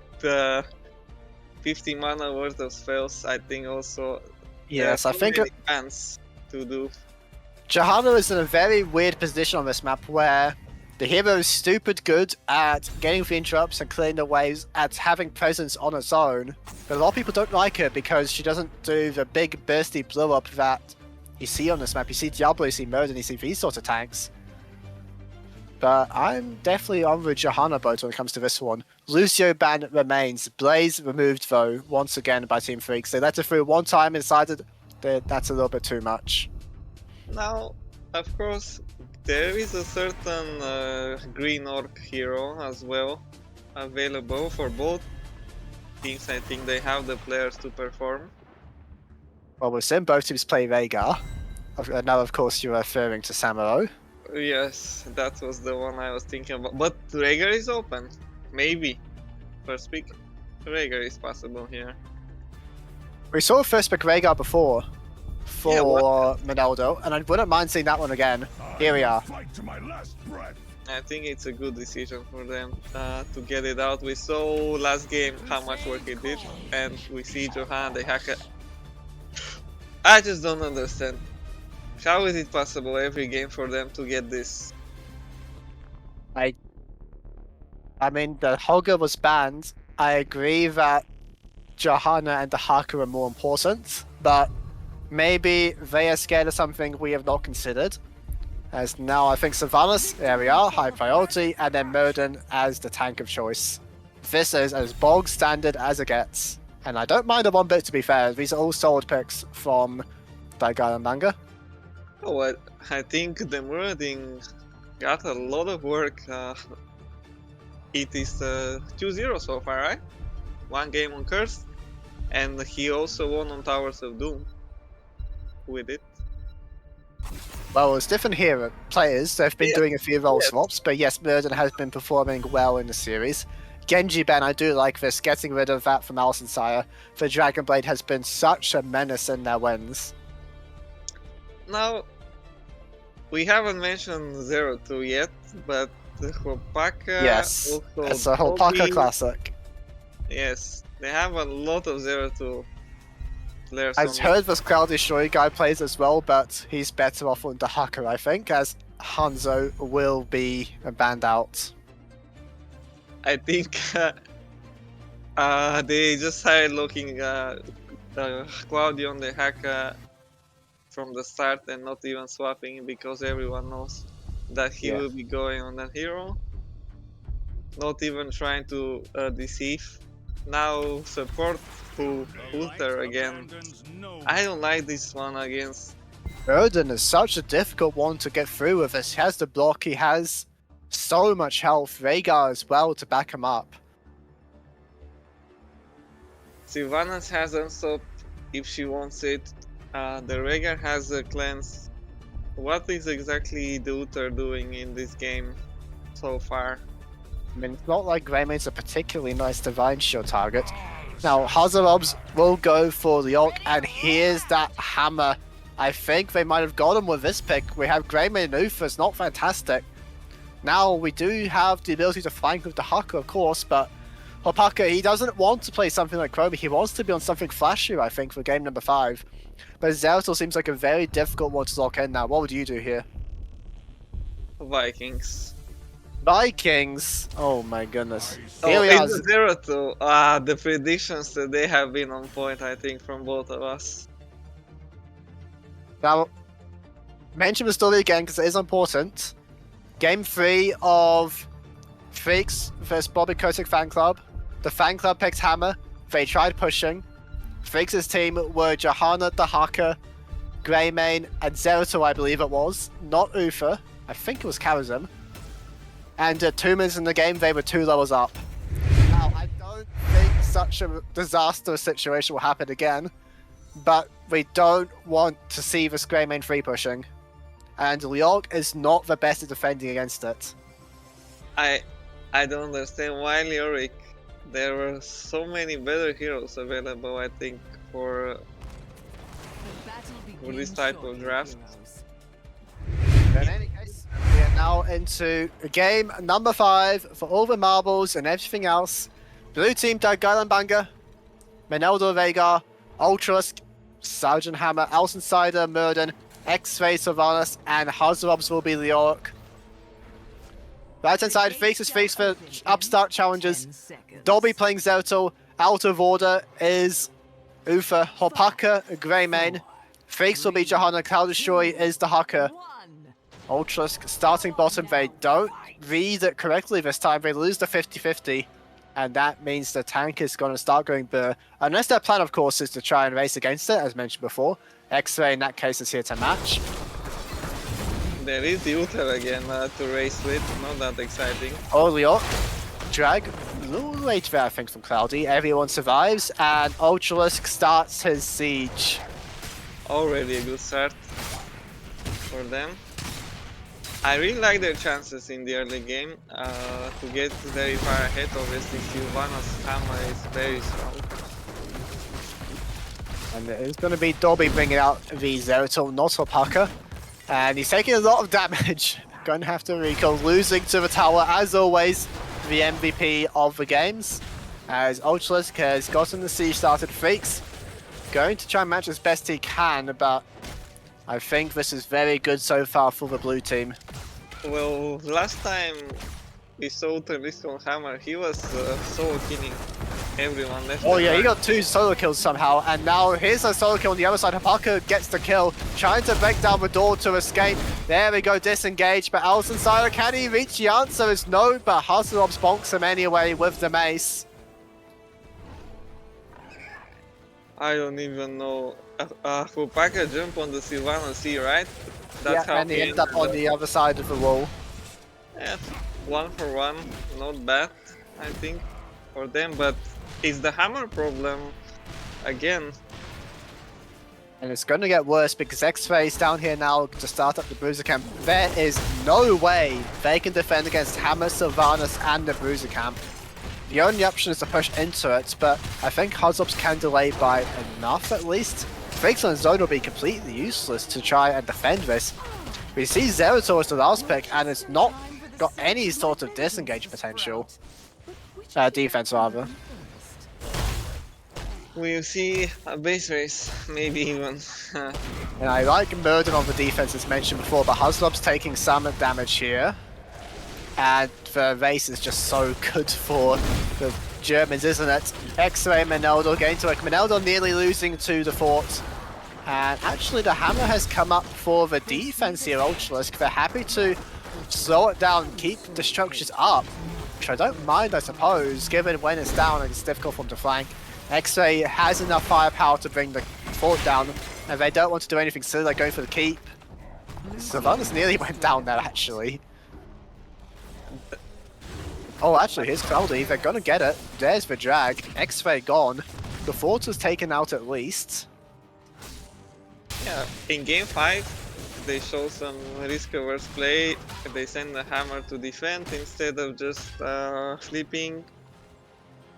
Speaker 2: 50 mana worth of spells. I think also there are
Speaker 1: Yes, I
Speaker 2: so
Speaker 1: think
Speaker 2: many bans to do.
Speaker 1: Johanna is in a very weird position on this map where the hero is stupid good at getting free interrupts and clearing the waves, at having presence on its own. But a lot of people don't like her because she doesn't do the big bursty blow up that you see on this map. You see Diablo, you see Murder, and you see these sorts of tanks. But I'm definitely on the Johanna boat when it comes to this one. Lucio ban remains. Blaze removed though, once again by Team Freakz. They let her through one time and decided that that's a little bit too much.
Speaker 2: Now, of course, there is a certain green orc hero as well available for both teams. I think they have the players to perform.
Speaker 1: Well, we've seen both teams play Rhaegar. Now, of course, you're referring to Samuro.
Speaker 2: Yes, that was the one I was thinking about. But Rhaegar is open. Maybe. First pick, Rhaegar is possible here.
Speaker 1: We saw first pick Rhaegar before for Ronaldo, and I wouldn't mind seeing that one again. Here we are.
Speaker 2: I think it's a good decision for them to get it out. We saw last game how much work it did, and we see Johan the hacker. I just don't understand. How is it possible every game for them to get this?
Speaker 1: I mean, the Hogger was banned. I agree that Johanna and the Hacker are more important, but maybe they are scared of something we have not considered. As now I think Sylvanas, there we are, high priority, and then Murden as the tank of choice. This is as bog standard as it gets. And I don't mind it one bit, to be fair. These are all solid picks from the Geilen manga.
Speaker 2: Oh, I think the Muradin got a lot of work. It is 2-0 so far, right? One game on Cursed, and he also won on Towers of Doom with it.
Speaker 1: Well, it's different here. Players, they've been doing a few role swaps, but yes, Murden has been performing well in the series. Genji Ben, I do like this, getting rid of that from Alison Sire. The Dragonblade has been such a menace in their wins.
Speaker 2: Now, we haven't mentioned 0-2 yet, but the Hopaka
Speaker 1: Yes,
Speaker 2: also
Speaker 1: it's a Hopaka
Speaker 2: Bobby-
Speaker 1: classic.
Speaker 2: Yes, they have a lot of 0-2 players.
Speaker 1: I've
Speaker 2: on
Speaker 1: heard this Cloudy Shory guy plays as well, but he's better off on the Hacker, I think, as Hanzo will be banned out.
Speaker 2: I think they just started looking Claudio on the hacker from the start and not even swapping because everyone knows that he will be going on that hero. Not even trying to deceive. Now support who Uther again. I don't like this one against.
Speaker 1: Murden is such a difficult one to get through with this. He has the block, he has so much health, Rhaegar as well to back him up.
Speaker 2: Sylvanas has Unstop if she wants it. The Rhaegar has a cleanse. What is exactly the Uther doing in this game so far?
Speaker 1: I mean, it's not like Greymane's a particularly nice Divine Shield target. Now, Hazarobs will go for the Orc, and here's that hammer. I think they might have got him with this pick. We have Greymane and Uther, it's not fantastic. Now, we do have the ability to flank with the Hacker, of course, but Hopaka, he doesn't want to play something like Chromie. He wants to be on something flashier, I think, for game number 5. But Zeratul seems like a very difficult one to lock in now. What would you do here?
Speaker 2: Vikings.
Speaker 1: Vikings! Oh my goodness.
Speaker 2: Oh, it's 0-2. The predictions today have been on point, I think, from both of us.
Speaker 1: Now, mention the story again because it is important. Game 3 of Freakz vs Bobby Kotick fan club. The fan club picks Hammer. They tried pushing. Freak's team were Johanna the Hacker, Greymane, and Zeratul, I believe it was. Not Uther. I think it was Karazim. And 2 minutes in the game, they were 2 levels up. Now, I don't think such a disastrous situation will happen again, but we don't want to see this Greymane free pushing. and Leorc is not the best at defending against it.
Speaker 2: I don't understand why Leoric. There were so many better heroes available, I think, for this type of draft.
Speaker 1: In any case, we are now into game number 5 for all the marbles and everything else. Blue team Geilen Banger, Meneldo Veigar, Ultralisk, Sergeant Hammer, Alcensider, Murden, X-Ray Sylvanas, and Hazarobs will be Leoric. Right hand side, Freakz is Freakz for upstart challenges. Dobby playing Zeratul. Out of order is Ufa, Hopaka, Greymane. Freakz will be Johanna, Cloud Destroy is the Hucker. Ultralisk starting bottom, they don't read it correctly this time. They lose the 50-50. And that means the tank is going to start going burr. Unless their plan, of course, is to try and race against it, as mentioned before. X-Ray, in that case, is here to match.
Speaker 2: There is the Uther again to race with, not that exciting.
Speaker 1: Oh, Leorc. Drag. A little late there, I think, from Cloudy. Everyone survives, and Ultralisk starts his siege.
Speaker 2: Already a good start for them. I really like their chances in the early game to get very far ahead. Obviously, Sylvanas' hammer is very strong.
Speaker 1: And it's going to be Dobby bringing out the Zeratul, not Hopaka. And he's taking a lot of damage. Going to have to recall, losing to the tower, as always, the MVP of the games. As Ultralisk has gotten the siege started. Freakz going to try and match as best he can, but I think this is very good so far for the blue team.
Speaker 2: Well, last time we saw Ultralisk on hammer, he was solo killing everyone left.
Speaker 1: Oh yeah, he got 2 solo kills somehow, and now here's a solo kill on the other side. Hopaka gets the kill, trying to break down the door to escape. There we go, disengage, but Alcensider, can he reach? The answer is no, but Hazarobs bonks him anyway with the mace.
Speaker 2: I don't even know. Hopaka jump on the Sylvanas C, right? That's
Speaker 1: yeah, and he ended up on the other side of the wall.
Speaker 2: Yeah, 1 for 1, not bad, I think, for them, but it's the hammer problem again.
Speaker 1: And it's going to get worse because X-Ray is down here now to start up the Bruiser Camp. There is no way they can defend against Hammer, Sylvanas, and the Bruiser Camp. The only option is to push into it, but I think Hazarobs can delay by enough at least. Freakz on zone will be completely useless to try and defend this. We see Zeratul as the last pick, and it's not got any sort of disengage potential. Defense, rather.
Speaker 2: We'll see a base race, maybe even.
Speaker 1: And I like Murden on the defense as mentioned before, but Hazarobs taking some damage here. And the race is just so good for the Germans, isn't it? X-Ray, Meneldo getting to it. Meneldo nearly losing to the fort. And actually the hammer has come up for the defense here, Ultralisk. They're happy to slow it down, keep the structures up. Which I don't mind, I suppose, given when it's down and it's difficult for them to flank. X-Ray has enough firepower to bring the fort down, and they don't want to do anything silly like going for the keep. Sylvanas nearly went down there, actually. Oh, actually, here's Cloudy. They're gonna get it. There's the drag. X-Ray gone. The fort was taken out at least.
Speaker 2: Yeah, in game 5, they show some risk-averse play. They send the hammer to defend instead of just flipping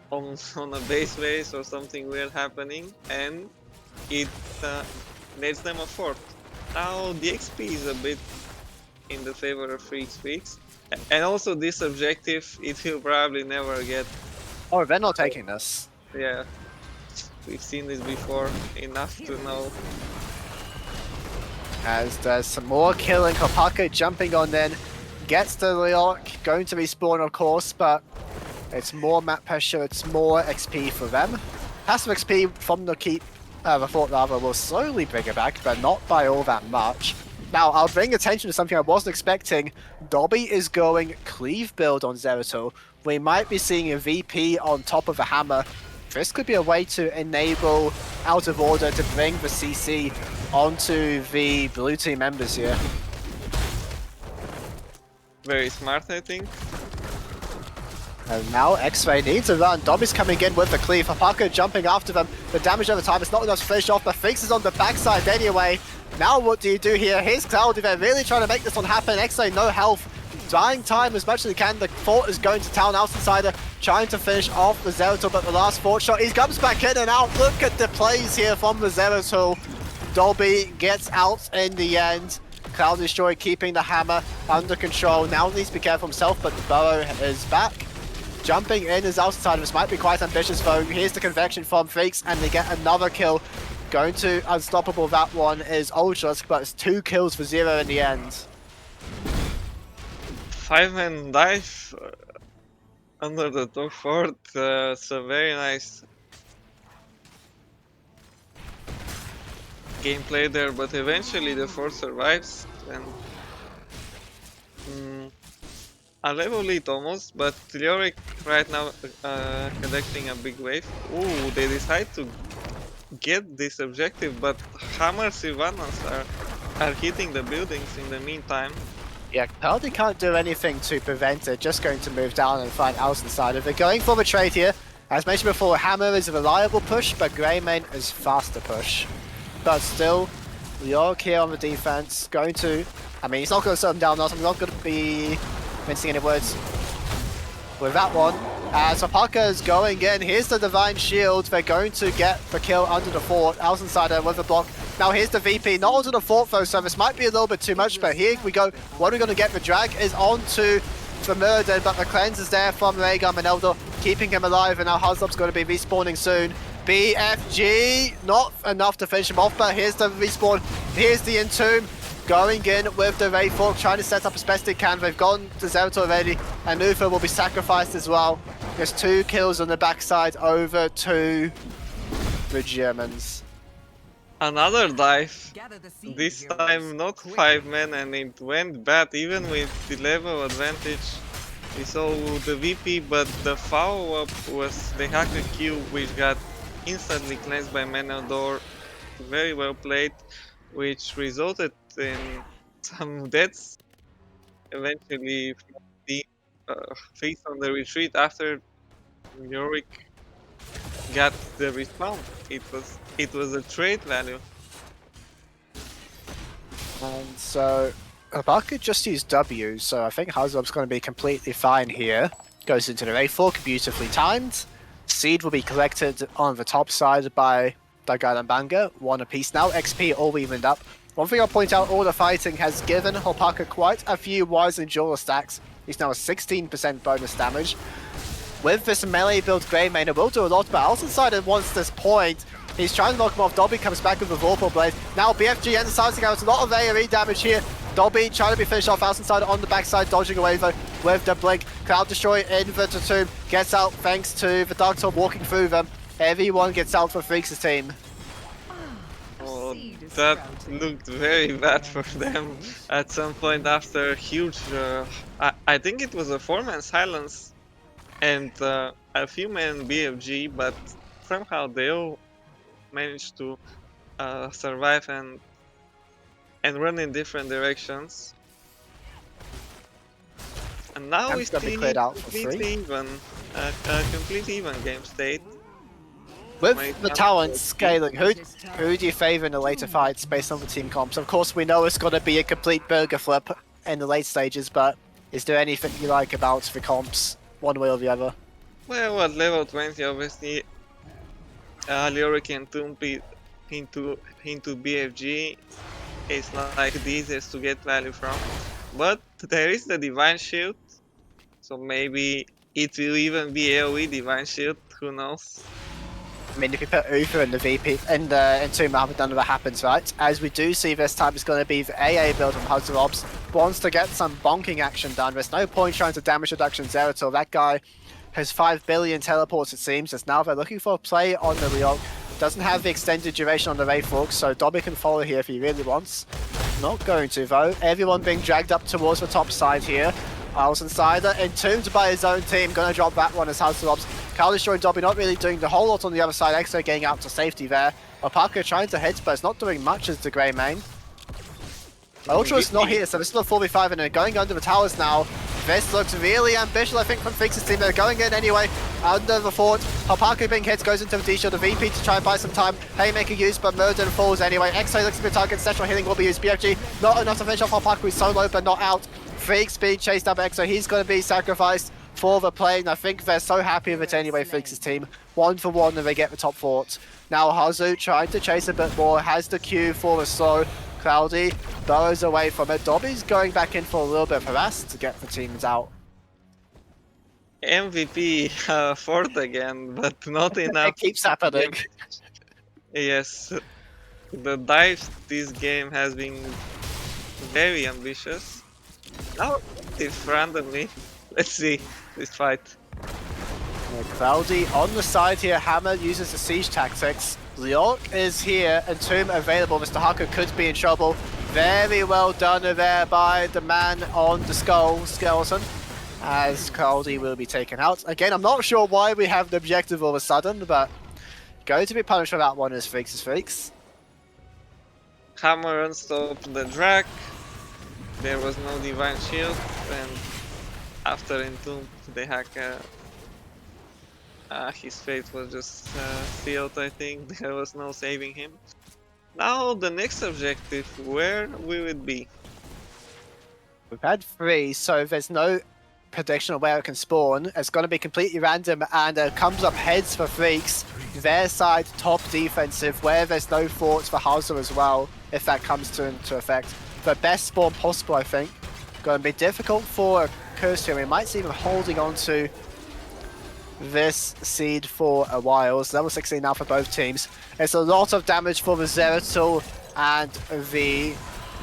Speaker 2: on a base race or something weird happening, and it nets them a fort. Now the XP is a bit in the favor of Freakz. And also this objective, it will probably never get.
Speaker 1: Oh, they're not taking this.
Speaker 2: Yeah, we've seen this before, enough to know.
Speaker 1: As there's some more killing, Hopaka jumping on in, gets the Leorc, going to respawn of course, but it's more map pressure, it's more XP for them. Passive XP from the keep, the fort rather, will slowly bring it back, but not by all that much. Now, I'll bring attention to something I wasn't expecting. Dobby is going cleave build on Zeratul. We might be seeing a VP on top of a hammer. This could be a way to enable Out of Order to bring the CC onto the blue team members here.
Speaker 2: Very smart, I think.
Speaker 1: And now X-Ray needs a run. Dobby's coming in with the cleave. Hopaka jumping after them. The damage over time is not enough to finish off, but Freakz is on the backside anyway. Now what do you do here? Here's Cloud. They're really trying to make this one happen. X-Ray no health. Dying time as much as he can. The fort is going to town. Outsider trying to finish off the Zeratul, but the last fort shot, he comes back in and out. Look at the plays here from the Zeratul. Dobby gets out in the end. Cloud Destroyer keeping the hammer under control. Now needs to be careful himself, but the Burrow is back. Jumping in as Outsider. This might be quite ambitious though. Here's the convection from Freakz and they get another kill. Going to unstoppable, that one is Ultrask, but it's 2 kills for 0 in the end.
Speaker 2: 5-man dive under the top fort, so very nice gameplay there, but eventually the fort survives and a level lead almost, but Leoric right now conducting a big wave. Ooh, they decide to get this objective, but Hammer Sylvanas are hitting the buildings in the meantime.
Speaker 1: Yeah, Peldy can't do anything to prevent it, just going to move down and find Outsider. They're going for the trade here. As mentioned before, Hammer is a reliable push, but Greymane is faster push. But still, York here on the defense, going to... I mean, he's not going to slow him down, I'm not going to be mincing any words with that one. As Hopaka is going in, here's the Divine Shield, they're going to get the kill under the fort. Outsider with the block. Now here's the VP, not onto the fort though, so this might be a little bit too much, but here we go. What are we going to get? The drag is onto the Murder, but the cleanse is there from Rhaegar Meneldo, keeping him alive, and now Haslop's going to be respawning soon. BFG, not enough to finish him off, but here's the respawn, here's the Entomb, going in with the Wraithfolk, trying to set up as best they can. They've gone to Zeratul already, and Nufa will be sacrificed as well. There's 2 kills on the backside over to the Germans.
Speaker 2: Another dive, this time not 5 men, and it went bad even with the level advantage. We saw the VP, but the follow-up was the hacker Q, which got instantly cleansed by Meneldo. Very well played, which resulted in some deaths. Eventually, the Freakz on the retreat after Yorick got the respawn. It was a trade value.
Speaker 1: And so Hopaka just used W, so I think Hazlop's going to be completely fine here. Goes into the Wraithfolk, beautifully timed. Seed will be collected on the top side by the Geilen Banger, 1 apiece now. XP all evened up. One thing I'll point out, all the fighting has given Hopaka quite a few wise and jeweler stacks. He's now a 16% bonus damage. With this melee build Greymane, it will do a lot, but Outsider wants this point. He's trying to knock him off. Dobby comes back with a Vorpal Blade. Now BFG emphasizing out a lot of AoE damage here. Dobby trying to be finished off. Outsider on the backside, dodging away though with the Blink. Cloud Destroyer in the tomb. Gets out thanks to the Dark Soul walking through them. Everyone gets out for Freakz' team.
Speaker 2: Oh, that looked very bad for them at some point after a huge... I think it was a 4-man silence and a few men BFG, but somehow they all managed to survive and run in different directions. And now we see completely even game state.
Speaker 1: With the talents scaling, who do you favour in the later fights based on the team comps? Of course, we know it's going to be a complete burger flip in the late stages, but is there anything you like about the comps, one way or the other?
Speaker 2: Well, at level 20, obviously, Leoric and Tomb into BFG is not like the easiest to get value from. But there is the Divine Shield, so maybe it will even be AoE Divine Shield, who knows?
Speaker 1: I mean, if you put Uther in the VP and Entomb, none of that happens, right? As we do see this time, it's going to be the AA build from Hazarobs. Wants to get some bonking action done. There's no point trying to damage reduction Zeratul. That guy has 5 billion teleports, it seems. As now they're looking for a play on the Ryok. Doesn't have the extended duration on the Wraithfolk, so Dobby can follow here if he really wants. Not going to though. Everyone being dragged up towards the top side here. Insider entombed by his own team, gonna drop that one as Halcyon. Cloud Destroyer and Dobby not really doing the whole lot on the other side. Exo getting out to safety there. Hopaka trying to hit, but it's not doing much as the Greymane. Ultra is not here, so this is a 4v5 and they're going under the towers now. This looks really ambitious, I think, from Freakz' team. They're going in anyway, under the fort. Hapaku being hit, goes into the D-shield, the VP to try and buy some time. Haymaker used, but Murden falls anyway. X-Ray looks to be a target, Central Healing will be used. BFG, not enough to finish off Hapaku, he's solo, but not out. Freakz being chased down by X-Ray, he's going to be sacrificed for the play, and I think they're so happy with it anyway, Freakz' team. 1 for 1, and they get the top fort. Now Hazu trying to chase a bit more, has the Q for a slow. Cloudy burrows away from it. Dobby's going back in for a little bit of harass to get the teams out.
Speaker 2: MVP fourth again, but not enough.
Speaker 1: It keeps happening.
Speaker 2: Yes, the dives this game has been very ambitious. Now it's randomly. Let's see this fight.
Speaker 1: Yeah, Cloudy on the side here. Hammer uses the siege tactics. Leork is here and Tomb available. Mr. Haka could be in trouble. Very well done there by the man on the skeleton, as Cloudy will be taken out. Again, I'm not sure why we have the objective all of a sudden, but going to be punished for that one is Freakz.
Speaker 2: Hammer unstopped the drag. There was no divine shield, and after Entomb, the hacker. His fate was just sealed, I think. There was no saving him. Now the next objective, where will it be?
Speaker 1: We've had 3, so there's no prediction of where it can spawn. It's going to be completely random, and it comes up heads for Freakz. Their side, top defensive, where there's no forts for Hauser as well, if that comes into effect. The best spawn possible, I think. Going to be difficult for Curse. We might see them holding on to this seed for a while. It's level 16 now for both teams. It's a lot of damage for the Zeratul and the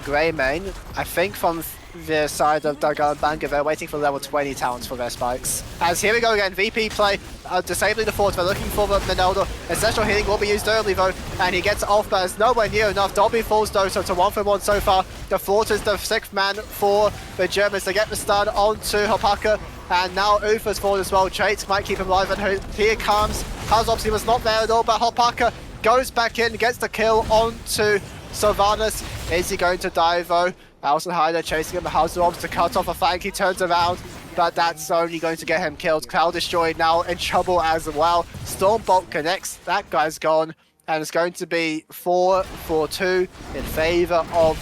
Speaker 1: Greymane. I think from the side of Geilen Banga, they're waiting for level 20 talents for their spikes. As here we go again, VP play, disabling the fort. They're looking for the Minoldo. Essential healing will be used early though, and he gets off, but it's nowhere near enough. Dobby falls though, so it's a 1 for 1 so far. The fort is the 6th man for the Germans. They get the stun onto Hopaka. And now Ufa's fallen as well. Traits might keep him alive, and here comes Hazops. He was not there at all, but Hopaka goes back in, gets the kill onto Sylvanas. Is he going to die though? Alcenheider chasing him, Hazops to cut off a flank. He turns around, but that's only going to get him killed. Cloud Destroyed now in trouble as well. Stormbolt connects, that guy's gone, and it's going to be 4 for 2 in favor of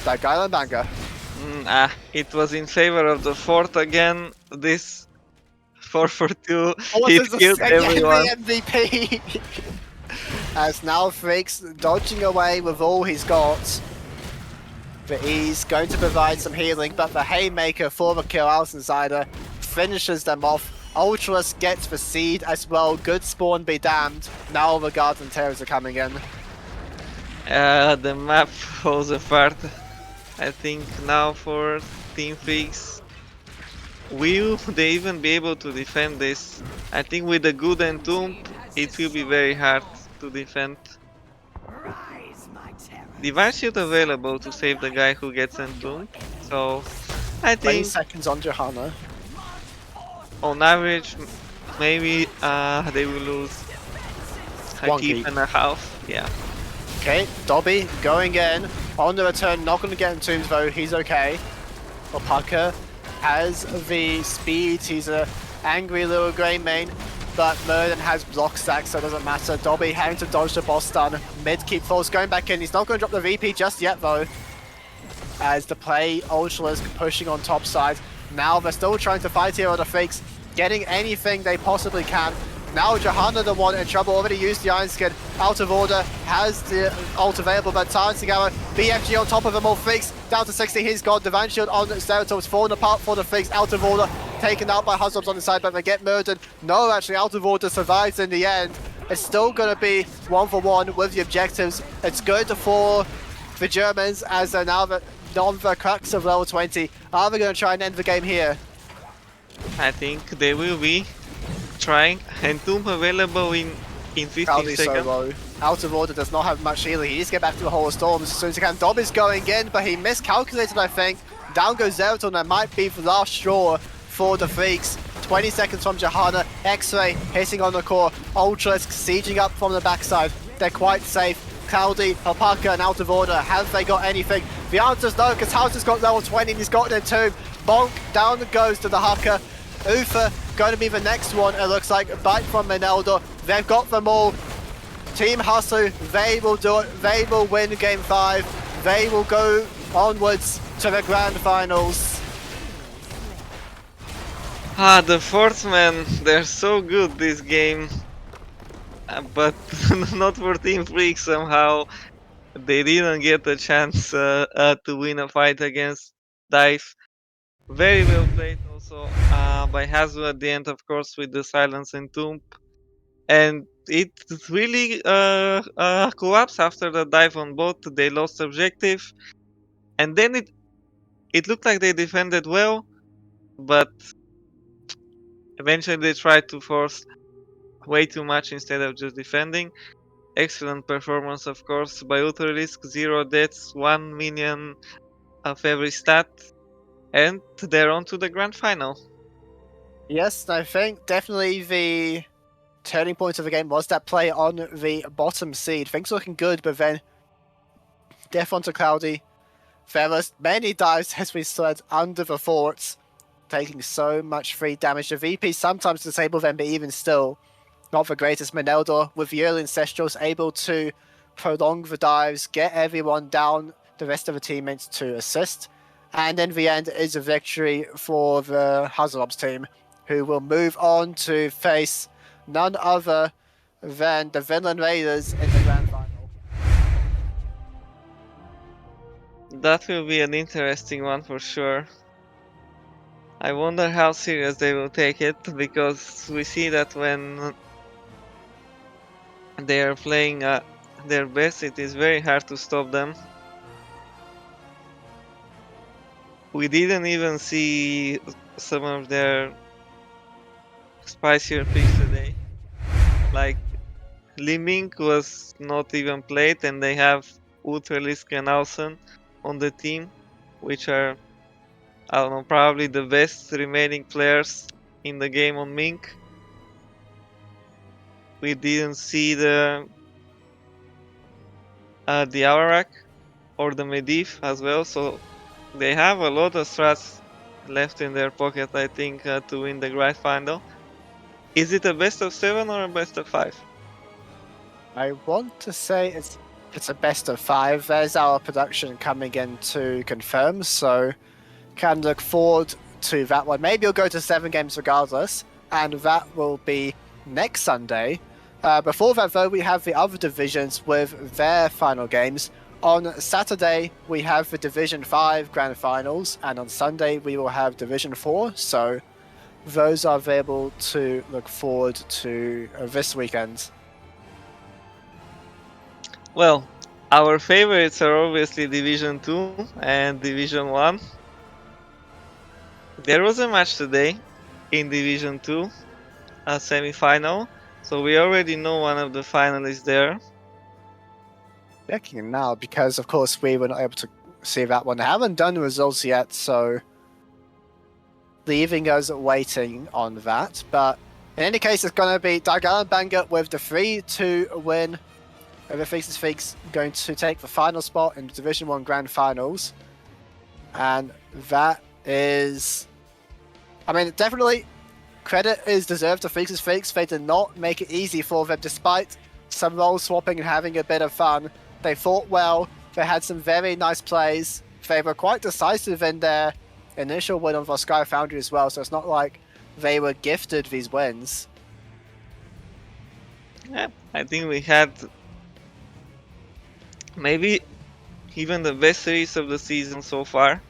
Speaker 1: the Geilen Banga.
Speaker 2: It was in favor of the fort again. This 4 for 2,
Speaker 1: Oh,
Speaker 2: he
Speaker 1: this is
Speaker 2: killed
Speaker 1: again
Speaker 2: everyone.
Speaker 1: the MVP. As now Freakz dodging away with all he's got. But he's going to provide some healing, but the Haymaker for the kill, Alcenheider finishes them off. Ultras gets the seed as well. Good spawn be damned. Now the guards and terrors are coming in.
Speaker 2: The map falls apart. I think now for Team Freakz, will they even be able to defend this? I think with a good Entomb, it will be very hard to defend. Divine Shield available to save the guy who gets Entomb, so I
Speaker 1: 20
Speaker 2: think
Speaker 1: seconds on Johanna.
Speaker 2: on average, maybe they will lose a
Speaker 1: 1
Speaker 2: keep
Speaker 1: keep.
Speaker 2: and a half. Yeah.
Speaker 1: Okay, Dobby going in. On the return, not going to get Entombs though, he's okay. Opaka has the speed, he's a angry little Greymane, but Murden has block stacks, so it doesn't matter. Dobby having to dodge the boss stun. Mid keep falls, going back in. He's not going to drop the VP just yet though, as the play Ultras pushing on top side. Now they're still trying to fight here on the Freakz, getting anything they possibly can. Now Johanna the one in trouble, already used the Iron Skin, out of order, has the ult available, but silencing arrow, BFG on top of them all. Freakz down to 60, he's gone. Divine Shield on Zeratul, falling apart for the Freakz, out of order, taken out by Hazops on the side, but they get murdered. No, actually out of order survives in the end. It's still going to be 1 for 1 with the objectives. It's good for the Germans as they're now on the cracks of level 20. Are they going to try and end the game here?
Speaker 2: I think they will be trying. Entomb available in 15
Speaker 1: Cloudy so
Speaker 2: seconds.
Speaker 1: low. Out of order, does not have much healing. He needs to get back to the Hall of Storms as soon as he can. Dobby's going in, but he miscalculated, I think. Down goes Zeratul, and that might be the last straw for the Freakz. 20 seconds from Johanna. X-Ray hitting on the core. Ultras sieging up from the backside. They're quite safe. Cloudy, Alpaca, and out of order. Have they got anything? The answer's no, because House has got level 20 and he's got an Entomb. bonk, down goes to the Haka. Ufa going to be the next one, it looks like. A bite from Meneldo. They've got them all. Team Hustle, they will do it. They will win game 5. They will go onwards to the grand finals.
Speaker 2: The fourth man, they're so good this game. But not for Team Freakz somehow. They didn't get a chance to win a fight against Dive. Very well played also by Hazu at the end, of course, with the silence and tomb. And it really collapsed after the dive on bot. They lost objective. And then it looked like they defended well, but eventually they tried to force way too much instead of just defending. Excellent performance, of course, by Ultralisk. 0 deaths, 1 minion of every stat, and they're on to the grand final.
Speaker 1: Yes, I think definitely the turning point of the game was that play on the bottom seed. Things looking good, but then death onto Cloudy. There was many dives, as we said, under the forts, taking so much free damage. The VP sometimes disable them, but even still, not the greatest. Meneldo with the early Ancestrals able to prolong the dives, get everyone down, the rest of the teammates to assist. And in the end is a victory for the Hazardobs team, who will move on to face none other than the Vinland Raiders in the grand final.
Speaker 2: That will be an interesting one for sure. I wonder how serious they will take it, because we see that when they are playing their best, it is very hard to stop them. We didn't even see some of their spicier picks today. Like Liming was not even played, and they have Ultralisk and Halcyon on the team, which are, I don't know, probably the best remaining players in the game on Mink. We didn't see the Avarak or the Medivh as well, so they have a lot of strats left in their pocket, I think, to win the grand final. Is it a best of 7 or a best of 5?
Speaker 1: I want to say it's a best of 5. There's our production coming in to confirm, so can look forward to that one. Maybe you'll go to 7 games regardless, and that will be next Sunday. Before that, though, we have the other divisions with their final games. On Saturday, we have the Division 5 Grand Finals, and on Sunday, we will have Division 4, so those are available to look forward to this weekend.
Speaker 2: Well, our favorites are obviously Division 2 and Division 1. There was a match today in Division 2, a semi-final, so we already know one of the finalists there.
Speaker 1: Checking now, because of course we were not able to see that one. I haven't done the results yet, so leaving us waiting on that. But in any case, it's going to be Geilen Banger with the 3-2 win. The Freakz going to take the final spot in the Division 1 Grand Finals. And that is, I mean, definitely credit is deserved to Freakz. They did not make it easy for them, despite some role swapping and having a bit of fun. They fought well, they had some very nice plays. They were quite decisive in their initial win on Volskaya Foundry as well, so it's not like they were gifted these wins.
Speaker 2: Yeah, I think we had maybe even the best series of the season so far.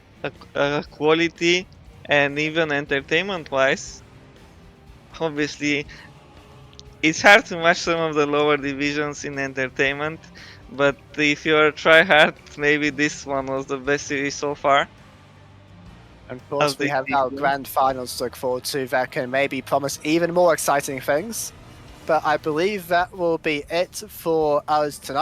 Speaker 2: Quality and even entertainment-wise. Obviously, it's hard to match some of the lower divisions in entertainment, but if you're a tryhard, maybe this one was the best series so far.
Speaker 1: And of course, we have our grand finals to look forward to that can maybe promise even more exciting things. But I believe that will be it for us tonight.